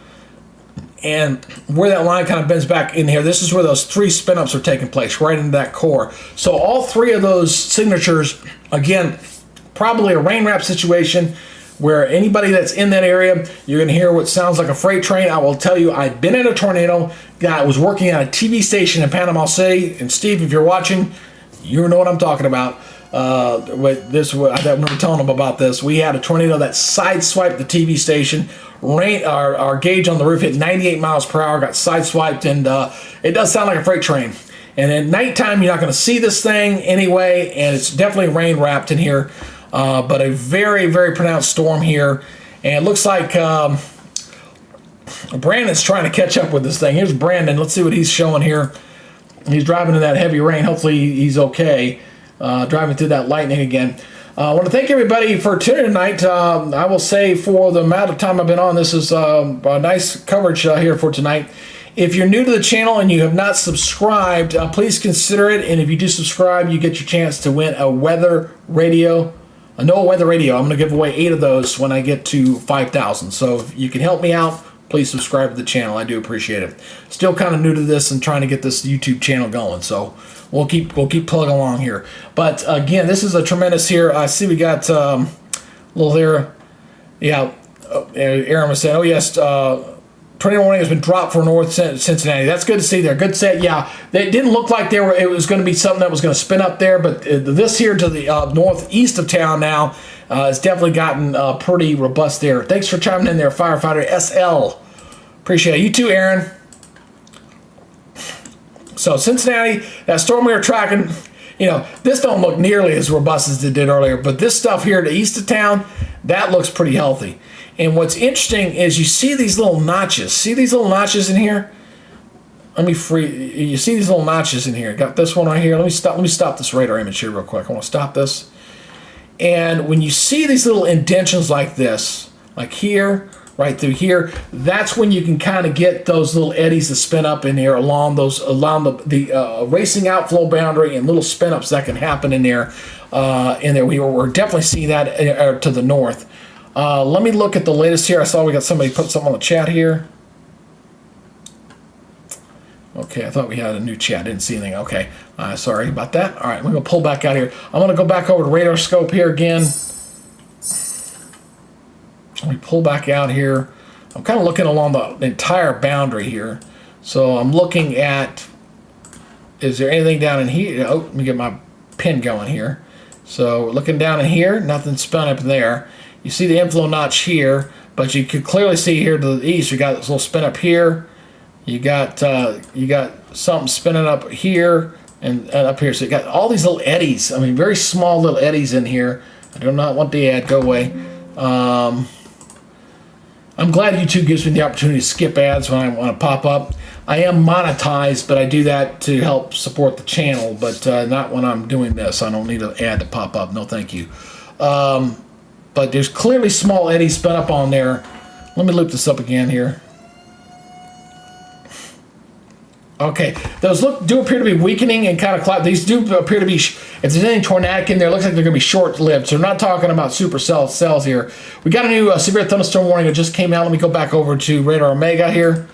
And where that line kind of bends back in here, this is where those three spin-ups are taking place, right into that core. So all three of those signatures, again, probably a rain wrap situation where anybody that's in that area, you're going to hear what sounds like a freight train. I will tell you, I've been in a tornado. I was working at a TV station in Panama City. And Steve, if you're watching, you know what I'm talking about. I remember telling them about this. We had a tornado that sideswiped the TV station. Our gauge on the roof hit 98 miles per hour, got sideswiped, and it does sound like a freight train. And at nighttime, you're not going to see this thing anyway, and it's definitely rain wrapped in here. But a very, very pronounced storm here. And it looks like Brandon's trying to catch up with this thing. Here's Brandon. Let's see what he's showing here. He's driving in that heavy rain. Hopefully he's okay. Driving through that lightning again. I want to thank everybody for tuning tonight. I will say for the amount of time I've been on, this is a nice coverage here for tonight. If you're new to the channel and you have not subscribed, please consider it. And if you do subscribe, you get your chance to win a weather radio, a NOAA weather radio. I'm going to give away 8 of those when I get to 5,000. So if you can help me out, please subscribe to the channel. I do appreciate it. Still kind of new to this and trying to get this YouTube channel going. So we'll keep plugging along here. But again, this is a tremendous here. I see we got a little there. Yeah, Aaron was saying, oh yes, tornado warning has been dropped for North Cincinnati. That's good to see there. Good set. Yeah, it didn't look like it was going to be something that was going to spin up there, but this here to the northeast of town now has definitely gotten pretty robust there. Thanks for chiming in there, Firefighter SL. Appreciate it. You too, Aaron. So Cincinnati, that storm we were tracking, this don't look nearly as robust as it did earlier, but this stuff here to the east of town, that looks pretty healthy. And what's interesting is you see these little notches. See these little notches in here? You see these little notches in here. Got this one right here. Let me stop this radar image here real quick. I want to stop this. And when you see these little indentions like this, like here, right through here. That's when you can kind of get those little eddies to spin up in there along the racing outflow boundary, and little spin ups that can happen in there. We're definitely seeing that to the north. Let me look at the latest here. I saw we got somebody put something on the chat here. Okay, I thought we had a new chat. Didn't see anything. Okay, sorry about that. All right, we're going to pull back out here. I'm going to go back over to radar scope here again. Let me pull back out here. I'm kind of looking along the entire boundary here. So I'm looking at, is there anything down in here? Oh, let me get my pin going here. So looking down in here, nothing spun up there. You see the inflow notch here, but you could clearly see here to the east, you got this little spin up here. You got something spinning up here and up here. So you got all these little eddies. I mean, very small little eddies in here. I do not want the ad. Go away. I'm glad YouTube gives me the opportunity to skip ads when I want to pop up. I am monetized, but I do that to help support the channel, but not when I'm doing this. I don't need an ad to pop up. No, thank you. But there's clearly small eddies spun up on there. Let me loop this up again here. Okay, those do appear to be weakening and kind of cloud. These do appear to be, if there's any tornadic in there, it looks like they're going to be short-lived. So we're not talking about supercells here. We got a new severe thunderstorm warning that just came out. Let me go back over to Radar Omega here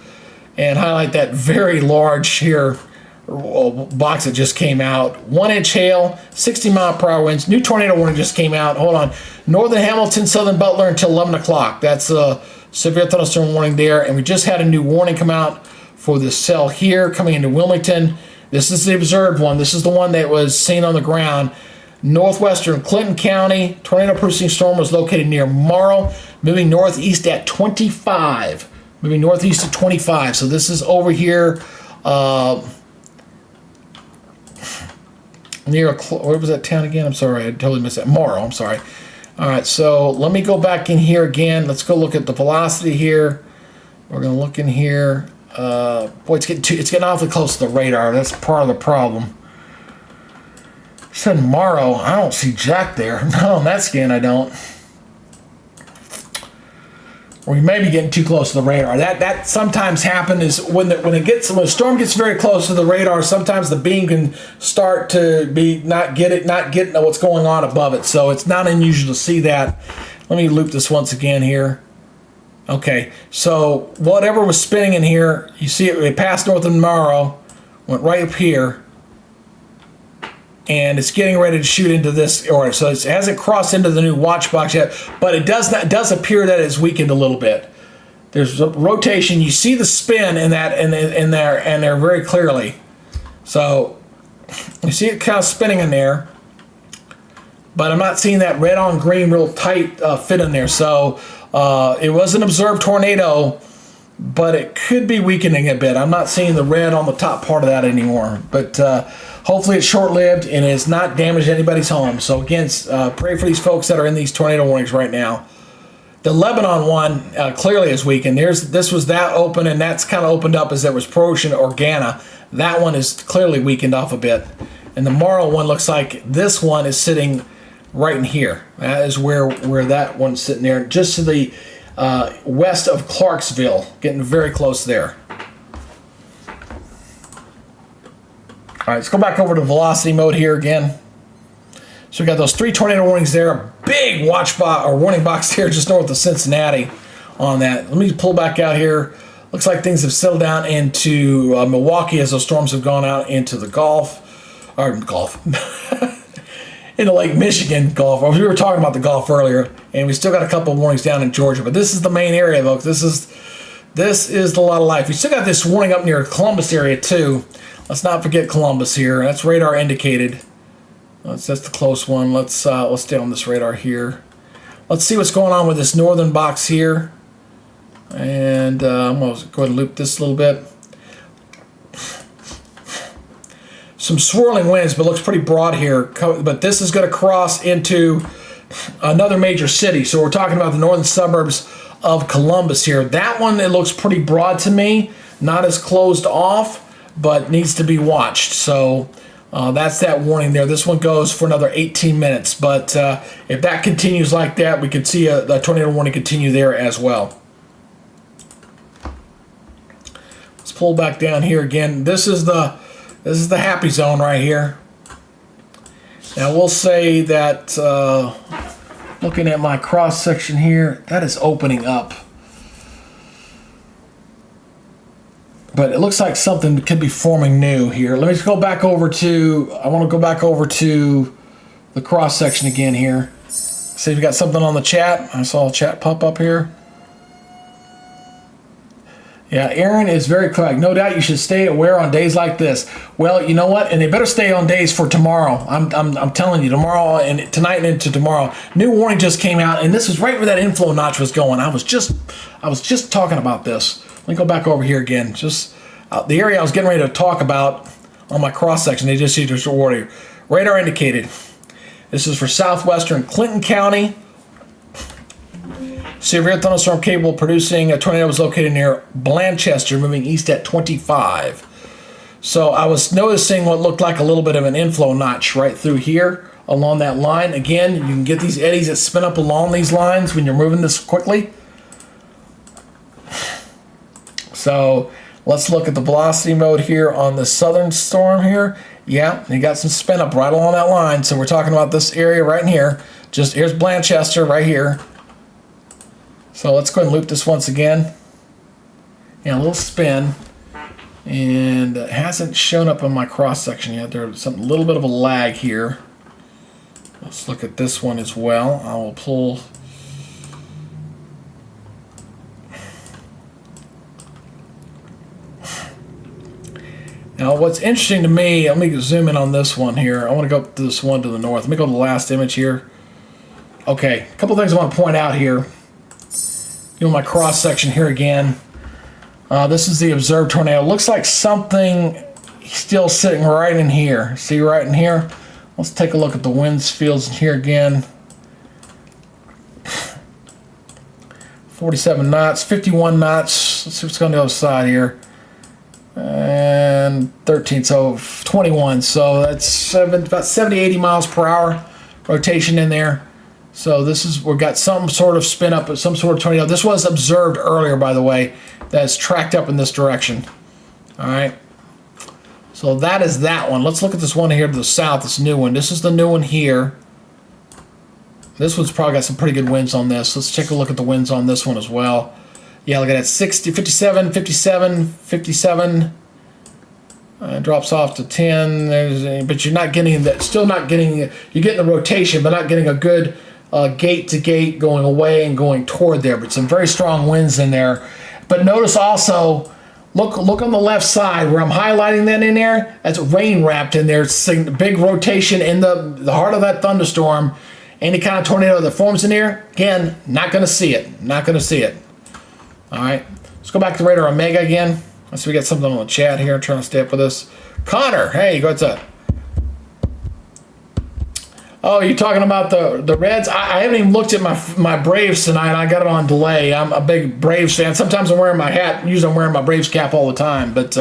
and highlight that very large here box that just came out. 1-inch hail, 60-mile-per-hour winds. New tornado warning just came out. Hold on. Northern Hamilton, Southern Butler until 11 o'clock. That's a severe thunderstorm warning there. And we just had a new warning come out for this cell here coming into Wilmington. This is the observed one. This is the one that was seen on the ground. Northwestern Clinton County, tornado-producing storm was located near Morrow, moving northeast at 25. Moving northeast at 25. So this is over here near, where was that town again? I'm sorry, I totally missed that. Morrow, I'm sorry. All right, so let me go back in here again. Let's go look at the velocity here. We're going to look in here. Boy, it's getting awfully close to the radar. That's part of the problem. Said Morrow. I don't see Jack there. No, on that scan I don't. We may be getting too close to the radar. That sometimes happens is when the storm gets very close to the radar. Sometimes the beam can start to be not getting what's going on above it. So it's not unusual to see that. Let me loop this once again here. Okay, so whatever was spinning in here, you see it passed Northern Morrow, went right up here, and it's getting ready to shoot into this area. So it hasn't crossed into the new watch box yet, but it does appear that it's weakened a little bit. There's a rotation. You see the spin in there very clearly. So you see it kind of spinning in there, but I'm not seeing that red on green real tight fit in there. So it was an observed tornado, but it could be weakening a bit. I'm not seeing the red on the top part of that anymore. But hopefully it's short-lived and it's not damaged anybody's home. So again, pray for these folks that are in these tornado warnings right now. The Lebanon one clearly is weakened. This was that open, and that's kind of opened up as there was Protion Organa. That one is clearly weakened off a bit. And the Morrow one looks like this one is sitting right in here. That is where that one's sitting there, just to the west of Clarksville, getting very close there. All right, let's go back over to velocity mode here again. So we got those 3 tornado warnings there, a big watch box or warning box here just north of Cincinnati on that. Let me pull back out here. Looks like things have settled down into Milwaukee as those storms have gone out into the Gulf, into Lake Michigan Gulf. We were talking about the Gulf earlier, and we still got a couple of warnings down in Georgia, but this is the main area, folks. This is a lot of life. We still got this warning up near Columbus area too. Let's not forget Columbus here. That's radar indicated. That's the close one. Let's stay on this radar here. Let's see what's going on with this northern box here. And I'm going to go ahead and loop this a little bit. Some swirling winds, but looks pretty broad here. But this is going to cross into another major city. So we're talking about the northern suburbs of Columbus here. That one, it looks pretty broad to me. Not as closed off, but needs to be watched. So that's that warning there. This one goes for another 18 minutes. But if that continues like that, we could see a tornado warning continue there as well. pull back down here again. This is the happy zone right here. Now we'll say that looking at my cross section here, that is opening up. But it looks like something could be forming new here. Let me just go back over to, I want to go back over to the cross section again here. See if we got something on the chat. I saw a chat pop up here. Yeah, Aaron is very correct. No doubt you should stay aware on days like this. Well, you know what? And they better stay on days for tomorrow. I'm telling you, tomorrow and tonight and into tomorrow. New warning just came out, and this is right where that inflow notch was going. I was just talking about this. Let me go back over here again. Just the area I was getting ready to talk about on my cross section. They just see this order. Radar indicated. This is for southwestern Clinton County. Severe thunderstorm capable of producing a tornado was located near Blanchester, moving east at 25. So I was noticing what looked like a little bit of an inflow notch right through here along that line. Again, you can get these eddies that spin up along these lines when you're moving this quickly. So let's look at the velocity mode here on the southern storm here. Yeah, you got some spin up right along that line. So we're talking about this area right in here. Just here's Blanchester right here. So let's go ahead and loop this once again. And a little spin. And it hasn't shown up on my cross section yet. There's a little bit of a lag here. Let's look at this one as well. I will pull. Now, what's interesting to me, let me zoom in on this one here. I want to go to this one to the north. Let me go to the last image here. Okay, a couple things I want to point out here. Doing my cross section here again. This is the observed tornado. Looks like something still sitting right in here. See right in here? Let's take a look at the winds fields here again. 47 knots, 51 knots. Let's see what's going on the other side here. And 13, so 21. So that's about 70, 80 miles per hour rotation in there. So this is, we've got some sort of spin up, some sort of tornado. This was observed earlier, by the way, that's tracked up in this direction. All right. So that is that one. Let's look at this one here to the south, this new one. This is the new one here. This one's probably got some pretty good winds on this. Let's take a look at the winds on this one as well. Yeah, look at that, 60, 57, 57, 57. Drops off to 10. But you're not getting that, still not getting, you're getting the rotation, but not getting a good gate to gate going away and going toward there. But some very strong winds in there. But notice also, look on the left side where I'm highlighting that in there. That's rain wrapped in there. It's a big rotation in the heart of that thunderstorm. Any kind of tornado that forms in there, again, not going to see it. Not going to see it. All right, let's go back to Radar Omega again. Let's see, we got something on the chat here. I'm trying to stay up with this. Connor, hey, what's up? Oh, you're talking about the Reds? I haven't even looked at my Braves tonight. I got it on delay. I'm a big Braves fan. Sometimes I'm wearing my hat. Usually I'm wearing my Braves cap all the time. But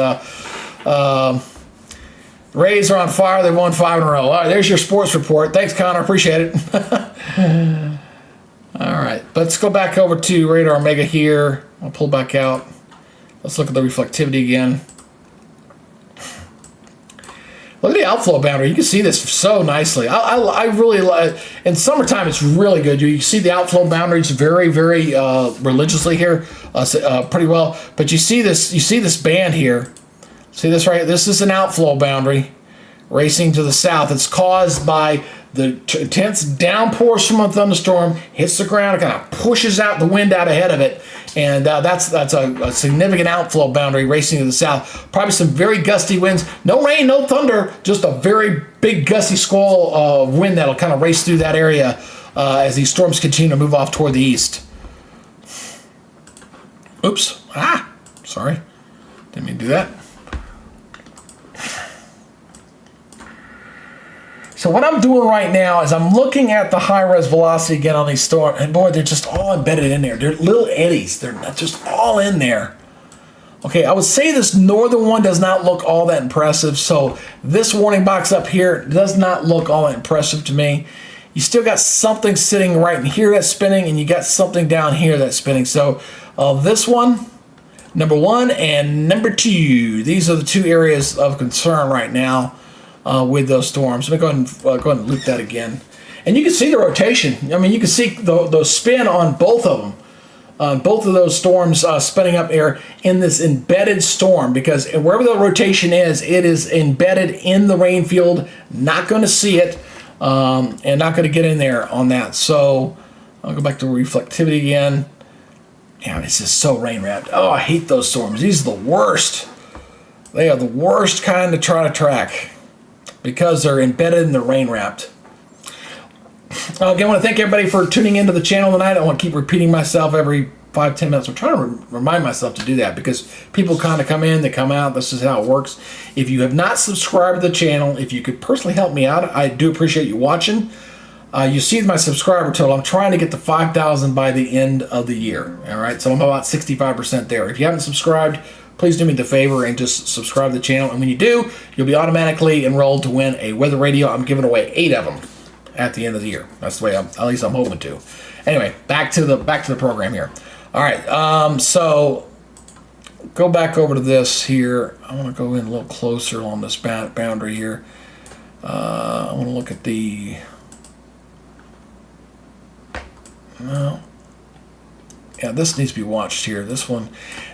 Rays are on fire. They've won 5 in a row. All right, there's your sports report. Thanks, Connor. Appreciate it. All right, let's go back over to Radar Omega here. I'll pull back out. Let's look at the reflectivity again. Look at the outflow boundary. You can see this so nicely. I really like. In summertime, it's really good. You can see the outflow boundaries very, very religiously here, pretty well. But you see this. You see this band here. See this right here? This is an outflow boundary racing to the south. It's caused by the intense downpours from a thunderstorm, hits the ground, it kind of pushes out the wind out ahead of it, and that's a significant outflow boundary racing to the south. Probably some very gusty winds. No rain, no thunder, just a very big gusty squall of wind that'll kind of race through that area as these storms continue to move off toward the east. Oops. Sorry. Didn't mean to do that. So what I'm doing right now is I'm looking at the high-res velocity again on these storms, and boy, they're just all embedded in there. They're little eddies. They're not just all in there. Okay, I would say this northern one does not look all that impressive, so this warning box up here does not look all that impressive to me. You still got something sitting right in here that's spinning, and you got something down here that's spinning. So this one, Number 1 and number 2. These are the 2 areas of concern right now with those storms. Let me go ahead and loop that again. And you can see the rotation. I mean, you can see the spin on both of them. Both of those storms spinning up air in this embedded storm, because wherever the rotation is, it is embedded in the rain field, not going to see it, and not going to get in there on that. So I'll go back to reflectivity again. Yeah, it's just so rain wrapped. Oh, I hate those storms. These are the worst. They are the worst kind to try to track because they're embedded and they're rain wrapped. Again, I want to thank everybody for tuning into the channel tonight. I want to keep repeating myself every 5-10 minutes. I'm trying to remind myself to do that because people kind of come in, they come out. This is how it works. If you have not subscribed to the channel, if you could personally help me out, I do appreciate you watching. You see my subscriber total. I'm trying to get to 5,000 by the end of the year. All right, so I'm about 65% there. If you haven't subscribed, please do me the favor and just subscribe to the channel. And when you do, you'll be automatically enrolled to win a weather radio. I'm giving away 8 of them at the end of the year. That's the way at least I'm hoping to. Anyway, back to the program here. All right, so go back over to this here. I want to go in a little closer on this boundary here. I want to look at the. No. Yeah, this needs to be watched here. This one,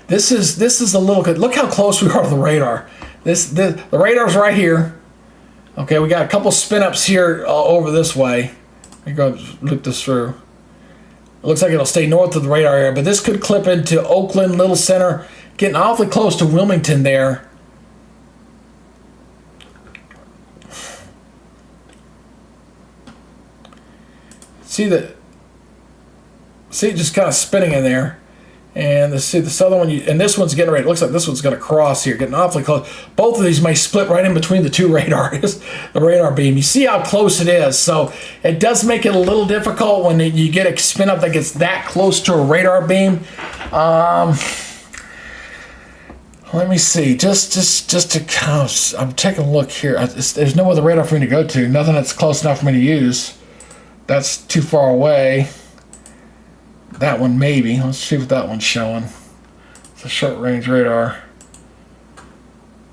this is a little good. Look how close we are to the radar. The radar's right here. Okay, we got a couple spin ups here over this way. Let me go loop this through. It looks like it'll stay north of the radar area, but this could clip into Oakland, Little Center, getting awfully close to Wilmington there. See just kind of spinning in there. And the southern one, and this one's getting ready. It looks like this one's going to cross here, getting awfully close. Both of these may split right in between the 2 radars, the radar beam. You see how close it is. So it does make it a little difficult when you get a spin up that gets that close to a radar beam. Let me see. Just to kind of, I'm taking a look here. There's no other radar for me to go to. Nothing that's close enough for me to use. That's too far away. That one maybe. Let's see what that one's showing. It's a short range radar.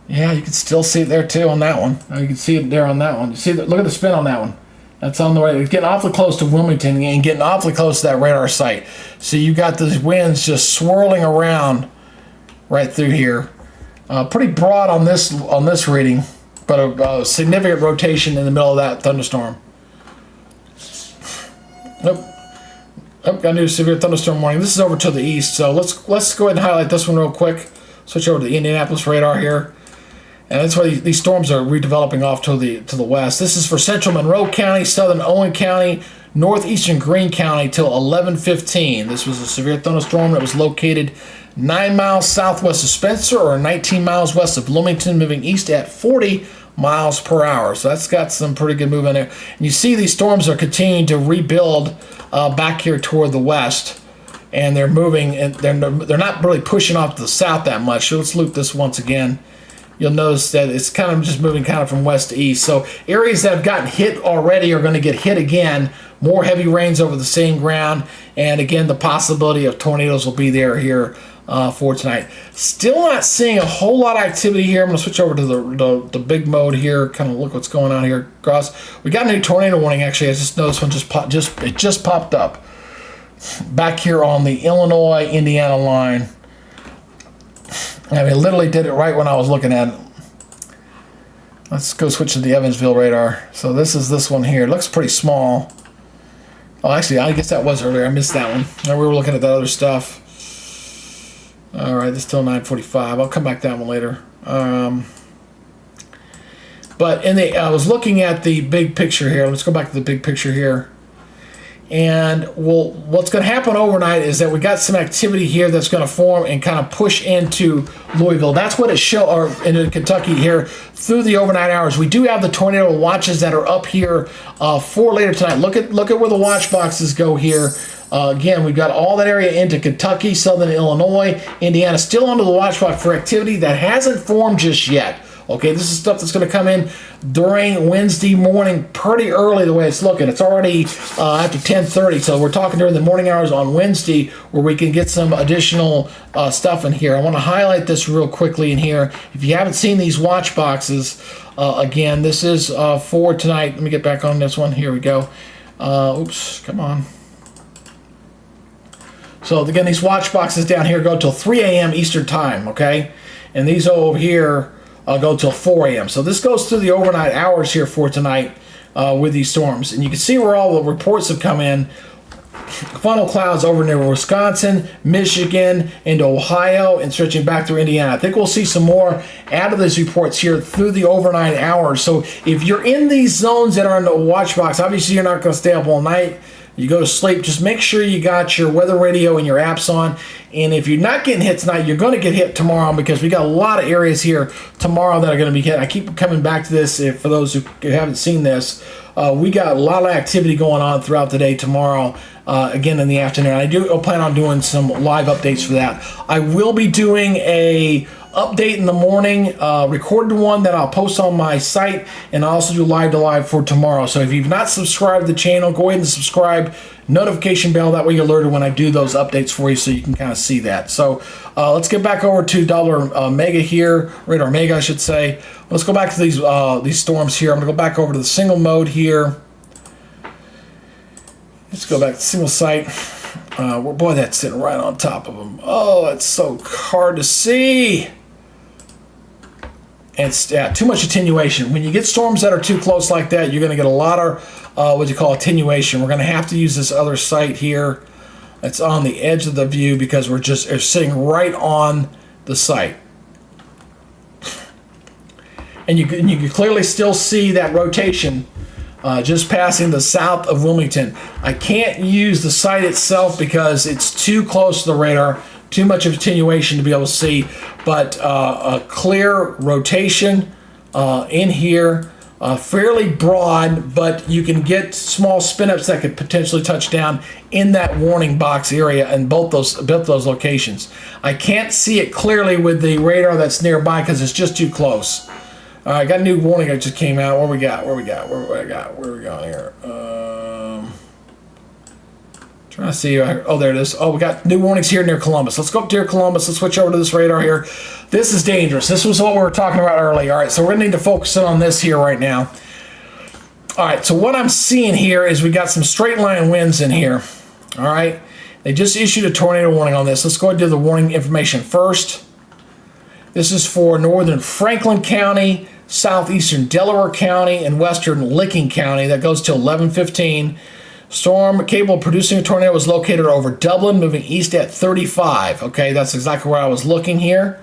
Yeah, you can still see it there too on that one. You can see it there on that one. You see that? Look at the spin on that one. That's on the way. It's getting awfully close to Wilmington and getting awfully close to that radar site. So you got those winds just swirling around right through here. Pretty broad on this reading, but a significant rotation in the middle of that thunderstorm. Nope. Oh, got a new severe thunderstorm warning. This is over to the east, so let's go ahead and highlight this one real quick. Switch over to the Indianapolis radar here, and that's why these storms are redeveloping off to the west. This is for central Monroe County, southern Owen County, northeastern Greene County till 11:15. This was a severe thunderstorm that was located 9 miles southwest of Spencer or 19 miles west of Bloomington, moving east at 40 miles per hour. So that's got some pretty good movement there. And you see these storms are continuing to rebuild back here toward the west, and they're moving, and they're not really pushing off to the south that much. So let's loop this once again. You'll notice that it's kind of just moving kind of from west to east. So areas that have gotten hit already are going to get hit again. More heavy rains over the same ground, and again the possibility of tornadoes will be there here for tonight. Still not seeing a whole lot of activity here. I'm going to switch over to the big mode here, kind of look what's going on here across. We got a new tornado warning actually. I just noticed one just popped up back here on the Illinois-Indiana line. I mean, literally did it right when I was looking at it. Let's go switch to the Evansville radar. So this is this one here. It looks pretty small. Oh, actually, I guess that was earlier. I missed that one. Now we were looking at the other stuff. All right, this is till 9:45. I'll come back to that one later. But I was looking at the big picture here. Let's go back to the big picture here. And what's going to happen overnight is that we got some activity here that's going to form and kind of push into Louisville. That's what it or into Kentucky here through the overnight hours. We do have the tornado watches that are up here for later tonight. Look at where the watch boxes go here. Again, we've got all that area into Kentucky, southern Illinois, Indiana, still under the watch box for activity that hasn't formed just yet. Okay, this is stuff that's going to come in during Wednesday morning pretty early the way it's looking. It's already after 10:30, so we're talking during the morning hours on Wednesday where we can get some additional stuff in here. I want to highlight this real quickly in here. If you haven't seen these watch boxes, again, this is for tonight. Let me get back on this one. Here we go. Oops, come on. So again, these watch boxes down here go till 3 a.m. Eastern time, okay? And these over here go till 4 a.m. So this goes through the overnight hours here for tonight with these storms. And you can see where all the reports have come in. Funnel clouds over near Wisconsin, Michigan, into Ohio, and stretching back through Indiana. I think we'll see some more out of these reports here through the overnight hours. So if you're in these zones that are in the watch box, obviously you're not going to stay up all night. You go to sleep, just make sure you got your weather radio and your apps on. And if you're not getting hit tonight, you're going to get hit tomorrow, because we got a lot of areas here tomorrow that are going to be hit. I keep coming back to this for those who haven't seen this. We got a lot of activity going on throughout the day tomorrow, again in the afternoon. I'll plan on doing some live updates for that. I will be doing a update in the morning, recorded one that I'll post on my site, and I'll also do live to live for tomorrow. So if you've not subscribed to the channel, go ahead and subscribe, notification bell, that way you're alerted when I do those updates for you, so you can kind of see that. So let's get back over to dollar mega here, radar mega I should say. Let's go back to these storms here. I'm gonna go back over to the single mode here. Let's go back to single site. Boy, that's sitting right on top of them. Oh, it's so hard to see. And it's too much attenuation. When you get storms that are too close like that, you're going to get a lot of what you call attenuation. We're going to have to use this other site here. It's on the edge of the view because we're sitting right on the site. And you can clearly still see that rotation just passing the south of Wilmington. I can't use the site itself because it's too close to the radar. Too much of attenuation to be able to see, but a clear rotation in here, fairly broad, but you can get small spin-ups that could potentially touch down in that warning box area in both those locations. I can't see it clearly with the radar that's nearby because it's just too close. All right, got a new warning that just came out. Where we going here? Trying to see. Oh, there it is. Oh, we got new warnings here near Columbus. Let's go up near Columbus. Let's switch over to this radar here. This is dangerous. This was what we were talking about earlier. All right, so we're going to need to focus in on this here right now. All right, so what I'm seeing here is we got some straight line winds in here. All right, they just issued a tornado warning on this. Let's go ahead and do the warning information first. This is for northern Franklin County, southeastern Delaware County, and western Licking County. That goes to 11:15. Storm capable of producing a tornado was located over Dublin, moving east at 35. Okay, that's exactly where I was looking here.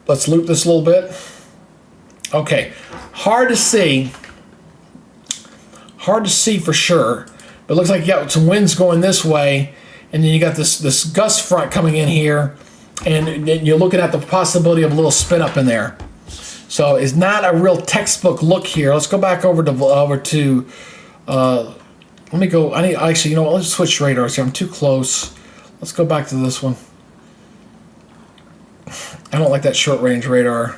Let's loop this a little bit. Okay, hard to see for sure, but it looks like you got some winds going this way, and then you got this gust front coming in here, and you're looking at the possibility of a little spin up in there. So it's not a real textbook look here. Let's go back over to let me go. Actually, you know what? Let's switch radars here. I'm too close. Let's go back to this one. I don't like that short range radar.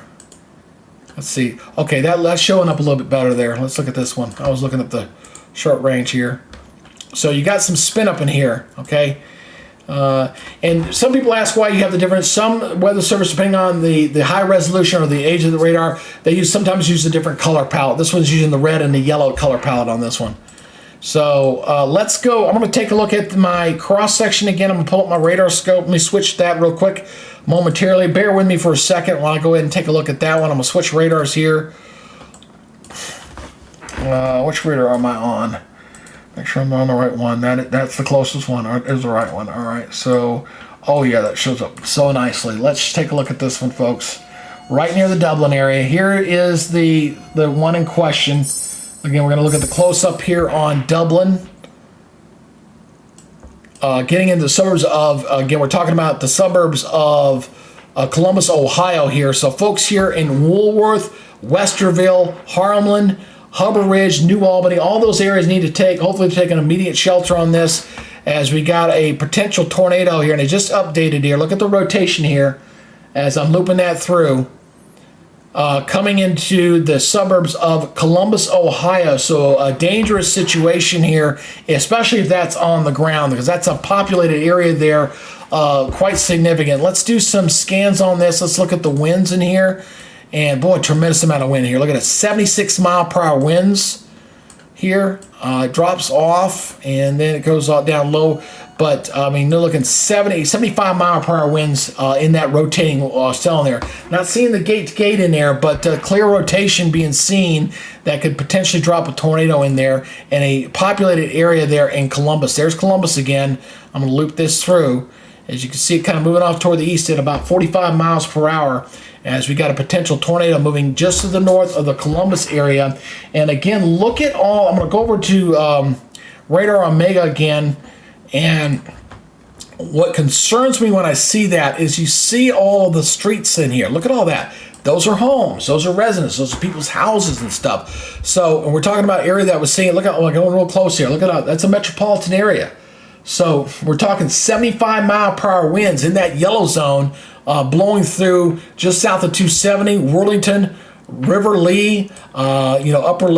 Let's see. Okay, that's showing up a little bit better there. Let's look at this one. I was looking at the short range here. So you got some spin up in here, okay? And some people ask why you have the difference. Some weather service, depending on the high resolution or the age of the radar, they sometimes use a different color palette. This one's using the red and the yellow color palette on this one. So let's go. I'm going to take a look at my cross section again. I'm going to pull up my radar scope. Let me switch that real quick momentarily. Bear with me for a second while I go ahead and take a look at that one. I'm going to switch radars here. Which radar am I on? Make sure I'm on the right one. That's the closest one. Is the right one. All right. So, oh yeah, that shows up so nicely. Let's take a look at this one, folks. Right near the Dublin area. Here is the one in question. Again, we're going to look at the close-up here on Dublin. Getting into the suburbs of, again, we're talking about the suburbs of Columbus, Ohio here. So folks here in Woolworth, Westerville, Harlan, Hubbard Ridge, New Albany, all those areas need to hopefully take an immediate shelter on this, as we got a potential tornado here, and it just updated here. Look at the rotation here as I'm looping that through. coming into the suburbs of Columbus, Ohio. So a dangerous situation here, especially if that's on the ground, because that's a populated area there, quite significant. Let's do some scans on this. Let's look at the winds in here. And boy, tremendous amount of wind here. Look at it, 76 mile per hour winds here. It drops off and then it goes down low. But I mean, they're looking 75 mile per hour winds in that rotating cell in there. Not seeing the gate in there, but clear rotation being seen that could potentially drop a tornado in there in a populated area there in Columbus. There's Columbus again. I'm going to loop this through. As you can see, it kind of moving off toward the east at about 45 miles per hour. As we got a potential tornado moving just to the north of the Columbus area. And again, look at all, I'm going to go over to Radar Omega again. And what concerns me when I see that is you see all of the streets in here. Look at all that. Those are homes. Those are residences. Those are people's houses and stuff. So, and we're talking about area that was seeing, look at, going real close here. Look at that. That's a metropolitan area. So we're talking 75 mile per hour winds in that yellow zone, blowing through just south of 270, Worthington, River Lee, upper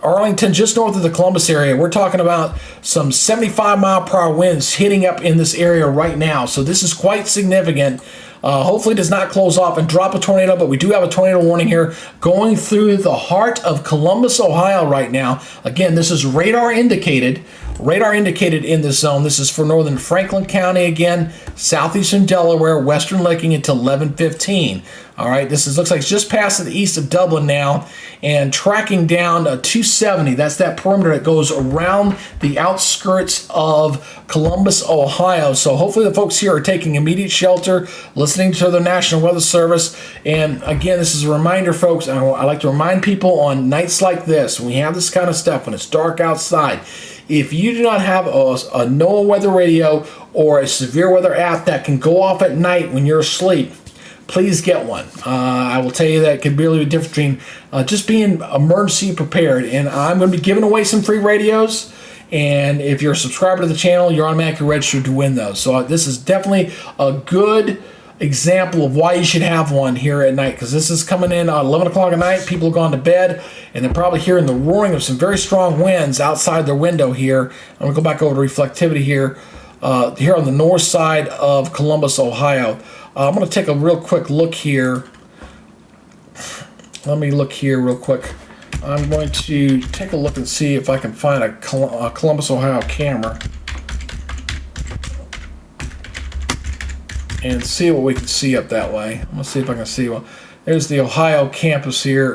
Arlington, just north of the Columbus area. We're talking about some 75 mile per hour winds hitting up in this area right now. So this is quite significant. Hopefully it does not close off and drop a tornado, but we do have a tornado warning here going through the heart of Columbus, Ohio right now. Again, this is radar indicated. Radar indicated in this zone. This is for northern Franklin County again, southeastern Delaware, western Licking until 11:15. All right, this looks like it's just past to the east of Dublin now and tracking down 270. That's that perimeter that goes around the outskirts of Columbus, Ohio. So hopefully the folks here are taking immediate shelter, listening to the National Weather Service. And again, this is a reminder, folks. I like to remind people on nights like this, when we have this kind of stuff, when it's dark outside, if you do not have a NOAA weather radio or a severe weather app that can go off at night when you're asleep, please get one. I will tell you that it could really be a difference between just being emergency prepared. And I'm going to be giving away some free radios. And if you're a subscriber to the channel, you're automatically registered to win those. So this is definitely a good example of why you should have one here at night, because this is coming in at 11 o'clock at night. People have gone to bed and they're probably hearing the roaring of some very strong winds outside their window here. I'm going to go back over to reflectivity here on the north side of Columbus, Ohio. I'm going to take a real quick look here. Let me look here real quick. I'm going to take a look and see if I can find a Columbus, Ohio camera and see what we can see up that way. I'm going to see if I can see one. There's the Ohio campus here.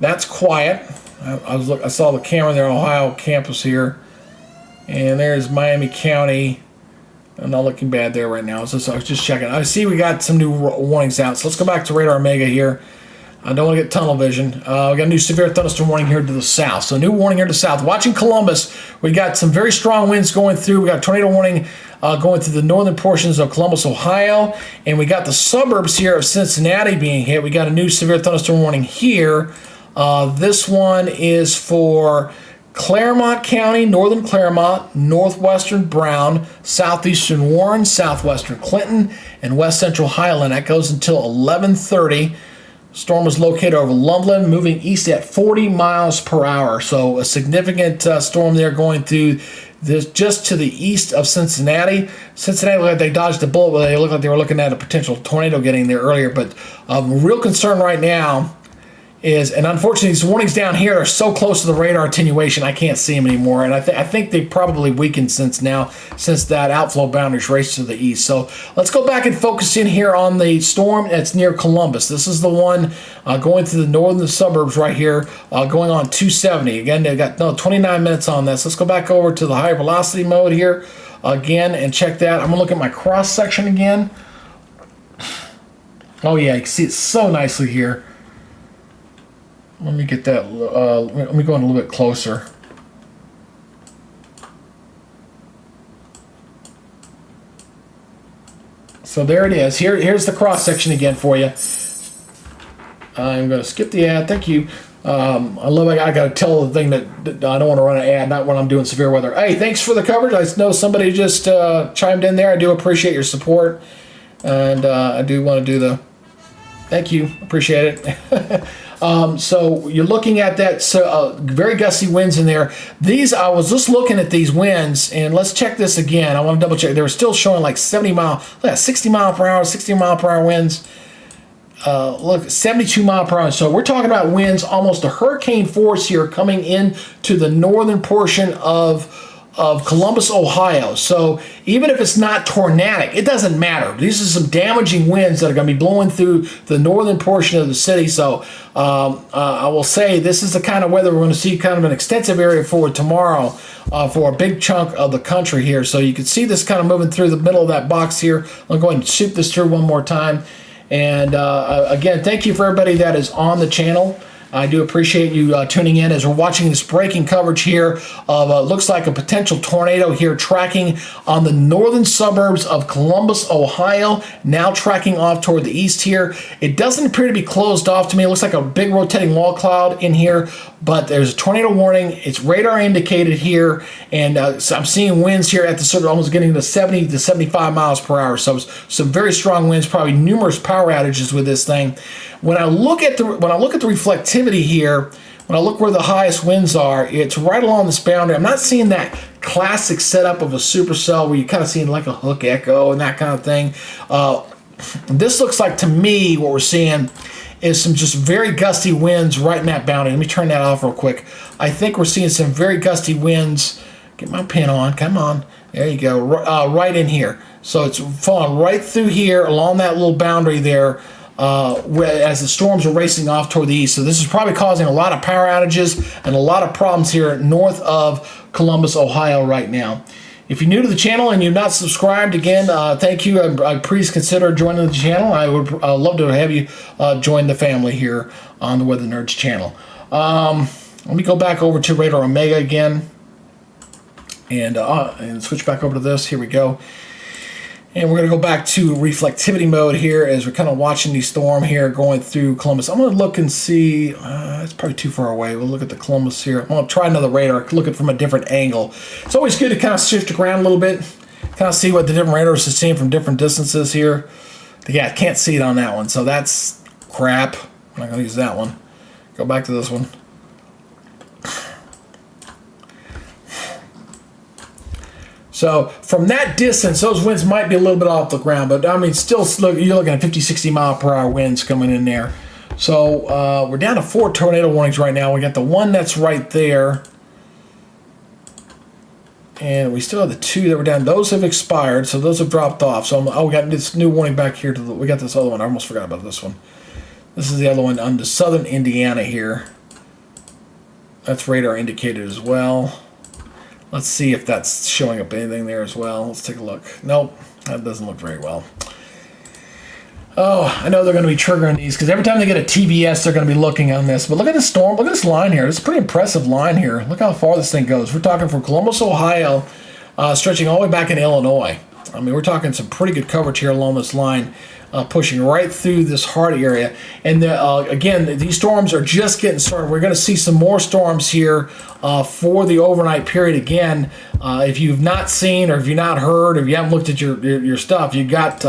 That's quiet. I saw the camera there on Ohio campus here. And there's Miami County. I'm not looking bad there right now. So I was just checking. I see we got some new warnings out. So let's go back to Radar Omega here. I don't want to get tunnel vision. We got a new severe thunderstorm warning here to the south. So new warning here to the south. Watching Columbus, we got some very strong winds going through. We got tornado warning going through the northern portions of Columbus, Ohio. And we got the suburbs here of Cincinnati being hit. We got a new severe thunderstorm warning here. This one is for Claremont County, northern Claremont, northwestern Brown, southeastern Warren, southwestern Clinton, and west central Highland. That goes until 11:30. Storm is located over Loveland, moving east at 40 miles per hour. So a significant storm there going through this just to the east of Cincinnati. Cincinnati looked like they dodged a bullet, but they looked like they were looking at a potential tornado getting there earlier. But real concern right now is, and unfortunately these warnings down here are so close to the radar attenuation I can't see them anymore, and I think they probably weakened since that outflow boundary's raced to the east. So let's go back and focus in here on the storm that's near Columbus. This is the one going through the northern suburbs right here, going on 270. Again, they've got 29 minutes on this. Let's go back over to the high velocity mode here again and check that. I'm gonna look at my cross section again. Oh yeah, you can see it so nicely here. Let me get that, let me go in a little bit closer. So there it is. Here's the cross section again for you. I'm going to skip the ad. Thank you. I got to tell the thing that I don't want to run an ad, not when I'm doing severe weather. Hey, thanks for the coverage. I know somebody just chimed in there. I do appreciate your support. And I do want to do Thank you. Appreciate it. So you're looking at that. So very gusty winds in there. These, I was just looking at these winds, and let's check this again. I want to double check. They were still showing like 60 mile per hour, 60 mile per hour winds. Look, 72 mile per hour. So we're talking about winds almost a hurricane force here coming in to the northern portion of Columbus, Ohio. So even if it's not tornadic, it doesn't matter. These are some damaging winds that are going to be blowing through the northern portion of the city. So I will say this is the kind of weather we're going to see, kind of an extensive area for tomorrow for a big chunk of the country here. So you can see this kind of moving through the middle of that box here. I'll go ahead and shoot this through one more time. And again, thank you for everybody that is on the channel. I do appreciate you tuning in as we're watching this breaking coverage here of looks like a potential tornado here tracking on the northern suburbs of Columbus, Ohio, now tracking off toward the east here. It doesn't appear to be closed off to me. It looks like a big rotating wall cloud in here, but there's a tornado warning. It's radar indicated here, and so I'm seeing winds here at the sort of almost getting to 70 to 75 miles per hour. So some very strong winds, probably numerous power outages with this thing. When I look at the reflectivity here, when I look where the highest winds are, it's right along this boundary. I'm not seeing that classic setup of a supercell where you kind of seeing like a hook echo and that kind of thing. This looks like, to me, what we're seeing is some just very gusty winds right in that boundary. Let me turn that off real quick. I think we're seeing some very gusty winds. Get my pin on. Come on. There you go. Right in here. So it's falling right through here along that little boundary there. As the storms are racing off toward the east. So this is probably causing a lot of power outages and a lot of problems here north of Columbus, Ohio right now. If you're new to the channel and you're not subscribed, again, thank you. Please consider joining the channel. I would love to have you join the family here on the Weather Nerds channel. Let me go back over to Radar Omega again and switch back over to this. Here we go. And we're going to go back to reflectivity mode here as we're kind of watching the storm here going through Columbus. I'm going to look and see. It's probably too far away. We'll look at the Columbus here. I'm going to try another radar, look at it from a different angle. It's always good to kind of shift around a little bit, kind of see what the different radars are seeing from different distances here. Yeah, I can't see it on that one, so that's crap. I'm not going to use that one. Go back to this one. So from that distance, those winds might be a little bit off the ground, but I mean, still, you're looking at 50, 60 mile per hour winds coming in there. So we're down to 4 tornado warnings right now. We got the one that's right there, and we still have the 2 that were down. Those have expired, so those have dropped off. So we got this new warning back here. We got this other one. I almost forgot about this one. This is the other one on the southern Indiana here. That's radar indicated as well. Let's see if that's showing up anything there as well. Let's take a look. Nope, that doesn't look very well. Oh, I know they're going to be triggering these because every time they get a TVS, they're going to be looking on this. But look at this storm. Look at this line here. It's a pretty impressive line here. Look how far this thing goes. We're talking from Columbus, Ohio, stretching all the way back in Illinois. I mean, we're talking some pretty good coverage here along this line. Pushing right through this hard area. And again, these storms are just getting started. We're going to see some more storms here for the overnight period again. If you've not seen, or if you've not heard, or if you haven't looked at your stuff, you got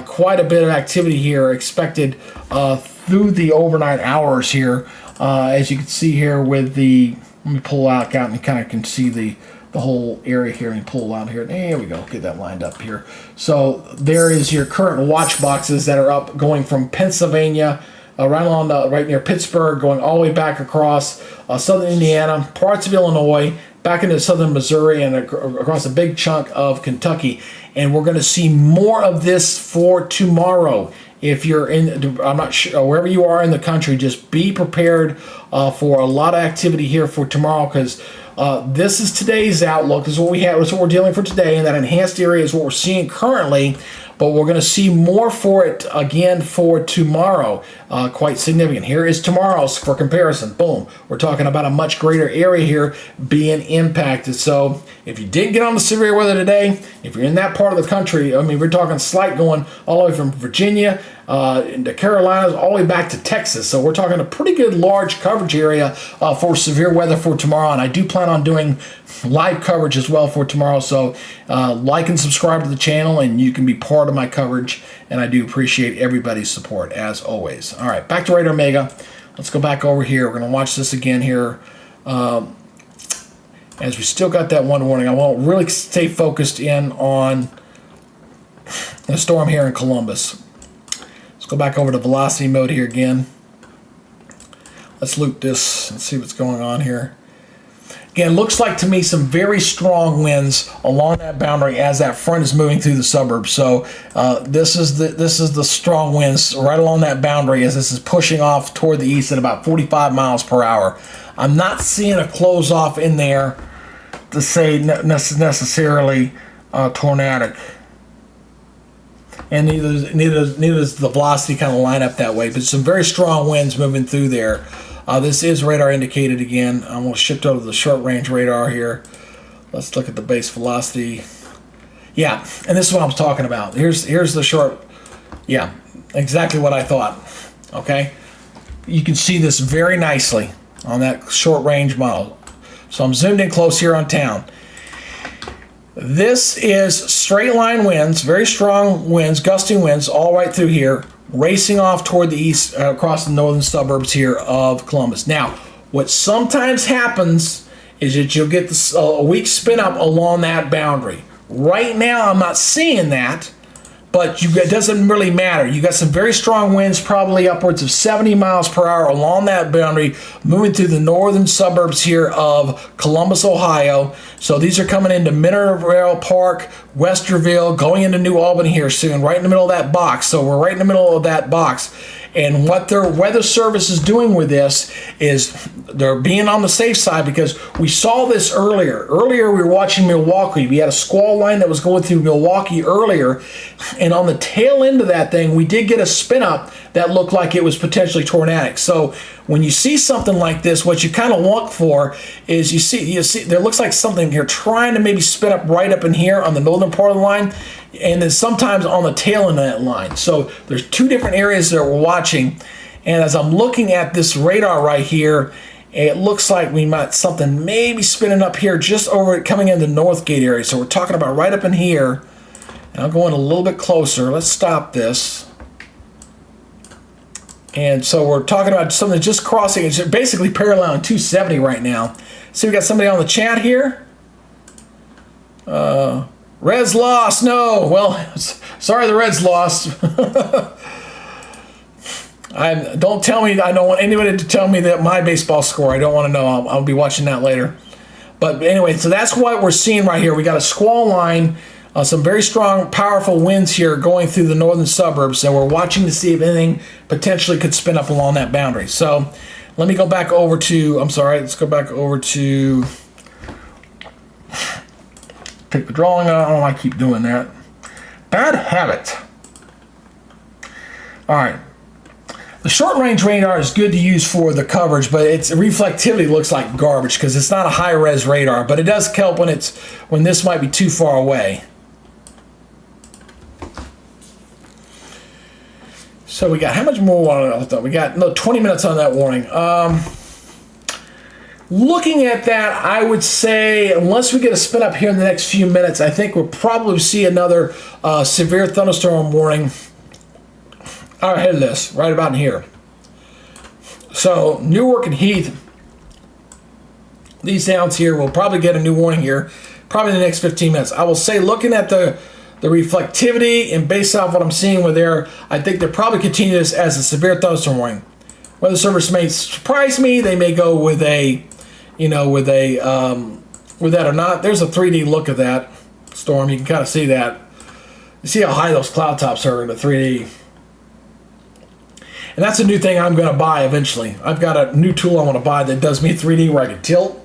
quite a bit of activity here expected through the overnight hours here. As you can see here with the, let me pull out and you kind of can see the whole area here and pull out here. There we go. Get that lined up here. So there is your current watch boxes that are up going from Pennsylvania, right along right near Pittsburgh, going all the way back across southern Indiana, parts of Illinois, back into southern Missouri, and across a big chunk of Kentucky. And we're going to see more of this for tomorrow. If you're in, I'm not sure, wherever you are in the country, just be prepared for a lot of activity here for tomorrow, because this is today's outlook. This is what we have. This is what we're dealing for today, and that enhanced area is what we're seeing currently. But we're going to see more for it again for tomorrow. Quite significant. Here is tomorrow's for comparison. Boom. We're talking about a much greater area here being impacted. So if you didn't get on the severe weather today, if you're in that part of the country, I mean, we're talking slight going all the way from Virginia into Carolinas all the way back to Texas. So we're talking a pretty good large coverage coverage area for severe weather for tomorrow, and I do plan on doing live coverage as well for tomorrow. So like and subscribe to the channel, and you can be part of my coverage, and I do appreciate everybody's support as always. All right, back to Radar Mega. Let's go back over here. We're going to watch this again here. As we still got that one warning, I want to really stay focused in on the storm here in Columbus. Let's go back over to velocity mode here again. Let's loop this and see what's going on here. Again, looks like to me some very strong winds along that boundary as that front is moving through the suburbs. So this is the strong winds right along that boundary as this is pushing off toward the east at about 45 miles per hour. I'm not seeing a close off in there to say necessarily tornadic, and neither does the velocity kind of line up that way. But some very strong winds moving through there. This is radar indicated again. I'm going to shift over to the short range radar here. Let's look at the base velocity. Yeah, and this is what I'm talking about. Here's the short. Yeah, exactly what I thought. Okay, you can see this very nicely on that short range model. So I'm zoomed in close here on town. This is straight line winds, very strong winds, gusting winds all right through here, racing off toward the east across the northern suburbs here of Columbus. Now, what sometimes happens is that you'll get a weak spin up along that boundary. Right now, I'm not seeing that, but it doesn't really matter. You got some very strong winds, probably upwards of 70 miles per hour along that boundary, moving through the northern suburbs here of Columbus, Ohio. So these are coming into Mineral Park, Westerville, going into New Albany here soon, right in the middle of that box. So we're right in the middle of that box. And what their weather service is doing with this is they're being on the safe side, because we saw this earlier. Earlier we were watching Milwaukee. We had a squall line that was going through Milwaukee earlier, and on the tail end of that thing, we did get a spin up that looked like it was potentially tornadic. So when you see something like this, what you kind of look for is you see there looks like something here trying to maybe spin up right up in here on the northern part of the line, and then sometimes on the tail end of that line. So there's two different areas that we're watching, and as I'm looking at this radar right here, it looks like we might something maybe spinning up here just over it coming into the Northgate area. So we're talking about right up in here, and I'm going a little bit closer. Let's stop this. And so we're talking about something just crossing. It's basically parallel in 270 right now. See, we got somebody on the chat here. Reds lost. No. Well, sorry the Reds lost. Don't tell me. I don't want anybody to tell me that my baseball score. I don't want to know. I'll be watching that later. But anyway, so that's what we're seeing right here. We got a squall line, some very strong, powerful winds here going through the northern suburbs. So we're watching to see if anything potentially could spin up along that boundary. So let me go back over to, let's go back over to, take the drawing out. I don't know why I keep doing that. Bad habit. All right. The short range radar is good to use for the coverage, but its reflectivity looks like garbage because it's not a high res radar, but it does help when this might be too far away. So we got, how much more water? We got 20 minutes on that warning. Looking at that, I would say, unless we get a spin up here in the next few minutes, I think we'll probably see another severe thunderstorm warning ahead of this, right about in here. So Newark and Heath, these towns here will probably get a new warning here, probably in the next 15 minutes. I will say, looking at the reflectivity and based off what I'm seeing with there, I think they'll probably continue this as a severe thunderstorm warning. Weather Service may surprise me. They may go with a, with that or not. There's a 3D look of that storm. You can kind of see that. You see how high those cloud tops are in the 3D. And that's a new thing I'm going to buy eventually. I've got a new tool I want to buy that does me 3D where I can tilt.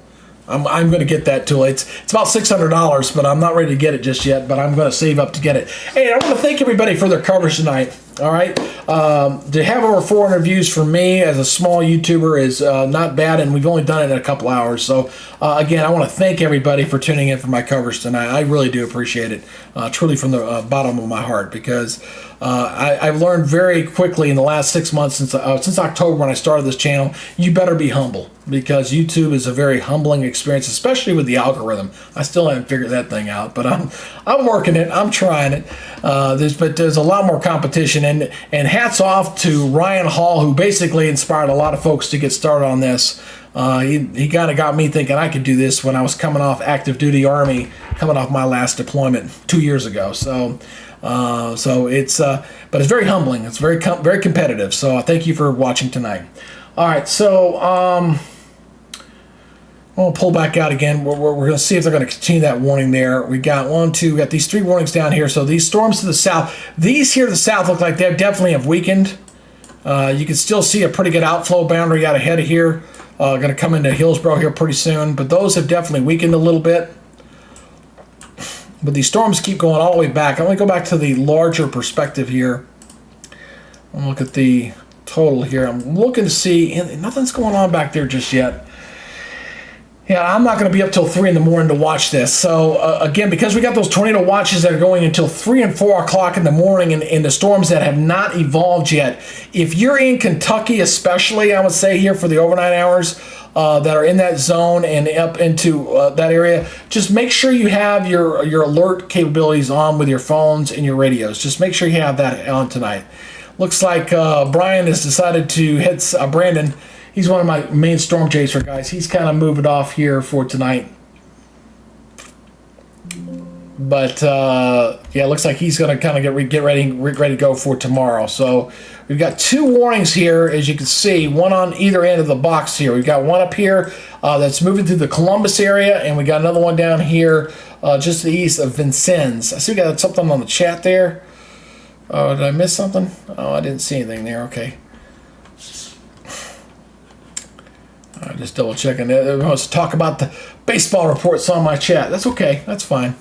I'm going to get that tool. It's about $600, but I'm not ready to get it just yet, but I'm going to save up to get it. Hey, I want to thank everybody for their coverage tonight. All right. To have over 400 views for me as a small YouTuber is not bad, and we've only done it in a couple hours. So, again, I want to thank everybody for tuning in for my coverage tonight. I really do appreciate it, truly from the bottom of my heart, because I've learned very quickly in the last 6 months since October when I started this channel, you better be humble, because YouTube is a very humbling experience, especially with the algorithm. I still haven't figured that thing out, but I'm working it. I'm trying it. There's a lot more competition, and hats off to Ryan Hall, who basically inspired a lot of folks to get started on this. He kind of got me thinking I could do this when I was coming off active duty Army, coming off my last deployment 2 years ago. So it's but it's very humbling. It's very competitive. So thank you for watching tonight. All right, so I'll pull back out again. We're going to see if they're going to continue that warning there. We got we got these 3 warnings down here. So these storms to the south, these here to the south look like they definitely have weakened. You can still see a pretty good outflow boundary out ahead of here. Going to come into Hillsborough here pretty soon, but those have definitely weakened a little bit. But these storms keep going all the way back. I'm going to go back to the larger perspective here. I'm look at the total here. I'm looking to see, and nothing's going on back there just yet. Yeah, I'm not going to be up till 3 in the morning to watch this. So, again, because we got those tornado watches that are going until 3 and 4 o'clock in the morning, and the storms that have not evolved yet, if you're in Kentucky especially, I would say here for the overnight hours that are in that zone and up into that area, just make sure you have your alert capabilities on with your phones and your radios. Just make sure you have that on tonight. Looks like Brian has decided to head, Brandon, he's one of my main storm chaser guys. He's kind of moving off here for tonight. But, yeah, it looks like he's going to kind of get ready to go for tomorrow. So we've got 2 warnings here, as you can see, one on either end of the box here. We've got one up here that's moving through the Columbus area, and we got another one down here just to the east of Vincennes. I see we got something on the chat there. Oh, did I miss something? Oh, I didn't see anything there. Okay. Just double checking. Everyone wants to talk about the baseball reports on my chat. That's okay. That's fine.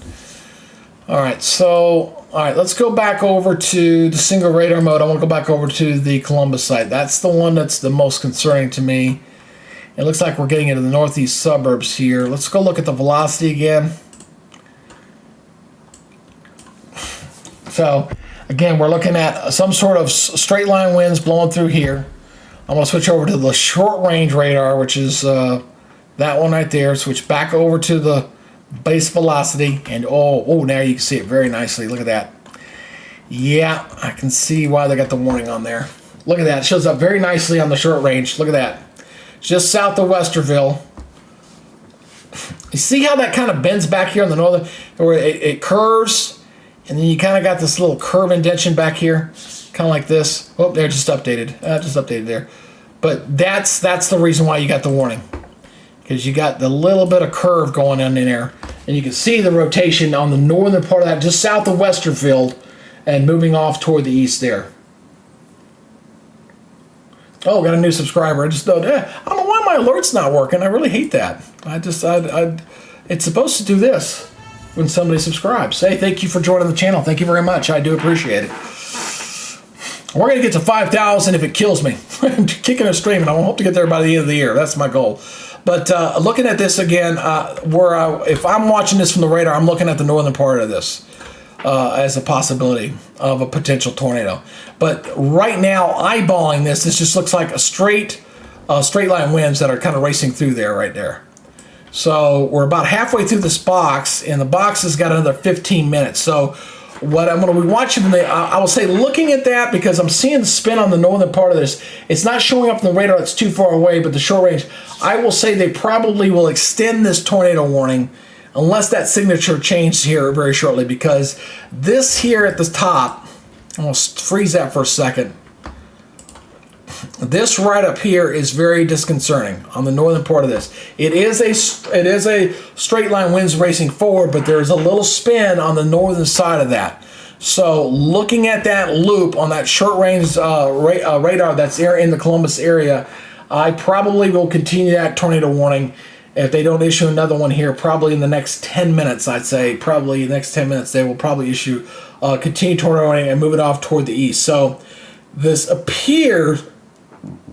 All right. So, all right. Let's go back over to the single radar mode. I want to go back over to the Columbus site. That's the one that's the most concerning to me. It looks like we're getting into the northeast suburbs here. Let's go look at the velocity again. So, again, we're looking at some sort of straight line winds blowing through here. I'm going to switch over to the short range radar, which is that one right there. Switch back over to the base velocity, and oh, now you can see it very nicely. Look at that. Yeah, I can see why they got the warning on there. Look at that. It shows up very nicely on the short range. Look at that. Just south of Westerville. You see how that kind of bends back here on the northern, where it curves, and then you kind of got this little curve indentation back here. Kind of like this. Oh, there, just updated. Just updated there. But that's the reason why you got the warning, because you got the little bit of curve going on in there, and you can see the rotation on the northern part of that, just south of Westerfield, and moving off toward the east there. Oh, got a new subscriber. I just thought, I don't know why my alert's not working. I really hate that. It's supposed to do this when somebody subscribes. Hey, thank you for joining the channel. Thank you very much. I do appreciate it. We're going to get to 5,000 if it kills me. Kicking and streaming. I hope to get there by the end of the year. That's my goal. But looking at this again, if I'm watching this from the radar, I'm looking at the northern part of this as a possibility of a potential tornado. But right now, eyeballing this just looks like a straight line winds that are kind of racing through there right there. So we're about halfway through this box, and the box has got another 15 minutes. So what I'm going to be watching from I will say looking at that, because I'm seeing the spin on the northern part of this. It's not showing up in the radar. It's too far away, but the short range, I will say they probably will extend this tornado warning unless that signature changes here very shortly, because this here at the top, I'm going to freeze that for a second. This right up here is very disconcerting on the northern part of this. It is a straight line winds racing forward, but there's a little spin on the northern side of that. So looking at that loop on that short range radar that's in the Columbus area, I probably will continue that tornado warning. If they don't issue another one here, probably in the next 10 minutes, I'd say, probably the next 10 minutes, they will probably issue continued tornadoing and move it off toward the east. So this appears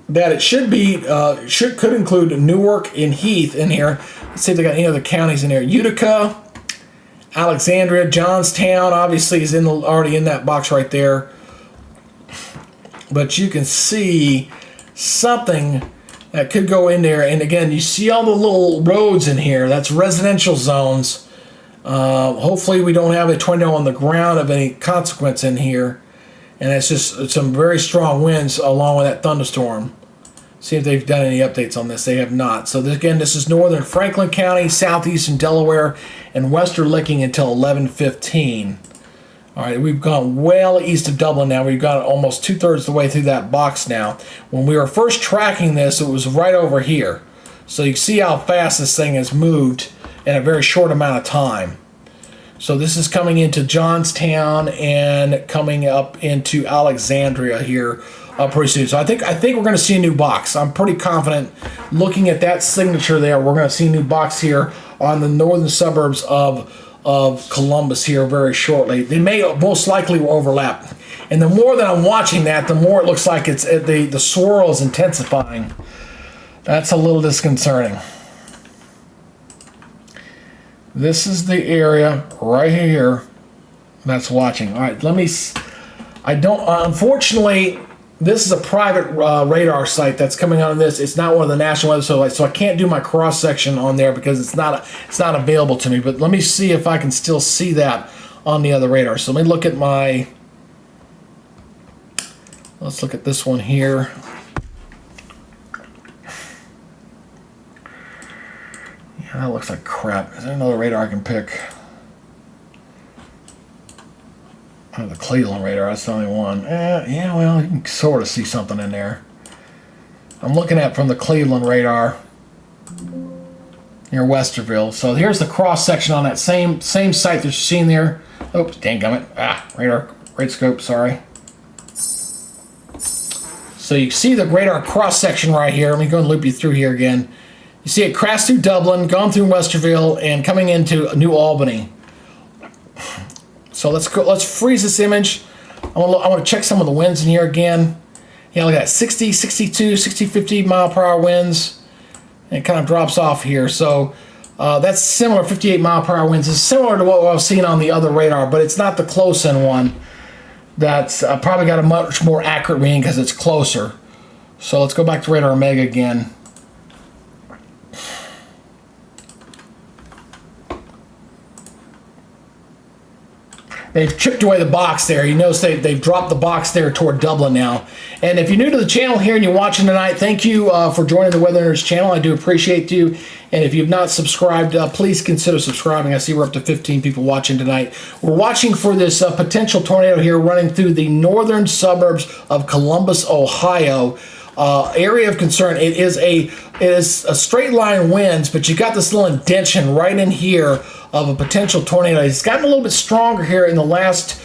that it should be, could include Newark and Heath in here. Let's see if they got any other counties in here. Utica, Alexandria, Johnstown, obviously is already in that box right there. But you can see something that could go in there. And again, you see all the little roads in here. That's residential zones. Hopefully we don't have a tornado on the ground of any consequence in here. And it's just some very strong winds along with that thunderstorm. See if they've done any updates on this. They have not. So this, again, this is northern Franklin County, southeastern Delaware, and western Licking until 11:15. All right, we've gone well east of Dublin now. We've got almost 2/3 the way through that box now. When we were first tracking this, it was right over here. So you can see how fast this thing has moved in a very short amount of time. So this is coming into Johnstown and coming up into Alexandria here pretty soon. So I think we're going to see a new box. I'm pretty confident looking at that signature there. We're going to see a new box here on the northern suburbs of Columbus here very shortly. They may most likely overlap. And the more that I'm watching that, the more it looks like it's the swirl is intensifying. That's a little disconcerting. This is the area right here that's watching. All right, unfortunately, this is a private radar site that's coming out of this. It's not one of the national weather satellites, so I can't do my cross section on there because it's not available to me. But let me see if I can still see that on the other radar. So let me look at let's look at this one here. Yeah, that looks like crap. Is there another radar I can pick? Oh, the Cleveland radar, that's the only one. Yeah, well, you can sort of see something in there. I'm looking at from the Cleveland radar near Westerville. So here's the cross section on that same site that you're seeing there. Oops, danggummit. Radar scope, sorry. So you see the radar cross section right here. Let me go and loop you through here again. You see it crashed through Dublin, gone through Westerville, and coming into New Albany. So let's freeze this image. I want to check some of the winds in here again. Yeah, look at that, 60, 62, 60, 50 mile per hour winds. And it kind of drops off here. So that's similar, 58 mile per hour winds. It's similar to what I was seeing on the other radar, but it's not the close-in one. That's probably got a much more accurate reading because it's closer. So let's go back to radar Omega again. They've chipped away the box there. You notice they've dropped the box there toward Dublin now. And if you're new to the channel here and you're watching tonight, thank you for joining the Weather Nerds channel. I do appreciate you. And if you've not subscribed, please consider subscribing. I see we're up to 15 people watching tonight. We're watching for this potential tornado here running through the northern suburbs of Columbus, Ohio. Area of concern. It is a straight line winds, but you got this little indention right in here of a potential tornado. It's gotten a little bit stronger here in the last,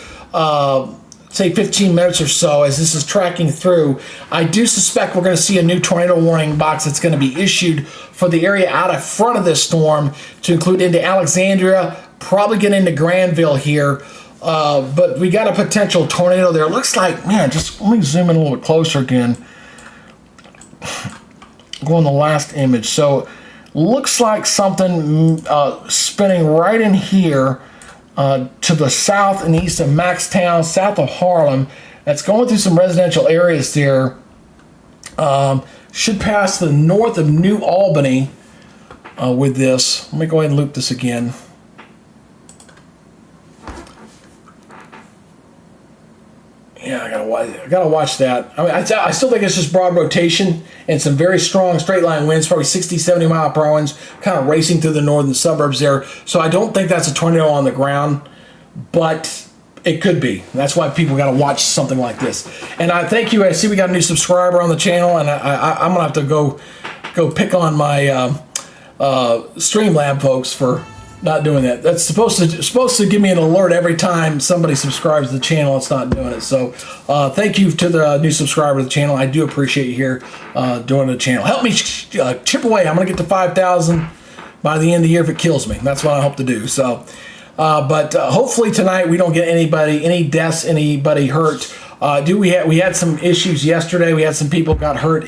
say, 15 minutes or so as this is tracking through. I do suspect we're going to see a new tornado warning box that's going to be issued for the area out of front of this storm to include into Alexandria, probably get into Granville here. But we got a potential tornado there. It looks like, man, just let me zoom in a little bit closer again. Go on the last image. So looks like something spinning right in here to the south and east of Maxtown, south of Harlem. That's going through some residential areas there. Should pass the north of New Albany with this. Let me go ahead and loop this again. Yeah, I gotta watch that. I mean, I still think it's just broad rotation and some very strong straight line winds, probably 60, 70 mile per hour winds, kind of racing through the northern suburbs there. So I don't think that's a tornado on the ground, but it could be. That's why people got to watch something like this. And I thank you. I see we got a new subscriber on the channel, and I'm gonna have to go pick on my Streamlab folks for not doing that. That's supposed to give me an alert every time somebody subscribes to the channel. It's not doing it. So thank you to the new subscriber to the channel. I do appreciate you here doing the channel. Help me chip away. I'm gonna get to 5,000. by the end of the year if it kills me. That's what I hope to do. So, but hopefully tonight we don't get any deaths, anybody hurt. We had some issues yesterday. We had some people got hurt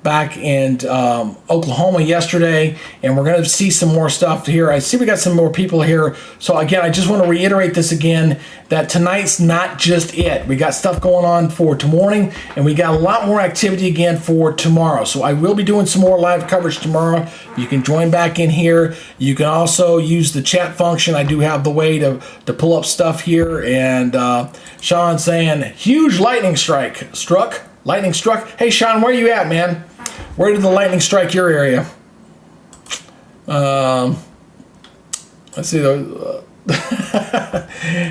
back in Oklahoma yesterday, and we're going to see some more stuff here. I see we got some more people here. So again, I just want to reiterate this again, that tonight's not just it. We got stuff going on for tomorrow, and we got a lot more activity again for tomorrow. So I will be doing some more live coverage tomorrow. You can join back in here. You can also use the chat function. I do have the way to pull up stuff here. And Sean saying, huge lightning struck. Lightning struck. Hey, Sean, where are you at, man? Where did the lightning strike your area? Let's see.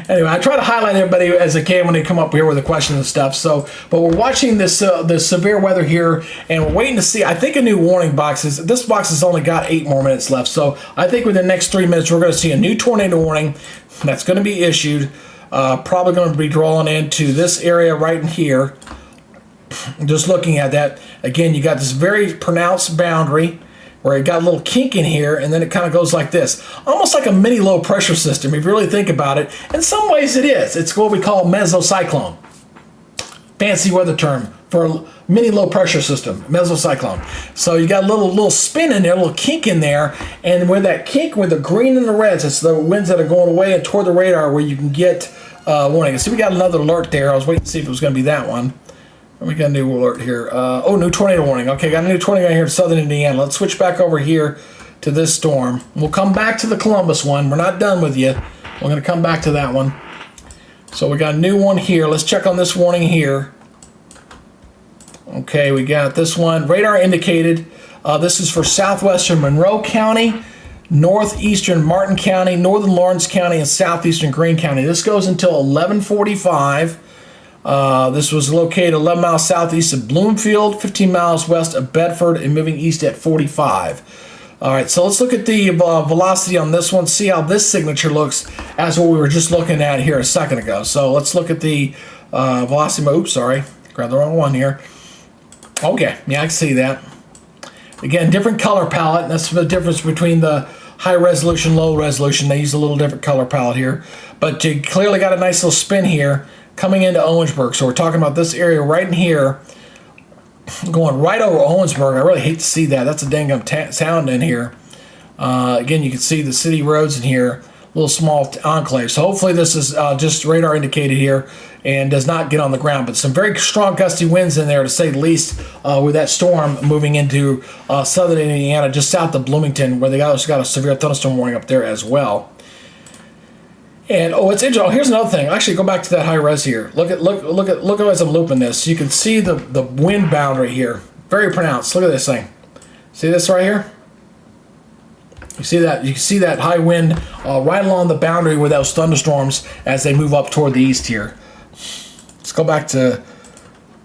Anyway, I try to highlight everybody as I can when they come up here with the questions and stuff. So, but we're watching this severe weather here, and we're waiting to see. I think a new warning box is. This box has only got 8 more minutes left. So I think within the next 3 minutes we're going to see a new tornado warning that's going to be issued. Probably going to be drawing into this area right in here. Just looking at that, again, you got this very pronounced boundary where it got a little kink in here, and then it kind of goes like this. Almost like a mini low pressure system, if you really think about it. In some ways it is. It's what we call mesocyclone. Fancy weather term for a mini low pressure system, mesocyclone. So you got a little spin in there, a little kink in there, and with that kink, with the green and the reds, it's the winds that are going away and toward the radar where you can get warning. So we got another alert there. I was waiting to see if it was going to be that one. We got a new alert here. New tornado warning. Okay, got a new tornado here in southern Indiana. Let's switch back over here to this storm. We'll come back to the Columbus one. We're not done with you. We're going to come back to that one. So we got a new one here. Let's check on this warning here. Okay, we got this one. Radar indicated. This is for southwestern Monroe County, northeastern Martin County, northern Lawrence County, and southeastern Greene County. This goes until 11:45. This was located 11 miles southeast of Bloomfield, 15 miles west of Bedford, and moving east at 45. All right, so let's look at the velocity on this one, see how this signature looks as what we were just looking at here a second ago. So let's look at the velocity. Oops, sorry, grabbed the wrong one here. Okay, yeah, I can see that. Again, different color palette. That's the difference between the high resolution, low resolution. They use a little different color palette here, but you clearly got a nice little spin here coming into Owensburg. So we're talking about this area right in here, going right over Owensburg. I really hate to see that. That's a dang sound in here. Again, you can see the city roads in here, little small enclave. So hopefully this is just radar indicated here and does not get on the ground. But some very strong gusty winds in there, to say the least, with that storm moving into southern Indiana, just south of Bloomington, where they also got a severe thunderstorm warning up there as well. And it's interesting. Oh, here's another thing. Actually, go back to that high res here. Look at as I'm looping this. You can see the wind boundary here, very pronounced. Look at this thing. See this right here? You see that? You can see that high wind right along the boundary with those thunderstorms as they move up toward the east here. Let's go back to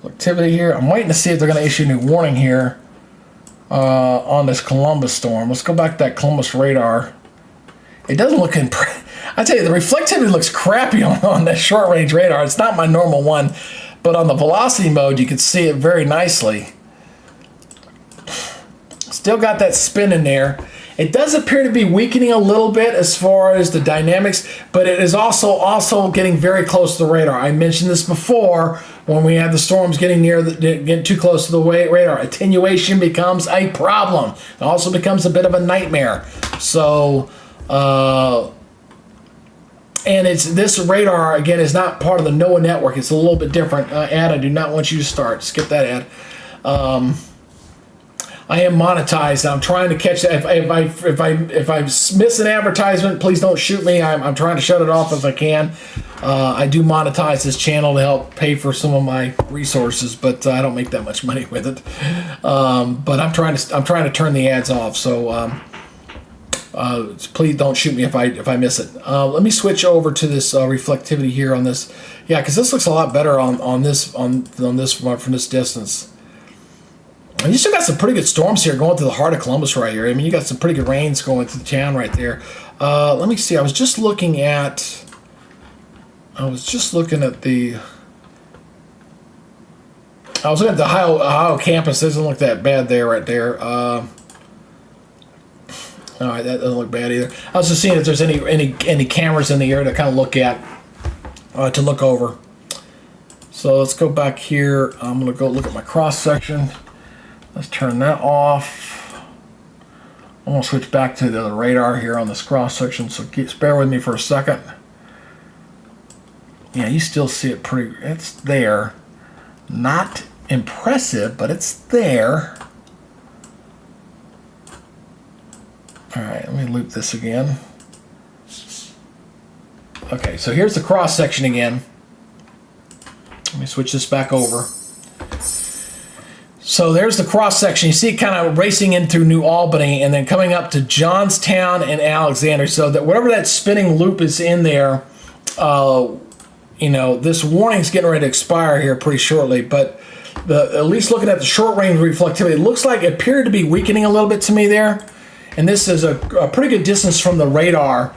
activity here. I'm waiting to see if they're going to issue a new warning here on this Columbus storm. Let's go back to that Columbus radar. It doesn't look I tell you, the reflectivity looks crappy on that short range radar. It's not my normal one, but on the velocity mode, you can see it very nicely. Still got that spin in there. It does appear to be weakening a little bit as far as the dynamics, but it is also getting very close to the radar. I mentioned this before when we had the storms getting too close to the radar. Attenuation becomes a problem. It also becomes a bit of a nightmare. So, and this radar, again, is not part of the NOAA network. It's a little bit different. Ad, I do not want you to start. Skip that ad. I am monetized. I'm trying to catch that. If I miss an advertisement, please don't shoot me. I'm trying to shut it off if I can. I do monetize this channel to help pay for some of my resources, but I don't make that much money with it. But I'm trying to turn the ads off. So please don't shoot me if I miss it. Let me switch over to this reflectivity here on this. Yeah, because this looks a lot better on this from this distance. And you still got some pretty good storms here going through the heart of Columbus right here. I mean, you got some pretty good rains going through the town right there. Let me see. I was just looking at the Ohio campus. It doesn't look that bad there, right there. All right, that doesn't look bad either. I was just seeing if there's any cameras in the air to kind of look at, to look over. So let's go back here. I'm going to go look at my cross section. Let's turn that off. I'm going to switch back to the other radar here on this cross section. So bear with me for a second. Yeah, you still see it pretty. It's there. Not impressive, but it's there. All right, let me loop this again. Okay, so here's the cross section again. Let me switch this back over. So there's the cross section. You see it kind of racing in through New Albany and then coming up to Johnstown and Alexander. So that whatever that spinning loop is in there, you know, this warning's getting ready to expire here pretty shortly. But at least looking at the short range reflectivity, it looks like it appeared to be weakening a little bit to me there. And this is a pretty good distance from the radar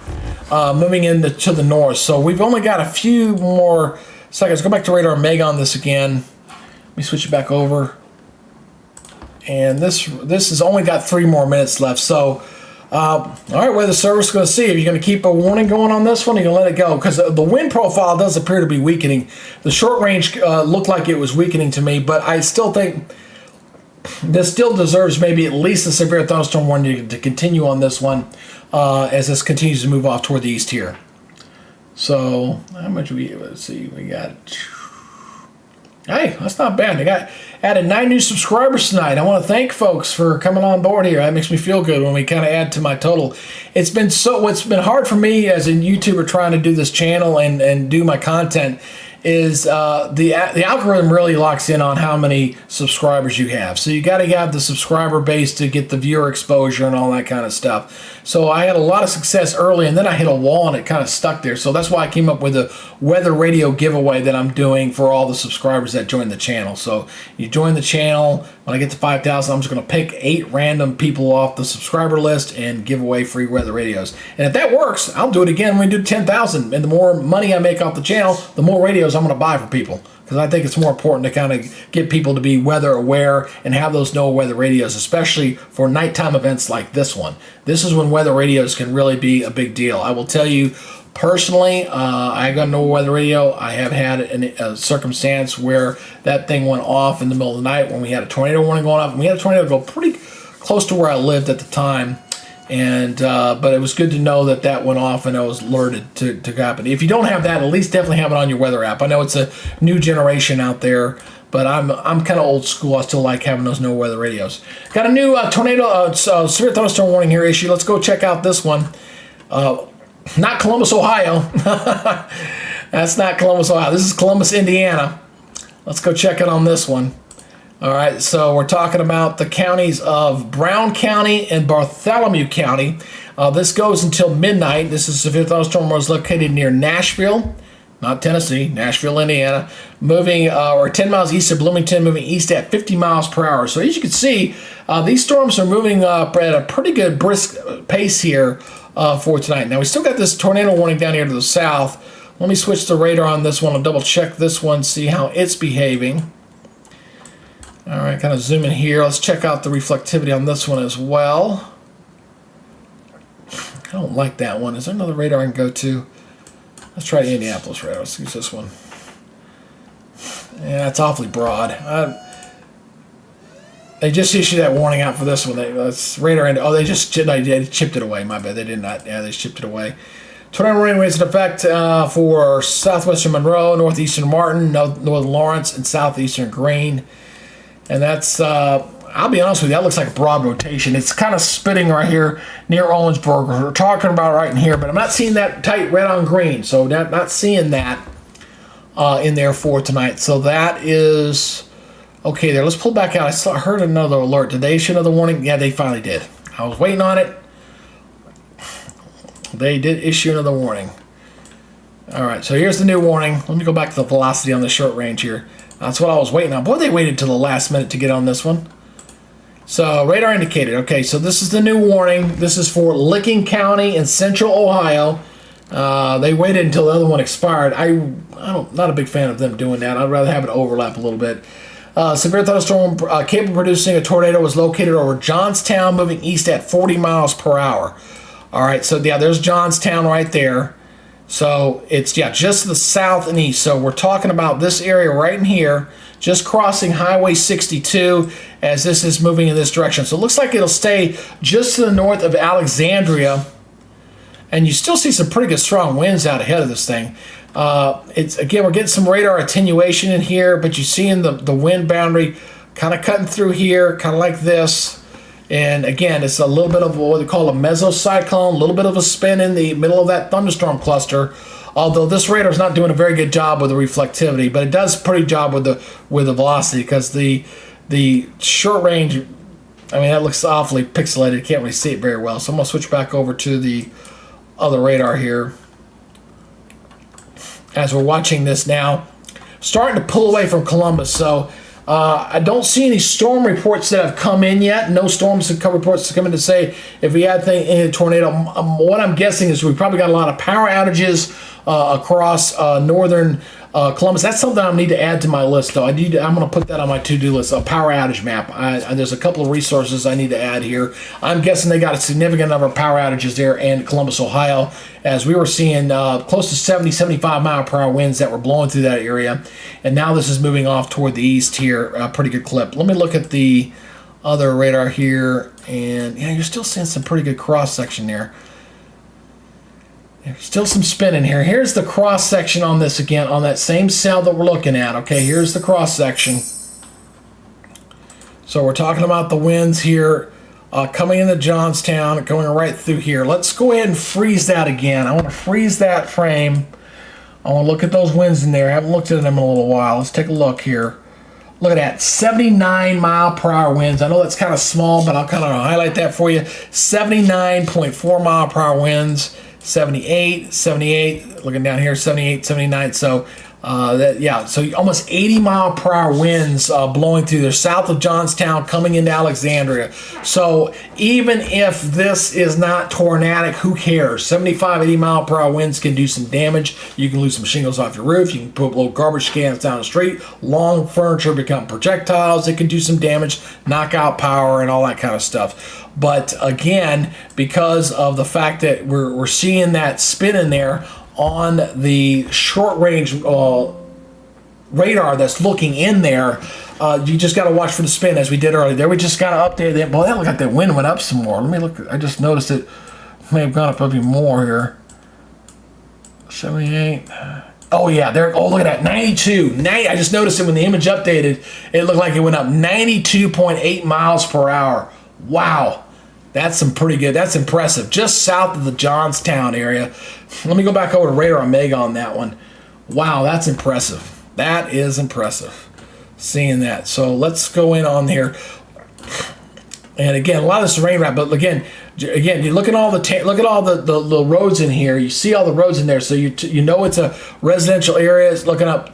moving to the north. So we've only got a few more seconds. Go back to radar Mega on this again. Let me switch it back over. And this has only got 3 more minutes left. So, all right, Weather Service is going to see if you're going to keep a warning going on this one. You're going to let it go because the wind profile does appear to be weakening. The short range looked like it was weakening to me, but I still think this still deserves maybe at least a severe thunderstorm warning to continue on this one as this continues to move off toward the east here. So, how much let's see, we got. Hey, that's not bad. I got added 9 new subscribers tonight. I want to thank folks for coming on board here. That makes me feel good when we kind of add to my total. It's been hard for me as a YouTuber trying to do this channel and do my content is the algorithm really locks in on how many subscribers you have. So you got to have the subscriber base to get the viewer exposure and all that kind of stuff. So I had a lot of success early, and then I hit a wall, and it kind of stuck there. So that's why I came up with a weather radio giveaway that I'm doing for all the subscribers that join the channel. So you join the channel. When I get to 5,000, I'm just going to pick 8 random people off the subscriber list and give away free weather radios. And if that works, I'll do it again when we do 10,000. And the more money I make off the channel, the more radios I'm going to buy for people. Because I think it's more important to kind of get people to be weather aware and have those no weather radios, especially for nighttime events like this one. This is when weather radios can really be a big deal. I will tell you personally, I got no weather radio. I have had a circumstance where that thing went off in the middle of the night when we had a tornado warning going off. And we had a tornado go pretty close to where I lived at the time. And but it was good to know that went off and I was alerted to happen. If you don't have that, at least definitely have it on your weather app. I know it's a new generation out there, but I'm kind of old school. I still like having those no weather radios. Got a new tornado severe thunderstorm warning here issue. Let's go check out this one. Not Columbus, Ohio. That's not Columbus, Ohio. This is Columbus, Indiana. Let's go check it on this one. All right, so we're talking about the counties of Brown County and Bartholomew County. This goes until midnight. This is severe thunderstorm was located near Nashville, not Tennessee, Nashville, Indiana, moving or 10 miles east of Bloomington, moving east at 50 miles per hour. So as you can see, these storms are moving up at a pretty good brisk pace here for tonight. Now we still got this tornado warning down here to the south. Let me switch the radar on this one and double check this one, see how it's behaving. All right, kind of zoom in here. Let's check out the reflectivity on this one as well. I don't like that one. Is there another radar I can go to? Let's try the Indianapolis radar. Let's use this one. Yeah, it's awfully broad. They just issued that warning out for this one. That's radar. They chipped it away. My bad. They did not. Yeah, they chipped it away. Tornado warning rates in effect for southwestern Monroe, northeastern Martin, northern Lawrence, and southeastern Greene. And that's, I'll be honest with you, that looks like a broad rotation. It's kind of spitting right here near Owensboro. We're talking about right in here, but I'm not seeing that tight red on green. So not seeing that in there for tonight. So that is okay there. Let's pull back out. I heard another alert. Did they issue another warning? Yeah, they finally did. I was waiting on it. They did issue another warning. All right, so here's the new warning. Let me go back to the velocity on the short range here. That's what I was waiting on. Boy, they waited till the last minute to get on this one. So, radar indicated. Okay, so this is the new warning. This is for Licking County in central Ohio. They waited until the other one expired. I'm not a big fan of them doing that. I'd rather have it overlap a little bit. Severe thunderstorm capable of producing a tornado was located over Johnstown, moving east at 40 miles per hour. All right, so yeah, there's Johnstown right there. So it's, yeah, just to the south and east. So we're talking about this area right in here, just crossing Highway 62 as this is moving in this direction. So it looks like it'll stay just to the north of Alexandria. And you still see some pretty good strong winds out ahead of this thing. It's, again, we're getting some radar attenuation in here, but you're seeing the wind boundary kind of cutting through here, kind of like this. And again, it's a little bit of what they call a mesocyclone, a little bit of a spin in the middle of that thunderstorm cluster. Although this radar is not doing a very good job with the reflectivity, but it does a pretty job with the velocity, because the short range, I mean, that looks awfully pixelated. You can't really see it very well. So I'm gonna switch back over to the other radar here as we're watching this now, starting to pull away from Columbus. So I don't see any storm reports that have come in yet. No storms have come reports to come in to say if we had any tornado. What I'm guessing is we probably got a lot of power outages across northern Columbus. That's something I need to add to my list, though. I'm going to put that on my to-do list, a power outage map. There's a couple of resources I need to add here. I'm guessing they got a significant number of power outages there in Columbus, Ohio, as we were seeing close to 70, 75 mile per hour winds that were blowing through that area. And now this is moving off toward the east here, a pretty good clip. Let me look at the other radar here, and yeah, you're still seeing some pretty good cross section there. There's still some spin in here. Here's the cross section on this again, on that same cell that we're looking at. Okay, here's the cross section. So we're talking about the winds here coming into Johnstown, going right through here. Let's go ahead and freeze that again. I want to freeze that frame. I want to look at those winds in there. I haven't looked at them in a little while. Let's take a look here. Look at that, 79 mile per hour winds. I know that's kind of small, but I'll kind of highlight that for you. 79.4 mile per hour winds. 78, looking down here, 78, 79. So so almost 80 mile per hour winds blowing through there, south of Johnstown, coming into Alexandria. So even if this is not tornadic, who cares? 75, 80 mile per hour winds can do some damage. You can lose some shingles off your roof. You can put little garbage cans down the street. Long furniture become projectiles. It can do some damage, knock out power, and all that kind of stuff. But again, because of the fact that we're seeing that spin in there on the short range radar that's looking in there, you just got to watch for the spin, as we did earlier. There we just got to update that. Boy, that looked like that wind went up some more. Let me look. I just noticed it may have gone up even more here. 78. Oh yeah, there. Oh, look at that, 92. 90, I just noticed it when the image updated. It looked like it went up 92.8 miles per hour. Wow. That's some pretty good. That's impressive. Just south of the Johnstown area. Let me go back over to Radar Omega on that one. Wow, that's impressive. That is impressive. Seeing that. So let's go in on here. And again, a lot of this is rain wrap, but again, you look at all the roads in here. You see all the roads in there, so you know it's a residential area. It's looking up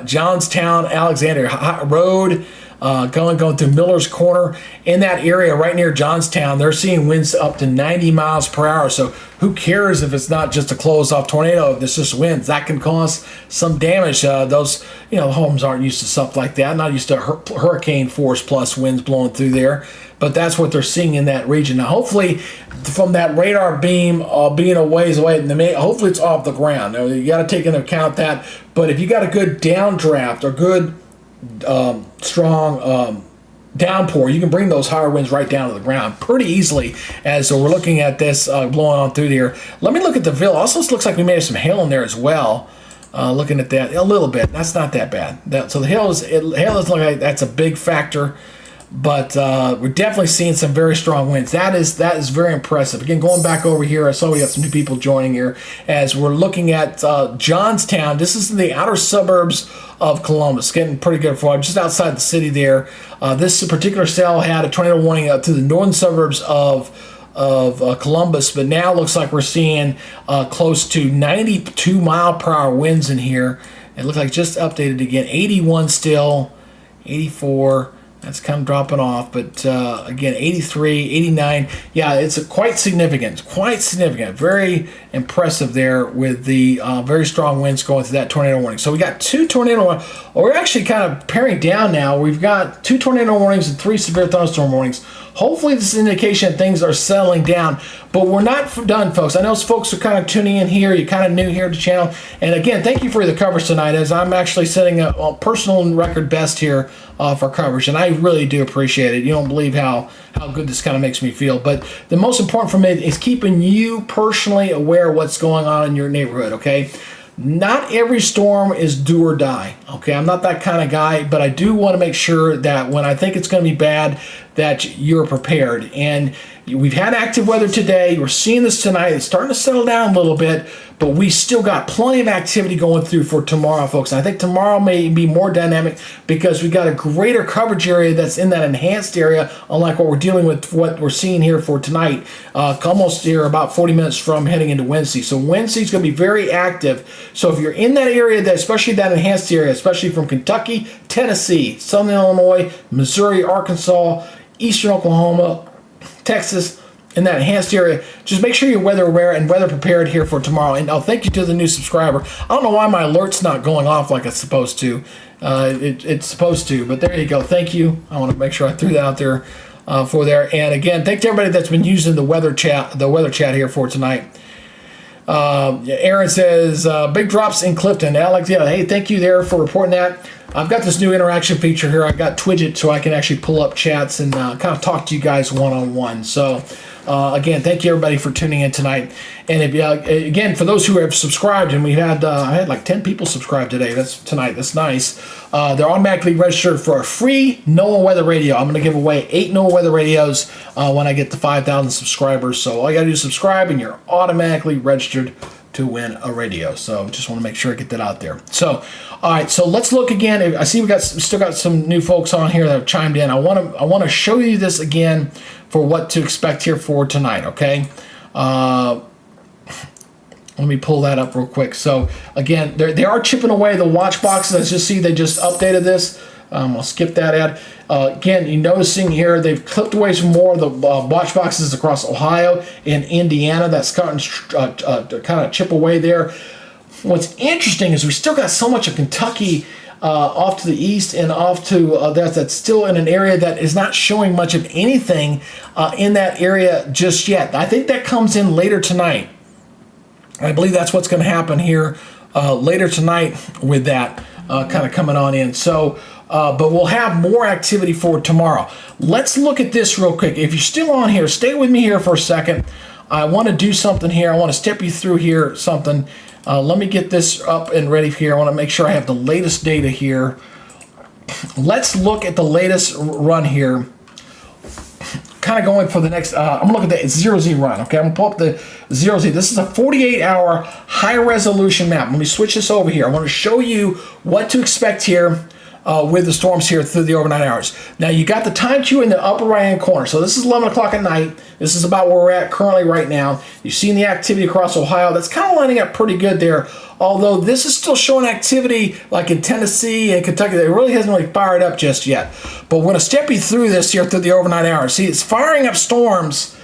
Johnstown, Alexandria Road. Going through Miller's Corner. In that area right near Johnstown, they're seeing winds up to 90 miles per hour. So who cares if it's not just a closed-off tornado, if it's just winds? That can cause some damage. Those homes aren't used to stuff like that. Not used to hurricane force plus winds blowing through there. But that's what they're seeing in that region. Now, hopefully, from that radar beam being a ways away, hopefully it's off the ground. Now, you got to take into account that. But if you got a good downdraft or good strong downpour, you can bring those higher winds right down to the ground pretty easily. As so we're looking at this blowing on through here. Let me look at the Ville. Also, it looks like we may have some hail in there as well. Looking at that a little bit. That's not that bad. So the hail doesn't look like that's a big factor. But we're definitely seeing some very strong winds. That is very impressive. Again, going back over here, I saw we got some new people joining here as we're looking at Johnstown. This is in the outer suburbs of Columbus, getting pretty good for just outside the city there. This particular cell had a tornado warning to the northern suburbs of Columbus, but now looks like we're seeing close to 92 mile per hour winds in here. It looks like just updated again. 81 still, 84. That's kind of dropping off, but again, 83, 89. Yeah, it's quite significant. Quite significant. Very impressive there with the very strong winds going through that tornado warning. So we got 2 tornado warnings. We're actually kind of paring down now. We've got 2 tornado warnings and 3 severe thunderstorm warnings. Hopefully this is an indication that things are settling down, but we're not done, folks. I know folks are kind of tuning in here. You're kind of new here to the channel. And again, thank you for the coverage tonight, as I'm actually setting a personal record best here for coverage, and I really do appreciate it. You don't believe how good this kind of makes me feel. But the most important for me is keeping you personally aware of what's going on in your neighborhood, okay? Not every storm is do or die, okay? I'm not that kind of guy, but I do want to make sure that when I think it's going to be bad, that you're prepared. And we've had active weather today. We're seeing this tonight. It's starting to settle down a little bit, but we still got plenty of activity going through for tomorrow, folks. And I think tomorrow may be more dynamic because we got a greater coverage area that's in that enhanced area, unlike what we're dealing with, what we're seeing here for tonight. Almost here about 40 minutes from heading into Wednesday. So Wednesday's going to be very active. So if you're in that area, that especially that enhanced area, especially from Kentucky, Tennessee, Southern Illinois, Missouri, Arkansas, Eastern Oklahoma, Texas, in that enhanced area, just make sure you're weather aware and weather prepared here for tomorrow. And I'll thank you to the new subscriber. I don't know why my alert's not going off like it's supposed to. It's supposed to, but there you go. Thank you. I want to make sure I threw that out there for there. And again, thank to everybody that's been using the weather chat here for tonight. Aaron says, big drops in Clifton. Alex, yeah, hey, thank you there for reporting that. I've got this new interaction feature here. I got Twidget so I can actually pull up chats and kind of talk to you guys one-on-one. So, again, thank you everybody for tuning in tonight. And if again, for those who have subscribed, and we had I had like 10 people subscribe today. That's nice. They're automatically registered for a free NOAA weather radio. I'm going to give away 8 NOAA weather radios when I get to 5,000 subscribers. So all you got to do is subscribe, and you're automatically registered to win a radio. So just want to make sure I get that out there. So, all right. So let's look again. I see we still got some new folks on here that have chimed in. I want to show you this again for what to expect here for tonight. Okay. Let me pull that up real quick. So again, they are chipping away the watch boxes. As you see, they just updated this. I'll skip that ad. Again, you're noticing here they've clipped away some more of the watch boxes across Ohio and Indiana. That's starting to kind of chip away there. What's interesting is we still got so much of Kentucky off to the east and off to that's still in an area that is not showing much of anything in that area just yet. I think that comes in later tonight. I believe that's what's going to happen here later tonight with that kind of coming on in. So, but we'll have more activity for tomorrow. Let's look at this real quick. If you're still on here, stay with me here for a second. I want to do something here. I want to step you through here something. Let me get this up and ready here. I want to make sure I have the latest data here. Let's look at the latest run here. Kind of going for the next, I'm looking at the 0Z run, okay? I'm gonna pull up the 0Z. This is a 48-hour high-resolution map. Let me switch this over here. I want to show you what to expect here with the storms here through the overnight hours. Now, you got the time queue in the upper right-hand corner. So this is 11 o'clock at night. This is about where we're at currently right now. You've seen the activity across Ohio. That's kind of lining up pretty good there. Although this is still showing activity like in Tennessee and Kentucky. It really hasn't really fired up just yet. But we're going to step you through this here through the overnight hours. See, it's firing up storms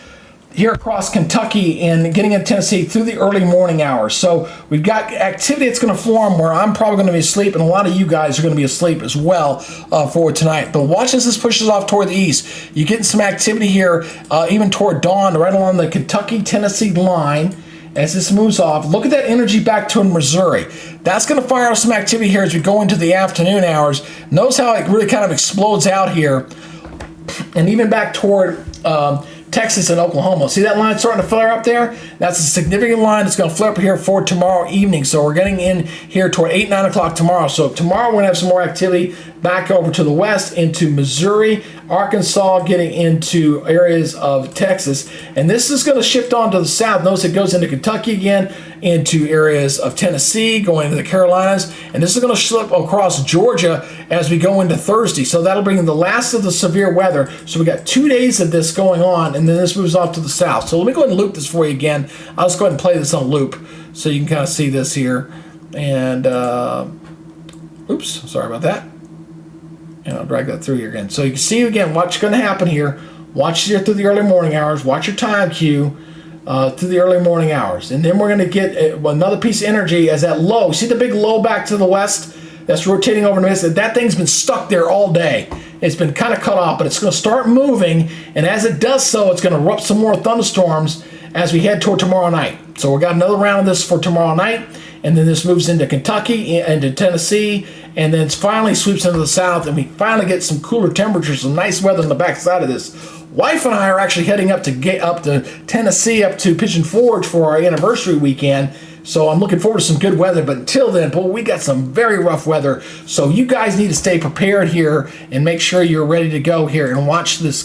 here across Kentucky and getting into Tennessee through the early morning hours. So we've got activity that's going to form where I'm probably going to be asleep, and a lot of you guys are going to be asleep as well for tonight. But watch as this pushes off toward the east. You're getting some activity here even toward dawn, right along the Kentucky-Tennessee line. As this moves off, look at that energy back to Missouri. That's going to fire up some activity here as we go into the afternoon hours. Notice how it really kind of explodes out here. And even back toward Texas and Oklahoma. See that line starting to flare up there? That's a significant line that's going to flare up here for tomorrow evening. So we're getting in here toward 8, 9 o'clock tomorrow. So tomorrow we're going to have some more activity back over to the west into Missouri, Arkansas, getting into areas of Texas. And this is going to shift on to the south. Notice it goes into Kentucky again, into areas of Tennessee, going into the Carolinas. And this is going to slip across Georgia as we go into Thursday. So that'll bring in the last of the severe weather. So we got 2 days of this going on, and then this moves off to the south. So let me go ahead and loop this for you again. I'll just go ahead and play this on loop so you can kind of see this here. And, oops, sorry about that. And I'll drag that through here again. So you can see again what's going to happen here. Watch here through the early morning hours. Watch your time cue through the early morning hours. And then we're going to get another piece of energy as that low. See the big low back to the west? That's rotating over in the midst. That thing's been stuck there all day. It's been kind of cut off, but it's going to start moving. And as it does so, it's going to erupt some more thunderstorms as we head toward tomorrow night. So we got another round of this for tomorrow night. And then this moves into Kentucky, into Tennessee, and then it finally sweeps into the south, and we finally get some cooler temperatures, some nice weather on the backside of this. Wife and I are actually heading up to Tennessee, up to Pigeon Forge for our anniversary weekend. So I'm looking forward to some good weather, but until then, boy, we got some very rough weather. So you guys need to stay prepared here and make sure you're ready to go here and watch this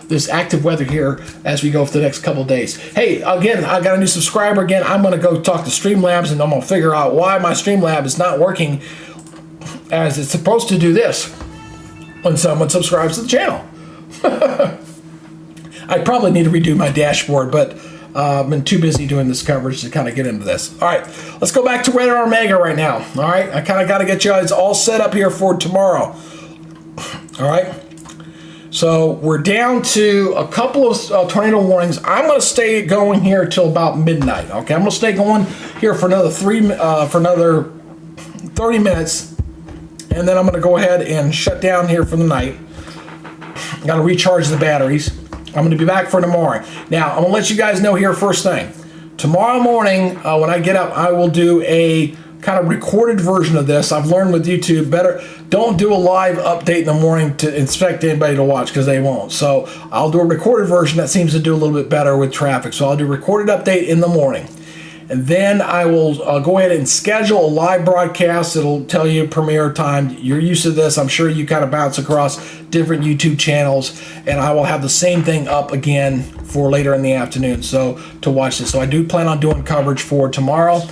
this active weather here as we go for the next couple of days. Hey, again, I got a new subscriber again. I'm going to go talk to Streamlabs, and I'm going to figure out why my Streamlab is not working as it's supposed to do this when someone subscribes to the channel. I probably need to redo my dashboard, but I've been too busy doing this coverage to kind of get into this. All right, let's go back to Radar Omega right now. All right, I kind of got to get you guys all set up here for tomorrow. All right, so we're down to a couple of tornado warnings. I'm going to stay going here till about midnight. Okay, I'm going to stay going here for another 30 minutes, and then I'm going to go ahead and shut down here for the night. Got to recharge the batteries. I'm going to be back for tomorrow. Now, I'm going to let you guys know here first thing. Tomorrow morning, when I get up, I will do a kind of recorded version of this. I've learned with YouTube, better don't do a live update in the morning to expect anybody to watch, because they won't. So I'll do a recorded version that seems to do a little bit better with traffic. So I'll do a recorded update in the morning. And then I will go ahead and schedule a live broadcast. It'll tell you premiere time. You're used to this. I'm sure you kind of bounce across different YouTube channels. And I will have the same thing up again for later in the afternoon, so to watch this. So I do plan on doing coverage for tomorrow.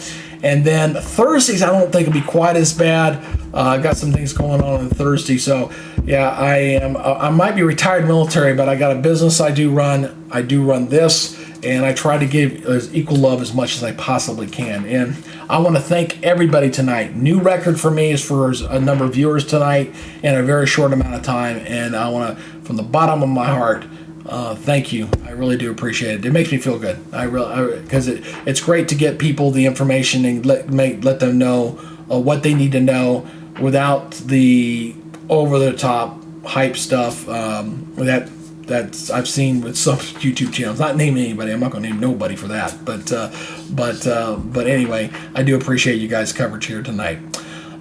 And then Thursdays, I don't think it'll be quite as bad. I've got some things going on Thursday. So yeah, I might be retired military, but I got a business I do run. I do run this. And I try to give equal love as much as I possibly can. And I want to thank everybody tonight. New record for me as far as a number of viewers tonight in a very short amount of time. And I want to, from the bottom of my heart, thank you. I really do appreciate it. It makes me feel good. Because it's great to get people the information and let them know what they need to know without the over-the-top hype stuff that I've seen with some YouTube channels. Not naming anybody. I'm not going to name nobody for that. But anyway, I do appreciate you guys' coverage here tonight.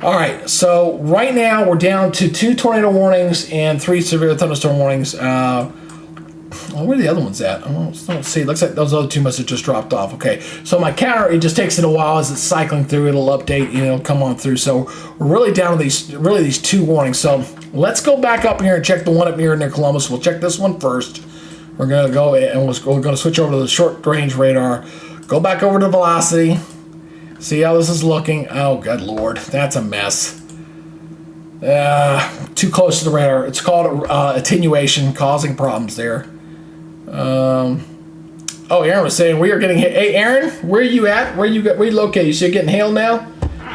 All right, so right now we're down to 2 tornado warnings and 3 severe thunderstorm warnings. Where are the other ones at? I don't see. It looks like those other 2 must have just dropped off. Okay, so my counter, it just takes it a while as it's cycling through. It'll update, it'll come on through. So we're really down to these 2 warnings. So let's go back up here and check the one up here near Columbus. We'll check this one first. We're going to go and we're going to switch over to the short range radar. Go back over to velocity. See how this is looking. Oh, good Lord. That's a mess. Too close to the radar. It's called attenuation, causing problems there. Oh, Aaron was saying we are getting hit. Hey, Aaron, where are you at? Where you located? You see you're getting hailed now?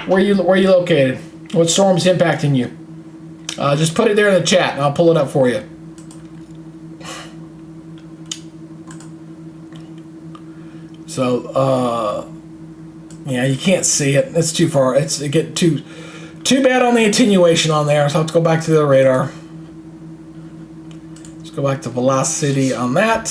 Where you located? What storm's impacting you? Just put it there in the chat, and I'll pull it up for you. So, yeah, you can't see it. It's too far. It get too bad on the attenuation on there. So I'll have to go back to the radar. Let's go back to velocity on that.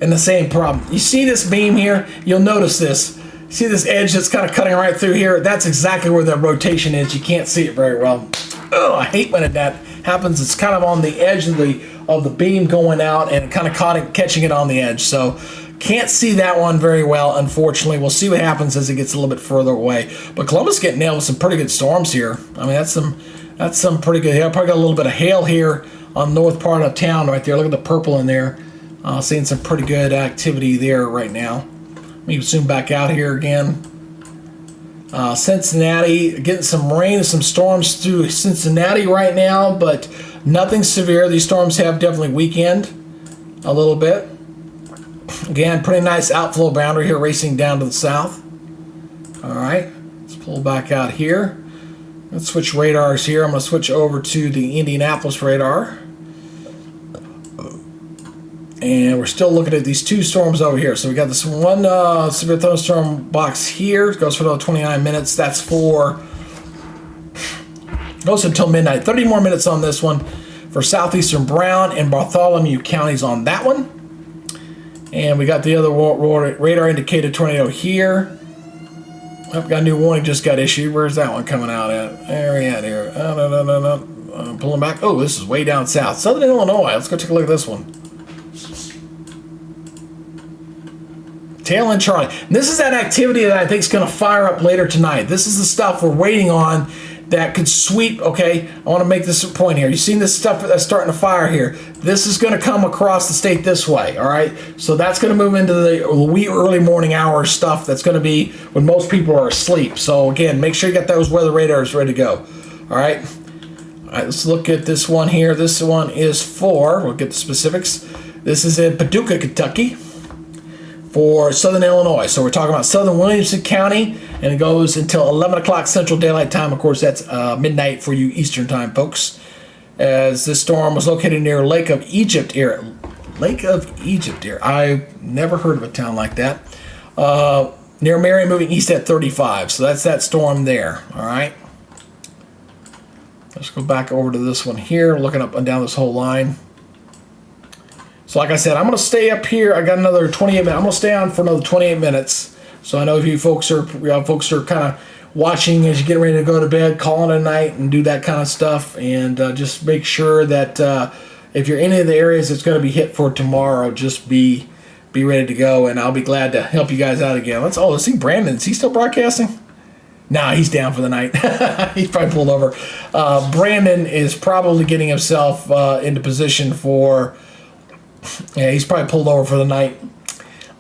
And the same problem. You see this beam here? You'll notice this. See this edge that's kind of cutting right through here? That's exactly where the rotation is. You can't see it very well. Oh, I hate when that happens. It's kind of on the edge of the beam going out and kind of catching it on the edge. So can't see that one very well, unfortunately. We'll see what happens as it gets a little bit further away. But Columbus getting nailed with some pretty good storms here. I mean, that's some pretty good hail. Probably got a little bit of hail here on the north part of town right there. Look at the purple in there. Seeing some pretty good activity there right now. Let me zoom back out here again. Cincinnati, getting some rain and some storms through Cincinnati right now, but nothing severe. These storms have definitely weakened a little bit. Again, pretty nice outflow boundary here racing down to the south. All right, let's pull back out here. Let's switch radars here. I'm going to switch over to the Indianapolis radar. And we're still looking at these two storms over here. So we got this one severe thunderstorm box here. It goes for another 29 minutes. That's for, goes until midnight. 30 more minutes on this one for southeastern Brown and Bartholomew counties on that one. And we got the other radar indicated tornado here. I've got a new warning just got issued. Where's that one coming out at? There we at here. No. I'm pulling back. Oh, this is way down south. Southern Illinois. Let's go take a look at this one. Tail end Charlie. And this is that activity that I think is going to fire up later tonight. This is the stuff we're waiting on that could sweep. Okay, I want to make this a point here. You've seen this stuff that's starting to fire here. This is going to come across the state this way. All right, so that's going to move into the wee early morning hours stuff. That's going to be when most people are asleep. So again, make sure you got those weather radars ready to go. All right. All right, let's look at this one here. This one is for, we'll get the specifics. This is in Paducah, Kentucky, for southern Illinois. So we're talking about southern Williamson County, and it goes until 11 o'clock Central Daylight Time. Of course, that's midnight for you Eastern Time folks. As this storm was located near Lake of Egypt area. Lake of Egypt area. I've never heard of a town like that. Near Marion, moving east at 35. So that's that storm there. All right. Let's go back over to this one here, looking up and down this whole line. So like I said, I'm going to stay up here. I got another 28 minutes. I'm going to stay on for another 28 minutes. So I know if you folks are kind of watching as you get ready to go to bed, calling at night and do that kind of stuff. And just make sure that if you're in any of the areas that's going to be hit for tomorrow, just be ready to go. And I'll be glad to help you guys out again. Let's see Brandon. Is he still broadcasting? Nah, he's down for the night. He's probably pulled over. Brandon is probably getting himself into position for... Yeah, he's probably pulled over for the night,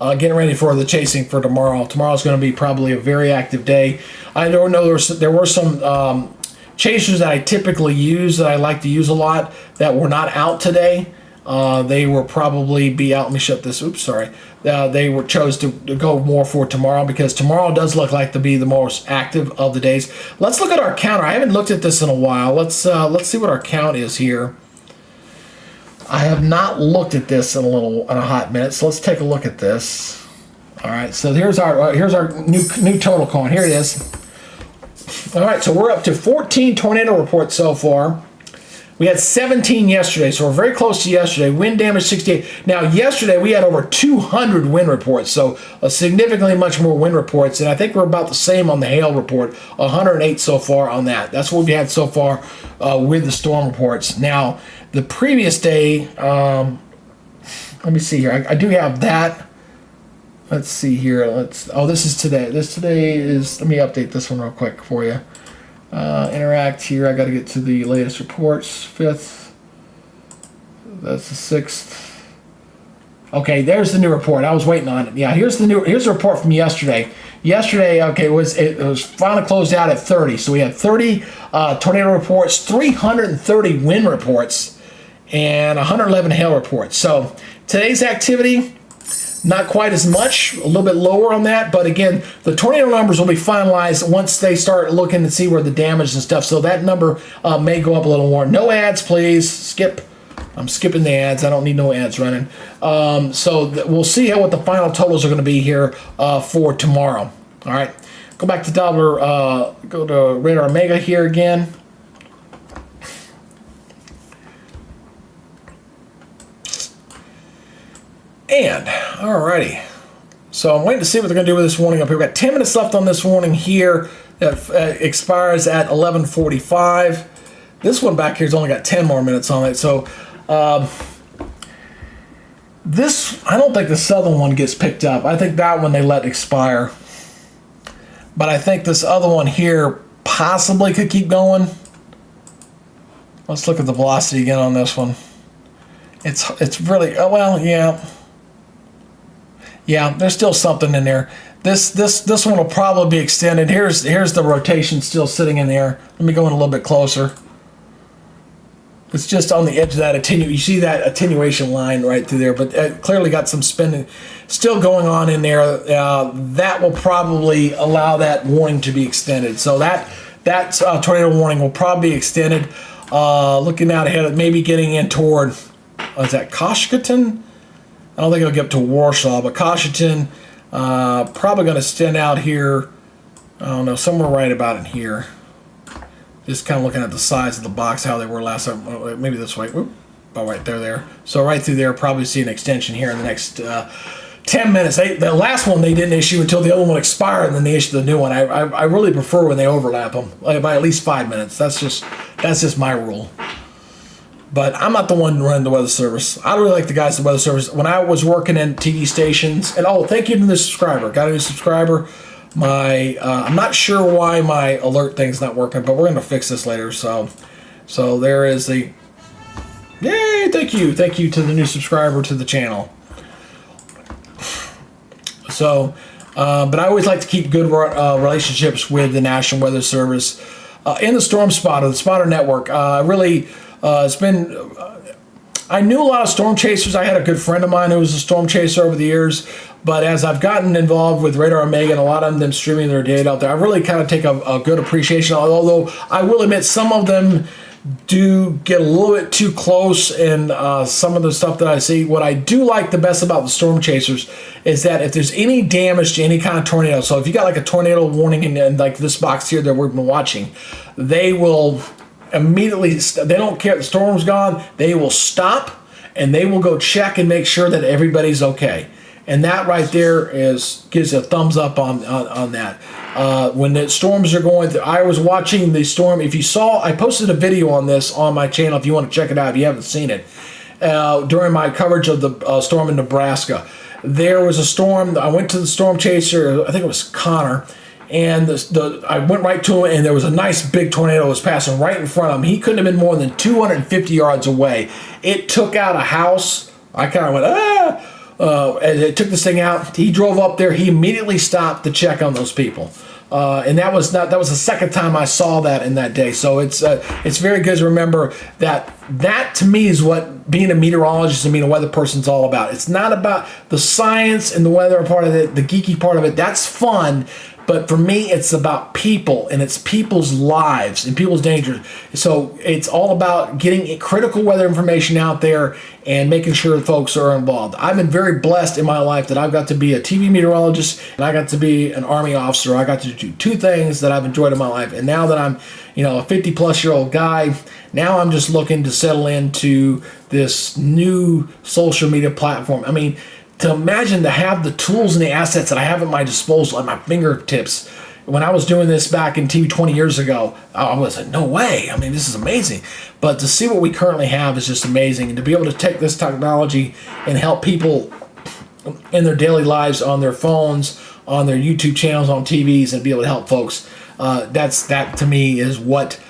getting ready for the chasing for tomorrow. Tomorrow's going to be probably a very active day. I don't know, there were some chasers that I typically use, that I like to use a lot, that were not out today. They will probably be out. Let me shut this. Oops, sorry. They were chose to go more for tomorrow, because tomorrow does look like to be the most active of the days. Let's look at our counter. I haven't looked at this in a while. Let's see what our count is here. I have not looked at this in a hot minute, so let's take a look at this. All right, so here's our new total count. Here it is. All right, so we're up to 14 tornado reports so far. We had 17 yesterday, so we're very close to yesterday. Wind damage 68. Now, yesterday we had over 200 wind reports, so significantly much more wind reports, and I think we're about the same on the hail report, 108 so far on that. That's what we had so far with the storm reports. Now, the previous day, let me see here. I do have that. Let's see here. This is today. This today is, let me update this one real quick for you. Interact here. I got to get to the latest reports. 5th. That's the 6th. Okay, there's the new report. I was waiting on it. Yeah, here's the report from yesterday. Yesterday, okay, it was finally closed out at 30. So we had 30 tornado reports, 330 wind reports, and 111 hail reports. So today's activity, not quite as much, a little bit lower on that. But again, the tornado numbers will be finalized once they start looking to see where the damage and stuff. So that number may go up a little more. No ads, please. Skip. I'm skipping the ads. I don't need no ads running. We'll see what the final totals are going to be here for tomorrow. All right. Go back to Doppler. Go to Radar Mega here again. And, alrighty. So I'm waiting to see what they're going to do with this warning up here. We've got 10 minutes left on this warning here that expires at 11:45. This one back here's only got 10 more minutes on it. So this, I don't think the southern one gets picked up. I think that one they let expire. But I think this other one here possibly could keep going. Let's look at the velocity again on this one. It's really, oh well, yeah. Yeah, there's still something in there. This one will probably be extended. Here's the rotation still sitting in there. Let me go in a little bit closer. It's just on the edge of that you see that attenuation line right through there, but it clearly got some spinning still going on in there. That will probably allow that warning to be extended. So that that tornado warning will probably be extended. Looking out ahead, maybe getting in toward, is that Koshkaton? I don't think it'll get up to Warsaw, but Koshkaton, probably going to extend out here, I don't know, somewhere right about in here. Just kind of looking at the size of the box, how they were last time. Maybe this way. Whoop. Oh, right there. So right through there, probably see an extension here in the next 10 minutes. The last one they didn't issue until the other one expired, and then they issued the new one. I really prefer when they overlap them by at least 5 minutes. That's just my rule. But I'm not the one running the weather service. I really like the guys at the weather service. When I was working in TV stations, and thank you to the subscriber. Got a new subscriber. I'm not sure why my alert thing's not working, but we're going to fix this later. So there is the, yay, thank you to the new subscriber to the channel. So, but I always like to keep good relationships with the National Weather Service and the Storm Spotter, the Spotter Network. It's been, I knew a lot of storm chasers. I had a good friend of mine who was a storm chaser over the years. But as I've gotten involved with Radar Omega and a lot of them streaming their data out there, I really kind of take a good appreciation. Although I will admit some of them do get a little bit too close in some of the stuff that I see. What I do like the best about the storm chasers is that if there's any damage to any kind of tornado, so if you got like a tornado warning in like this box here that we've been watching, they will immediately, they don't care if the storm's gone, they will stop and they will go check and make sure that everybody's okay. And that right there gives a thumbs up on that. When the storms are going through, I was watching the storm. If you saw, I posted a video on this on my channel if you want to check it out if you haven't seen it. During my coverage of the storm in Nebraska. There was a storm. I went to the storm chaser, I think it was Connor, and I went right to him, and there was a nice big tornado that was passing right in front of him. He couldn't have been more than 250 yards away. It took out a house. I kind of went, ah! And it took this thing out. He drove up there. He immediately stopped to check on those people, and that was the second time I saw that in that day. So it's very good to remember that to me is what being a meteorologist and being a weather person is all about. It's not about the science and the weather part of it, the geeky part of it. That's fun. But for me, it's about people, and it's people's lives and people's dangers. So it's all about getting critical weather information out there and making sure folks are involved. I've been very blessed in my life that I've got to be a TV meteorologist and I got to be an Army officer. I got to do two things that I've enjoyed in my life. And now that I'm, a 50-plus-year-old guy, now I'm just looking to settle into this new social media platform. I mean, to imagine to have the tools and the assets that I have at my disposal, at my fingertips. When I was doing this back in TV 20 years ago, I was like, no way. I mean, this is amazing. But to see what we currently have is just amazing. And to be able to take this technology and help people in their daily lives on their phones, on their YouTube channels, on TVs, and be able to help folks, that to me is what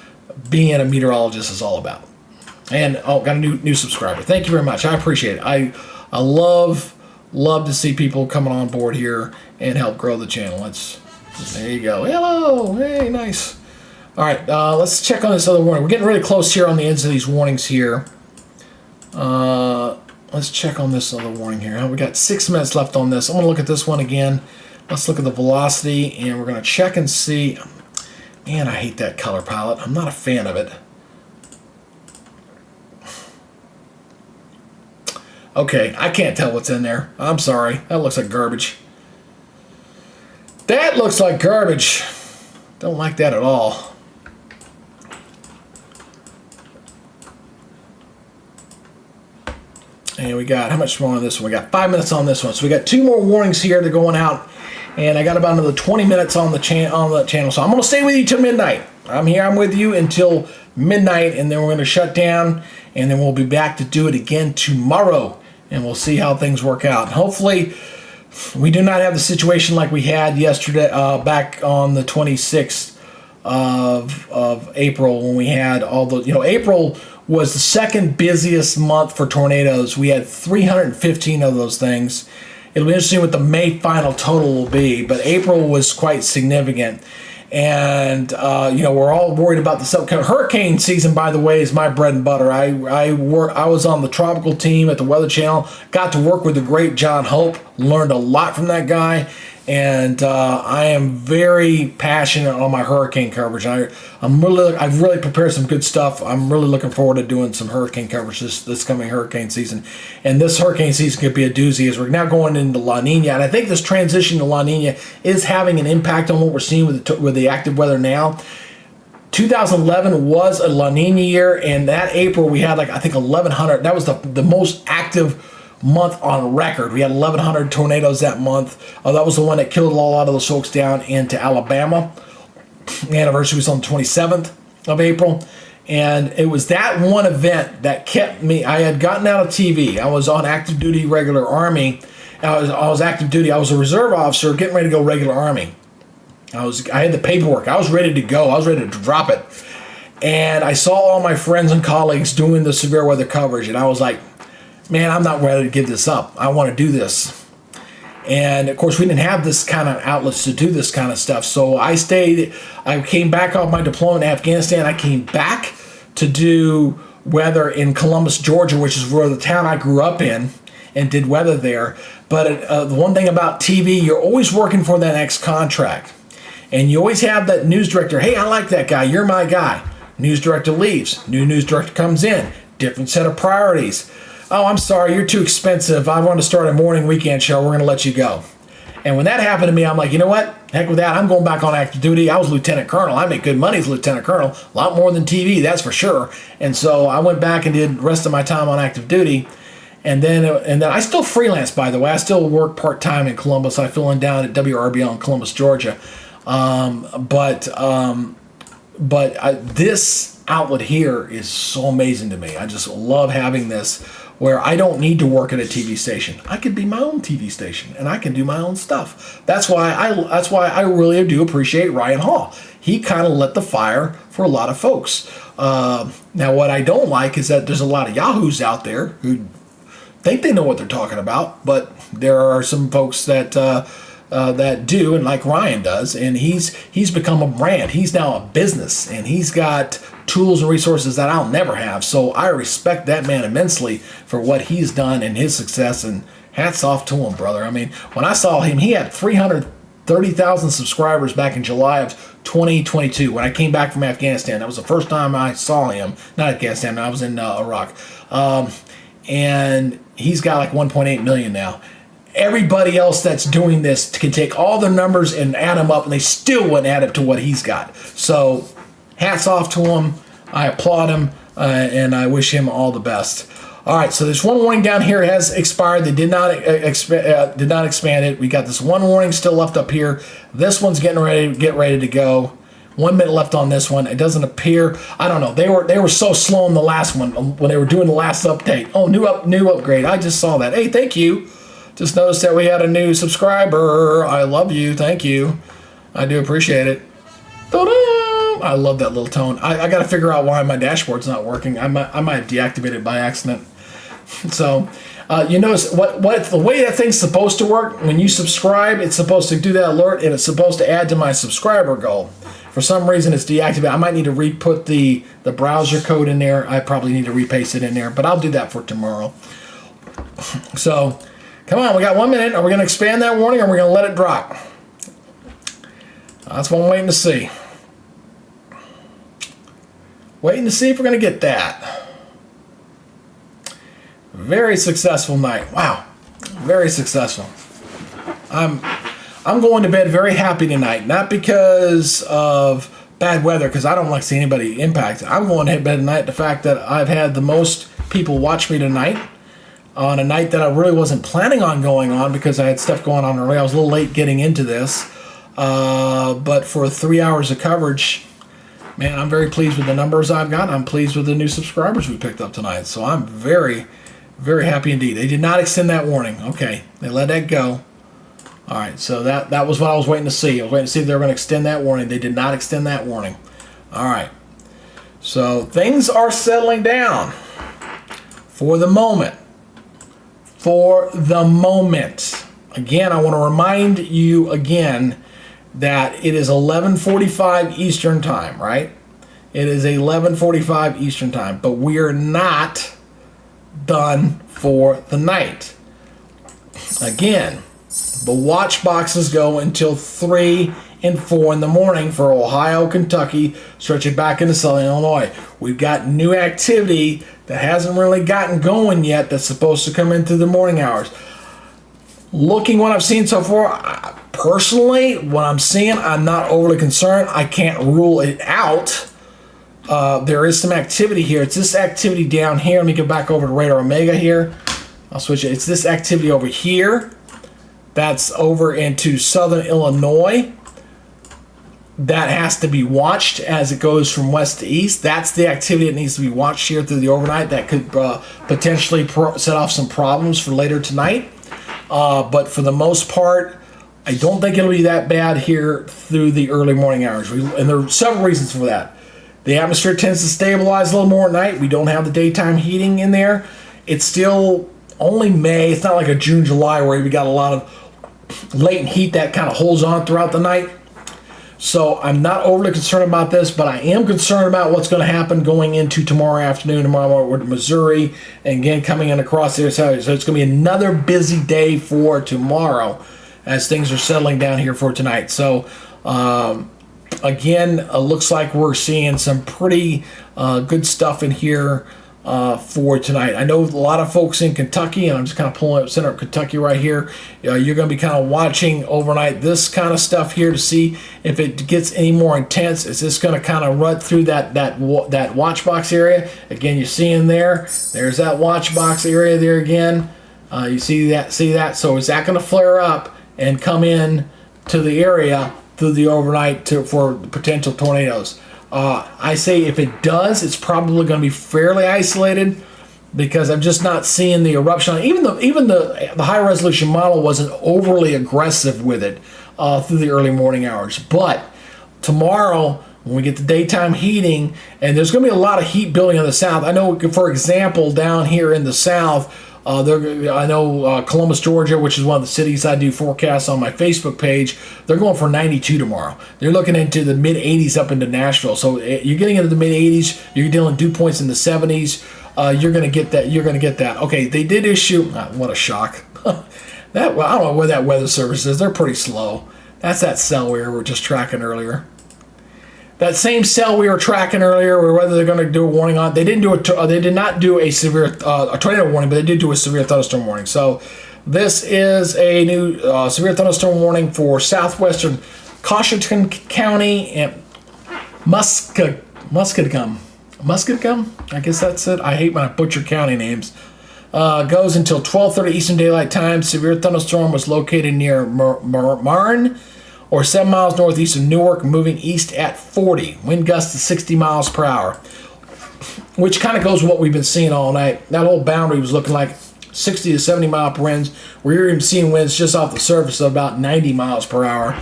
being a meteorologist is all about. And got a new subscriber. Thank you very much. I appreciate it. I love to see people coming on board here and help grow the channel. There you go. Hello. Hey, nice. All right, let's check on this other warning. We're getting really close here on the ends of these warnings here. Let's check on this other warning here. We got 6 minutes left on this. I'm going to look at this one again. Let's look at the velocity, and we're going to check and see. Man, I hate that color palette. I'm not a fan of it. Okay, I can't tell what's in there. I'm sorry. That looks like garbage. That looks like garbage. Don't like that at all. And we got, how much more on this one? We got 5 minutes on this one. So we got 2 more warnings here. They're going out. And I got about another 20 minutes on the channel. So I'm going to stay with you till midnight. I'm with you until midnight. And then we're going to shut down. And then we'll be back to do it again tomorrow. And we'll see how things work out. Hopefully, we do not have the situation like we had yesterday, back on the 26th of April, when we had all the, April was the second busiest month for tornadoes. We had 315 of those things. It'll be interesting what the May final total will be, but April was quite significant. And, we're all worried about the hurricane season, by the way, is my bread and butter. I was on the tropical team at the Weather Channel, got to work with the great John Hope, learned a lot from that guy. and I am very passionate on my hurricane coverage. I've really prepared some good stuff. I'm really looking forward to doing some hurricane coverage this coming hurricane season. And this hurricane season could be a doozy, as we're now going into La Nina. And I think this transition to La Nina is having an impact on what we're seeing with the active weather now. 2011 was a La Nina year, and that April we had, like, I think 1,100. That was the most active month on record. We had 1,100 tornadoes that month. That was the one that killed a lot of those folks down into Alabama. The anniversary was on the 27th of April. And it was that one event that kept me. I had gotten out of TV. I was on active duty regular Army. I was active duty. I was a reserve officer getting ready to go regular Army. I had the paperwork. I was ready to go. I was ready to drop it. And I saw all my friends and colleagues doing the severe weather coverage. And I was like, man, I'm not ready to give this up. I want to do this. And of course, we didn't have this kind of outlets to do this kind of stuff. So I came back off my deployment in Afghanistan. I came back to do weather in Columbus, Georgia, which is where the town I grew up in, and did weather there. But the one thing about TV, you're always working for that next contract. And you always have that news director, hey, I like that guy, you're my guy. News director leaves, new news director comes in, different set of priorities. Oh, I'm sorry, you're too expensive. I want to start a morning weekend show. We're going to let you go. And when that happened to me, I'm like, you know what? Heck with that. I'm going back on active duty. I was lieutenant colonel. I make good money as lieutenant colonel. A lot more than TV, that's for sure. And so I went back and did the rest of my time on active duty. And then I still freelance, by the way. I still work part-time in Columbus. I fill in down at WRBL in Columbus, Georgia. This outlet here is so amazing to me. I just love having this where I don't need to work at a TV station. I could be my own TV station and I can do my own stuff. That's why I really do appreciate Ryan Hall. He kind of lit the fire for a lot of folks. Now, what I don't like is that there's a lot of yahoos out there who think they know what they're talking about, but there are some folks that do, and like Ryan does, and he's become a brand. He's now a business, and he's got tools and resources that I'll never have. So I respect that man immensely for what he's done and his success, and hats off to him, brother. I mean, when I saw him, he had 330,000 subscribers back in July of 2022 when I came back from Afghanistan. That was the first time I saw him. Not Afghanistan, I was in Iraq. And he's got like 1.8 million now. Everybody else that's doing this can take all their numbers and add them up, and they still wouldn't add up to what he's got. So hats off to him. I applaud him, and I wish him all the best. All right, so this one warning down here has expired. They did not expand it. We got this one warning still left up here. This one's getting ready to go. 1 minute left on this one. It doesn't appear. I don't know. They were so slow in the last one when they were doing the last update. Oh, new upgrade. I just saw that. Hey, thank you. Just noticed that we had a new subscriber. I love you. Thank you. I do appreciate it. Ta-da! I love that little tone. I got to figure out why my dashboard's not working. I might have deactivated it by accident. So, you notice what the way that thing's supposed to work. When you subscribe, it's supposed to do that alert, and it's supposed to add to my subscriber goal. For some reason, it's deactivated. I might need to re-put the browser code in there. I probably need to repaste it in there, but I'll do that for tomorrow. So, come on, we got 1 minute. Are we going to expand that warning, or are we going to let it drop? That's what I'm waiting to see. Waiting to see if we're going to get that. Very successful night. Wow, very successful. I'm going to bed very happy tonight, not because of bad weather, because I don't like to see anybody impacted. I'm going to bed tonight the fact that I've had the most people watch me tonight on a night that I really wasn't planning on going on because I had stuff going on early. I was a little late getting into this, but for 3 hours of coverage, man, I'm very pleased with the numbers I've got. I'm pleased with the new subscribers we picked up tonight, so I'm very, very happy indeed. They did not extend that warning. Okay, they let that go. All right, so that was what I was waiting to see. I was waiting to see if they were going to extend that warning. They did not extend that warning. All right, so things are settling down for the moment. For the moment. Again, I want to remind you again that it is 11:45 Eastern Time, right? It is 11:45 Eastern Time, but we are not done for the night. Again, The watch boxes go until 3 and 4 in the morning for Ohio, Kentucky, stretching back into southern Illinois. We've got new activity that hasn't really gotten going yet that's supposed to come in through the morning hours. Looking what I've seen so far, personally, what I'm seeing, I'm not overly concerned. I can't rule it out. There is some activity here. It's this activity down here. Let me go back over to Radar Omega here. I'll switch it. It's this activity over here. That's over into southern Illinois. That has to be watched as it goes from west to east. That's the activity that needs to be watched here through the overnight. That could potentially set off some problems for later tonight. But for the most part, I don't think it'll be that bad here through the early morning hours. And there are several reasons for that. The atmosphere tends to stabilize a little more at night. We don't have the daytime heating in there. It's still only May. It's not like a June, July where we got a lot of latent heat that kind of holds on throughout the night. So I'm not overly concerned about this, but I am concerned about what's going to happen going into tomorrow afternoon, tomorrow morning with Missouri, and again coming in across there. So it's going to be another busy day for tomorrow as things are settling down here for tonight. So again, looks like we're seeing some pretty good stuff in here for tonight. I know a lot of folks in Kentucky, and I'm just kind of pulling up center of Kentucky right here. You're going to be kind of watching overnight this kind of stuff here to see if it gets any more intense. Is this going to kind of run through that watch box area? Again, you're seeing there's that watch box area there again. You see that? So is that going to flare up and come in to the area through the overnight for potential tornadoes? I say if it does, it's probably going to be fairly isolated because I'm just not seeing the eruption. Even the high resolution model wasn't overly aggressive with it through the early morning hours. But tomorrow, when we get the daytime heating, and there's going to be a lot of heat building in the south. I know, for example, down here in the south, I know Columbus, Georgia, which is one of the cities I do forecasts on my Facebook page, they're going for 92 tomorrow. They're looking into the mid-80s up into Nashville. So you're getting into the mid-80s. You're dealing dew points in the 70s. You're going to get that. You're going to get that. Okay, they did issue. What a shock. I don't know where that weather service is. They're pretty slow. That's that cell we were just tracking earlier. That same cell we were tracking earlier, or whether they're going to do a warning on, they did not do a severe a tornado warning, but they did do a severe thunderstorm warning. So this is a new severe thunderstorm warning for southwestern Coshocton County and Muscatcum. I guess that's it. I hate when I butcher county names. Goes until 12:30 Eastern Daylight Time. Severe thunderstorm was located near Marne, or 7 miles northeast of Newark, moving east at 40. Wind gusts to 60 miles per hour, which kind of goes with what we've been seeing all night. That whole boundary was looking like 60 to 70 mile per winds. We're even seeing winds just off the surface of about 90 miles per hour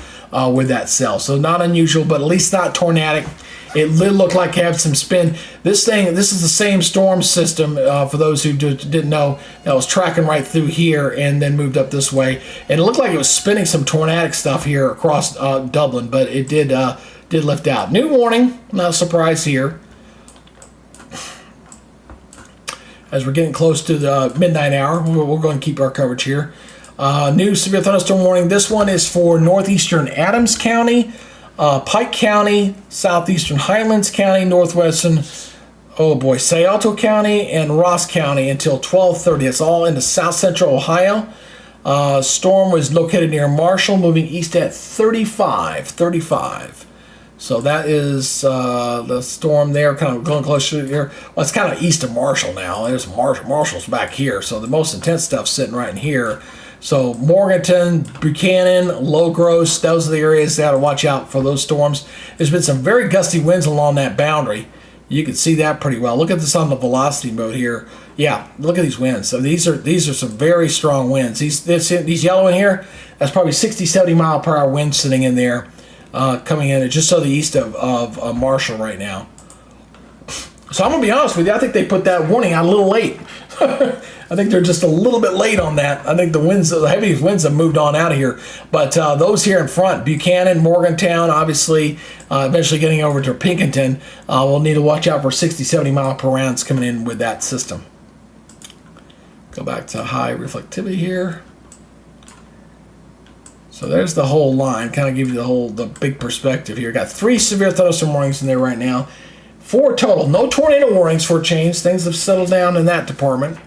with that cell. So not unusual, but at least not tornadic. It looked like it had some spin. This is the same storm system, for those who didn't know, that was tracking right through here and then moved up this way. And it looked like it was spinning some tornadic stuff here across Dublin, but it did lift out. New warning, not a surprise here. As we're getting close to the midnight hour, we're going to keep our coverage here. New severe thunderstorm warning. This one is for northeastern Adams County, Pike County, southeastern Highlands County, northwestern, Sayalto County, and Ross County until 12:30. It's all into south central Ohio. Storm was located near Marshall, moving east at 35. So that is the storm there, kind of going closer to here. Well, it's kind of east of Marshall now. There's Marshall's back here, so the most intense stuff's sitting right in here. So Morganton, Buchanan, Low Gross, those are the areas that to watch out for those storms. There's been some very gusty winds along that boundary. You can see that pretty well. Look at this on the velocity mode here. Yeah, look at these winds. So these are some very strong winds. These yellow in here, that's probably 60, 70 mile per hour winds sitting in there, coming in just to the east of Marshall right now. So I'm going to be honest with you. I think they put that warning out a little late. I think they're just a little bit late on that. I think the heaviest winds have moved on out of here. But those here in front, Buchanan, Morgantown, obviously, eventually getting over to Pinkerton, we'll need to watch out for 60, 70 mile per rounds coming in with that system. Go back to high reflectivity here. So there's the whole line. Kind of give you the big perspective here. Got 3 severe thunderstorm warnings in there right now. 4 total. No tornado warnings for a change. Things have settled down in that department.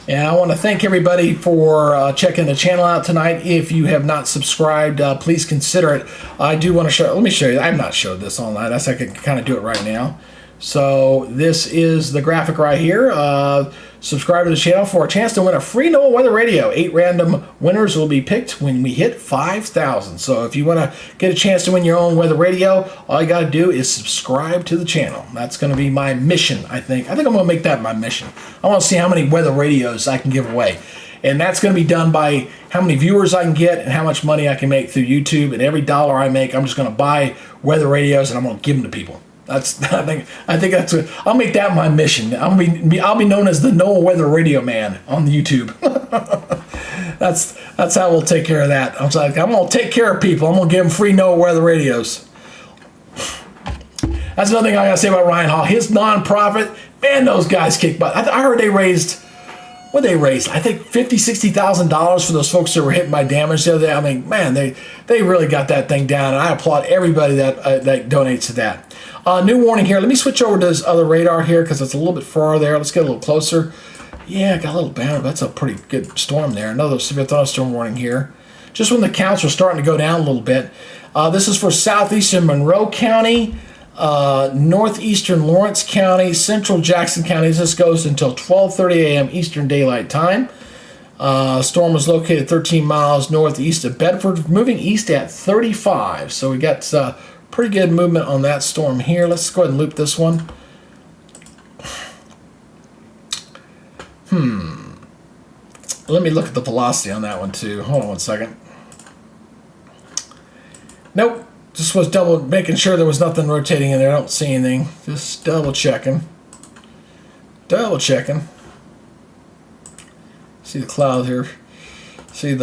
And I want to thank everybody for checking the channel out tonight. If you have not subscribed, please consider it. I do want to show. Let me show you. I've not showed this online. I can kind of do it right now. So this is the graphic right here. Subscribe to the channel for a chance to win a free NOAA Weather Radio. 8 random winners will be picked when we hit 5,000. So if you want to get a chance to win your own weather radio, all you got to do is subscribe to the channel. That's going to be my mission, I think. I'm going to make that my mission. I want to see how many weather radios I can give away. And that's going to be done by how many viewers I can get and how much money I can make through YouTube. And every dollar I make, I'm just going to buy weather radios and I'm going to give them to people. I think that's what I'll make that my mission. I'll be known as the NOAA Weather Radio Man on YouTube. that's how we'll take care of that. I'm gonna take care of people. I'm gonna give them free NOAA Weather Radios. That's another thing I gotta say about Ryan Hall. His nonprofit, man, those guys kick butt. I heard they raised. What they raised? I think $50,000-$60,000 for those folks that were hit by damage the other day. I mean, man, they really got that thing down, and I applaud everybody that donates to that. New warning here. Let me switch over to this other radar here because it's a little bit far there. Let's get a little closer. Yeah, got a little bound. That's a pretty good storm there. Another severe thunderstorm warning here. Just when the counts are starting to go down a little bit. This is for southeastern Monroe County, northeastern Lawrence County, central Jackson County. This goes until 12:30 a.m. Eastern Daylight Time. Storm was located 13 miles northeast of Bedford, moving east at 35. So we got pretty good movement on that storm here. Let's go ahead and loop this one. Let me look at the velocity on that one too. Hold on one second. Nope. Just was making sure there was nothing rotating in there. I don't see anything. Just double checking. See the cloud here. See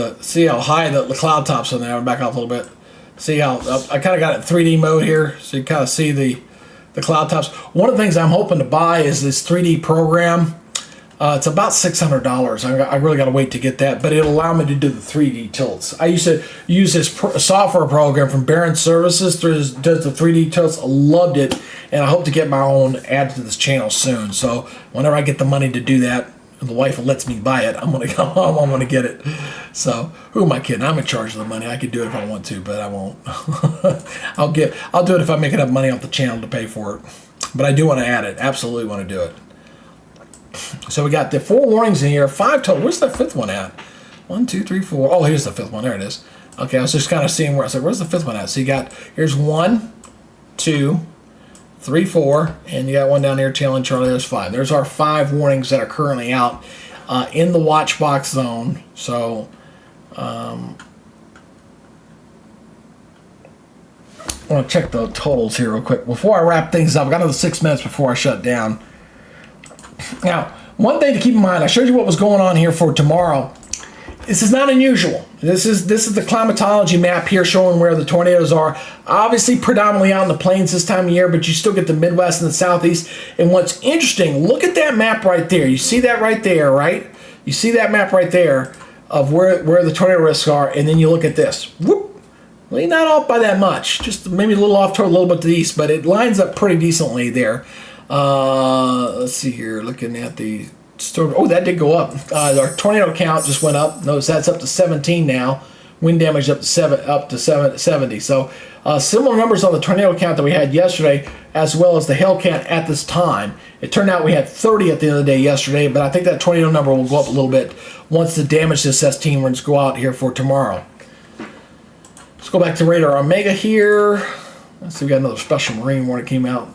how high the cloud tops on there. I'll back up a little bit. See how I kind of got it in 3D mode here, so you kind of see the cloud tops. One of the things I'm hoping to buy is this 3D program. It's about $600. I really got to wait to get that, but it'll allow me to do the 3D tilts. I used to use this software program from Barron Services, does the 3D tilts. I loved it, and I hope to get my own added to this channel soon. So whenever I get the money to do that, and the wife lets me buy it, I'm gonna get it. So who am I kidding? I'm in charge of the money. I could do it if I want to, but I won't. I'll do it if I make enough money off the channel to pay for it. But I do want to add it. Absolutely want to do it. So we got the 4 warnings in here, 5 total. Where's the 5th one at? 1, 2, 3, 4. Oh, here's the 5th one. There it is. Okay, I was just kind of seeing where I said, where's the 5th one at? So you got here's 1, 2, 3, 4, and you got one down here, Tail and Charlie. There's 5. There's our 5 warnings that are currently out in the watch box zone. So I want to check the totals here real quick before I wrap things up. I got another 6 minutes before I shut down. Now, one thing to keep in mind, I showed you what was going on here for tomorrow. This is not unusual. This is the climatology map here showing where the tornadoes are. Obviously predominantly out in the plains this time of year, but you still get the Midwest and the Southeast. And what's interesting, look at that map right there. You see that right there, right? You see that map right there of where the tornado risks are, and then you look at this. Whoop! Well, not off by that much. Just maybe a little off toward a little bit to the east, but it lines up pretty decently there. Let's see here, looking at the storm. Oh, that did go up. Our tornado count just went up. Notice that's up to 17 now. Wind damage up to 70. So similar numbers on the tornado count that we had yesterday, as well as the hail count at this time. It turned out we had 30 at the end of the day yesterday, but I think that tornado number will go up a little bit once the damage assessed team runs go out here for tomorrow. Let's go back to Radar Omega here. Let's see, we got another special marine warning came out.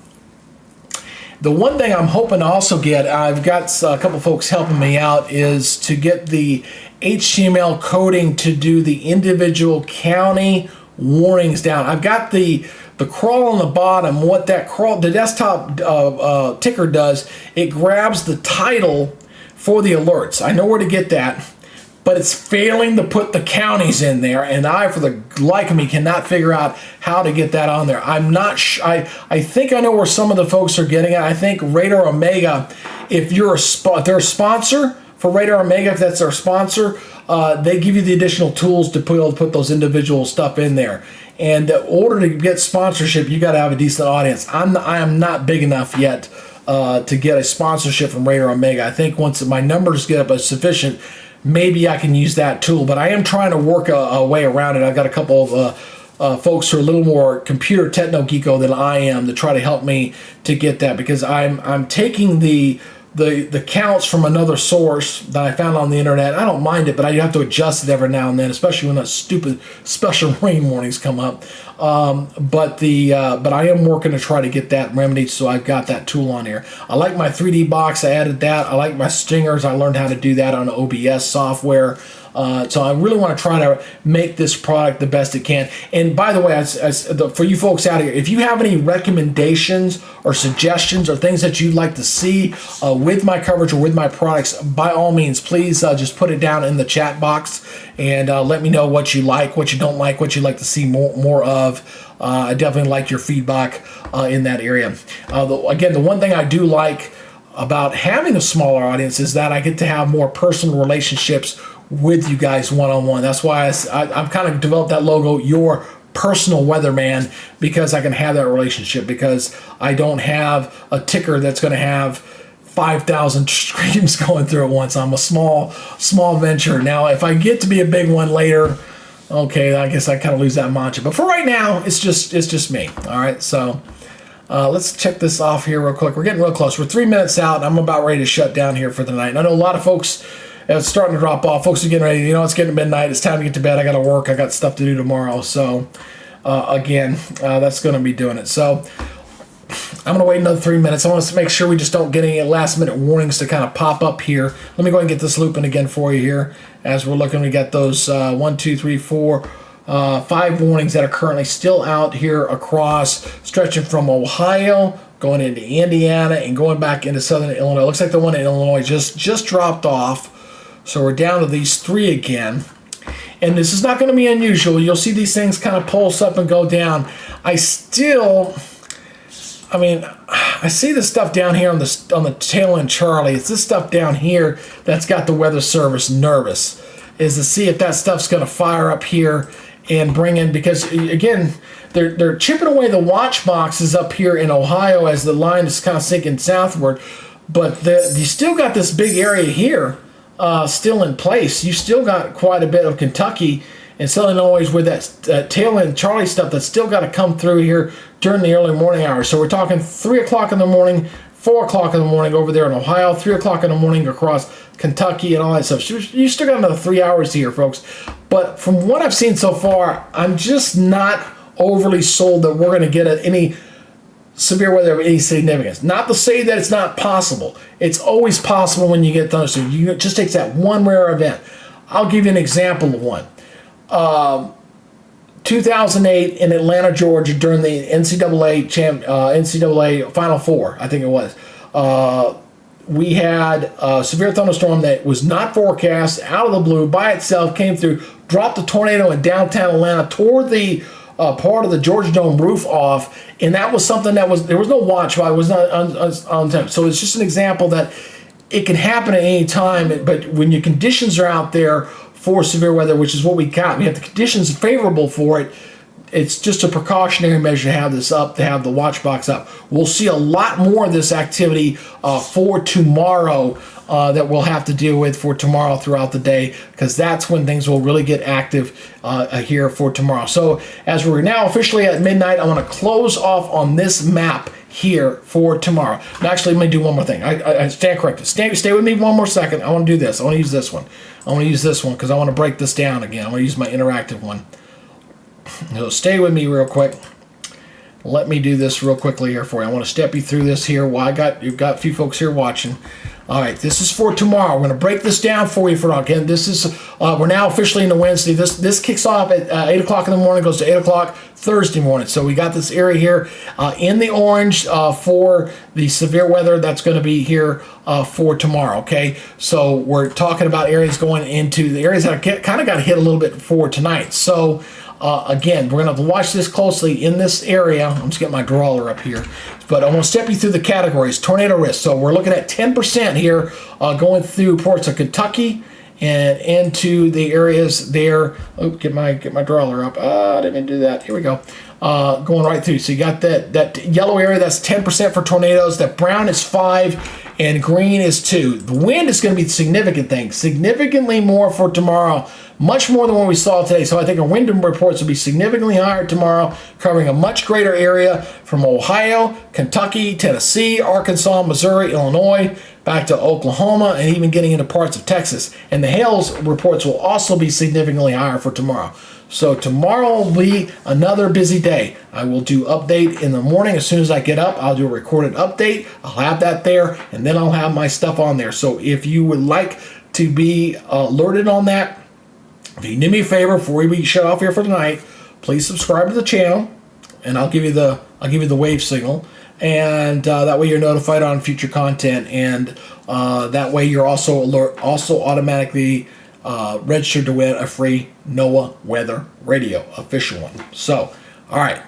The one thing I'm hoping to also get, I've got a couple folks helping me out, is to get the HTML coding to do the individual county warnings down. I've got the crawl on the bottom. What that crawl, the desktop ticker does, it grabs the title for the alerts. I know where to get that, but it's failing to put the counties in there, and I, for the life of me, cannot figure out how to get that on there. I'm not I think I know where some of the folks are getting it. I think Radar Omega, if you're they're a sponsor for Radar Omega, if that's our sponsor, they give you the additional tools to be able to put those individual stuff in there. And in order to get sponsorship, you got to have a decent audience. I am not big enough yet to get a sponsorship from Radar Omega. I think once my numbers get up as sufficient, maybe I can use that tool. But I am trying to work a way around it. I've got a couple of folks who are a little more computer techno-geeko than I am to try to help me to get that, because I'm taking the counts from another source that I found on the internet. I don't mind it, but I have to adjust it every now and then, especially when that stupid special rain warnings come up. But I am working to try to get that remedied, so I've got that tool on here. I like my 3D box. I added that. I like my stingers. I learned how to do that on OBS software. So I really want to try to make this product the best it can. And by the way, for you folks out here, if you have any recommendations or suggestions or things that you'd like to see with my coverage or with my products, by all means, please just put it down in the chat box and let me know what you like, what you don't like, what you'd like to see more of. I definitely like your feedback in that area. Again, the one thing I do like about having a smaller audience is that I get to have more personal relationships with you guys one-on-one. That's why I've kind of developed that logo, your personal weatherman, because I can have that relationship, because I don't have a ticker that's going to have 5,000 streams going through at once. I'm a small venture. Now, if I get to be a big one later, okay, I guess I kind of lose that mantra. But for right now, it's just me. All right, so let's check this off here real quick. We're getting real close. We're 3 minutes out, and I'm about ready to shut down here for the night. And I know a lot of folks, it's starting to drop off. Folks are getting ready. It's getting midnight. It's time to get to bed. I got to work. I got stuff to do tomorrow. So, again, that's going to be doing it. So, I'm going to wait another 3 minutes. I want to make sure we just don't get any last-minute warnings to kind of pop up here. Let me go ahead and get this looping again for you here. As we're looking, we got those 1, 2, 3, 4, 5 warnings that are currently still out here across, stretching from Ohio, going into Indiana, and going back into southern Illinois. Looks like the one in Illinois just dropped off. So we're down to these 3 again. And this is not going to be unusual. You'll see these things kind of pulse up and go down. I see this stuff down here on the tail end Charlie. It's this stuff down here that's got the Weather Service nervous, is to see if that stuff's going to fire up here and bring in, because again, they're chipping away the watch boxes up here in Ohio as the line is kind of sinking southward. But you still got this big area here still in place. You still got quite a bit of Kentucky and Southern Illinois with that tail end Charlie stuff that's still got to come through here during the early morning hours. So we're talking 3 o'clock in the morning, 4 o'clock in the morning over there in Ohio, 3 o'clock in the morning across Kentucky and all that stuff. So you still got another 3 hours here, folks. But from what I've seen so far, I'm just not overly sold that we're going to get any severe weather of any significance. Not to say that it's not possible. It's always possible when you get thunderstorms. It just takes that one rare event. I'll give you an example of one. 2008 in Atlanta, Georgia, during the NCAA Final Four, I think it was. We had a severe thunderstorm that was not forecast, out of the blue, by itself, came through, dropped a tornado in downtown Atlanta, tore the part of the Georgia Dome roof off, and that was something there was no watch by, it was not on time. So it's just an example that it can happen at any time, but when your conditions are out there for severe weather, which is what we got, we have the conditions favorable for it. It's just a precautionary measure to have this up, to have the watch box up. We'll see a lot more of this activity for tomorrow that we'll have to deal with for tomorrow throughout the day, because that's when things will really get active here for tomorrow. So as we're now officially at midnight, I want to close off on this map here for tomorrow. And actually, let me do one more thing. I stand corrected. Stay with me one more second. I want to do this. I want to use this one. I want to use this one because I want to break this down again. I want to use my interactive one. So stay with me real quick. Let me do this real quickly here for you. I want to step you through this here while you've got a few folks here watching. All right, this is for tomorrow. We're going to break this down for you for now. Again, this is we're now officially into Wednesday. This kicks off at 8 o'clock in the morning, goes to 8 o'clock Thursday morning. So we got this area here in the orange for the severe weather that's going to be here for tomorrow, okay? So we're talking about areas going into the areas that kind of got hit a little bit for tonight. So Again, we're going to have to watch this closely in this area. I'm just getting my drawler up here. But I'm going to step you through the categories. Tornado risk. So we're looking at 10% here going through parts of Kentucky and into the areas there. Oh, get my drawler up. I didn't mean to do that. Here we go. Going right through. So you got that yellow area, that's 10% for tornadoes. That brown is 5 and green is 2. The wind is going to be the significant thing. Significantly more for tomorrow. Much more than what we saw today. So I think our wind reports will be significantly higher tomorrow, covering a much greater area from Ohio, Kentucky, Tennessee, Arkansas, Missouri, Illinois, back to Oklahoma, and even getting into parts of Texas. And the hail reports will also be significantly higher for tomorrow. So tomorrow will be another busy day. I will do update in the morning. As soon as I get up, I'll do a recorded update. I'll have that there, and then I'll have my stuff on there. So if you would like to be alerted on that, if you do me a favor before we shut off here for tonight, please subscribe to the channel, and I'll give you the wave signal, and that way you're notified on future content, and that way you're also automatically registered to win a free NOAA weather radio, official one. So, all right,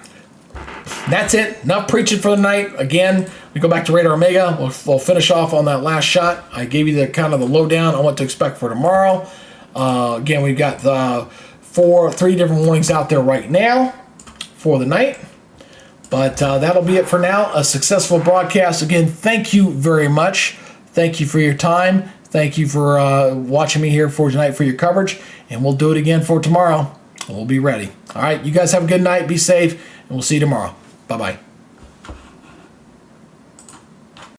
that's it. Enough preaching for the night. Again, we go back to Radar Omega. We'll finish off on that last shot. I gave you the kind of the lowdown on what to expect for tomorrow. Again, we've got 3 different warnings out there right now for the night. But that'll be it for now. A successful broadcast. Again, thank you very much. Thank you for your time. Thank you for watching me here for tonight for your coverage. And we'll do it again for tomorrow. We'll be ready. All right, you guys have a good night. Be safe. And we'll see you tomorrow. Bye-bye.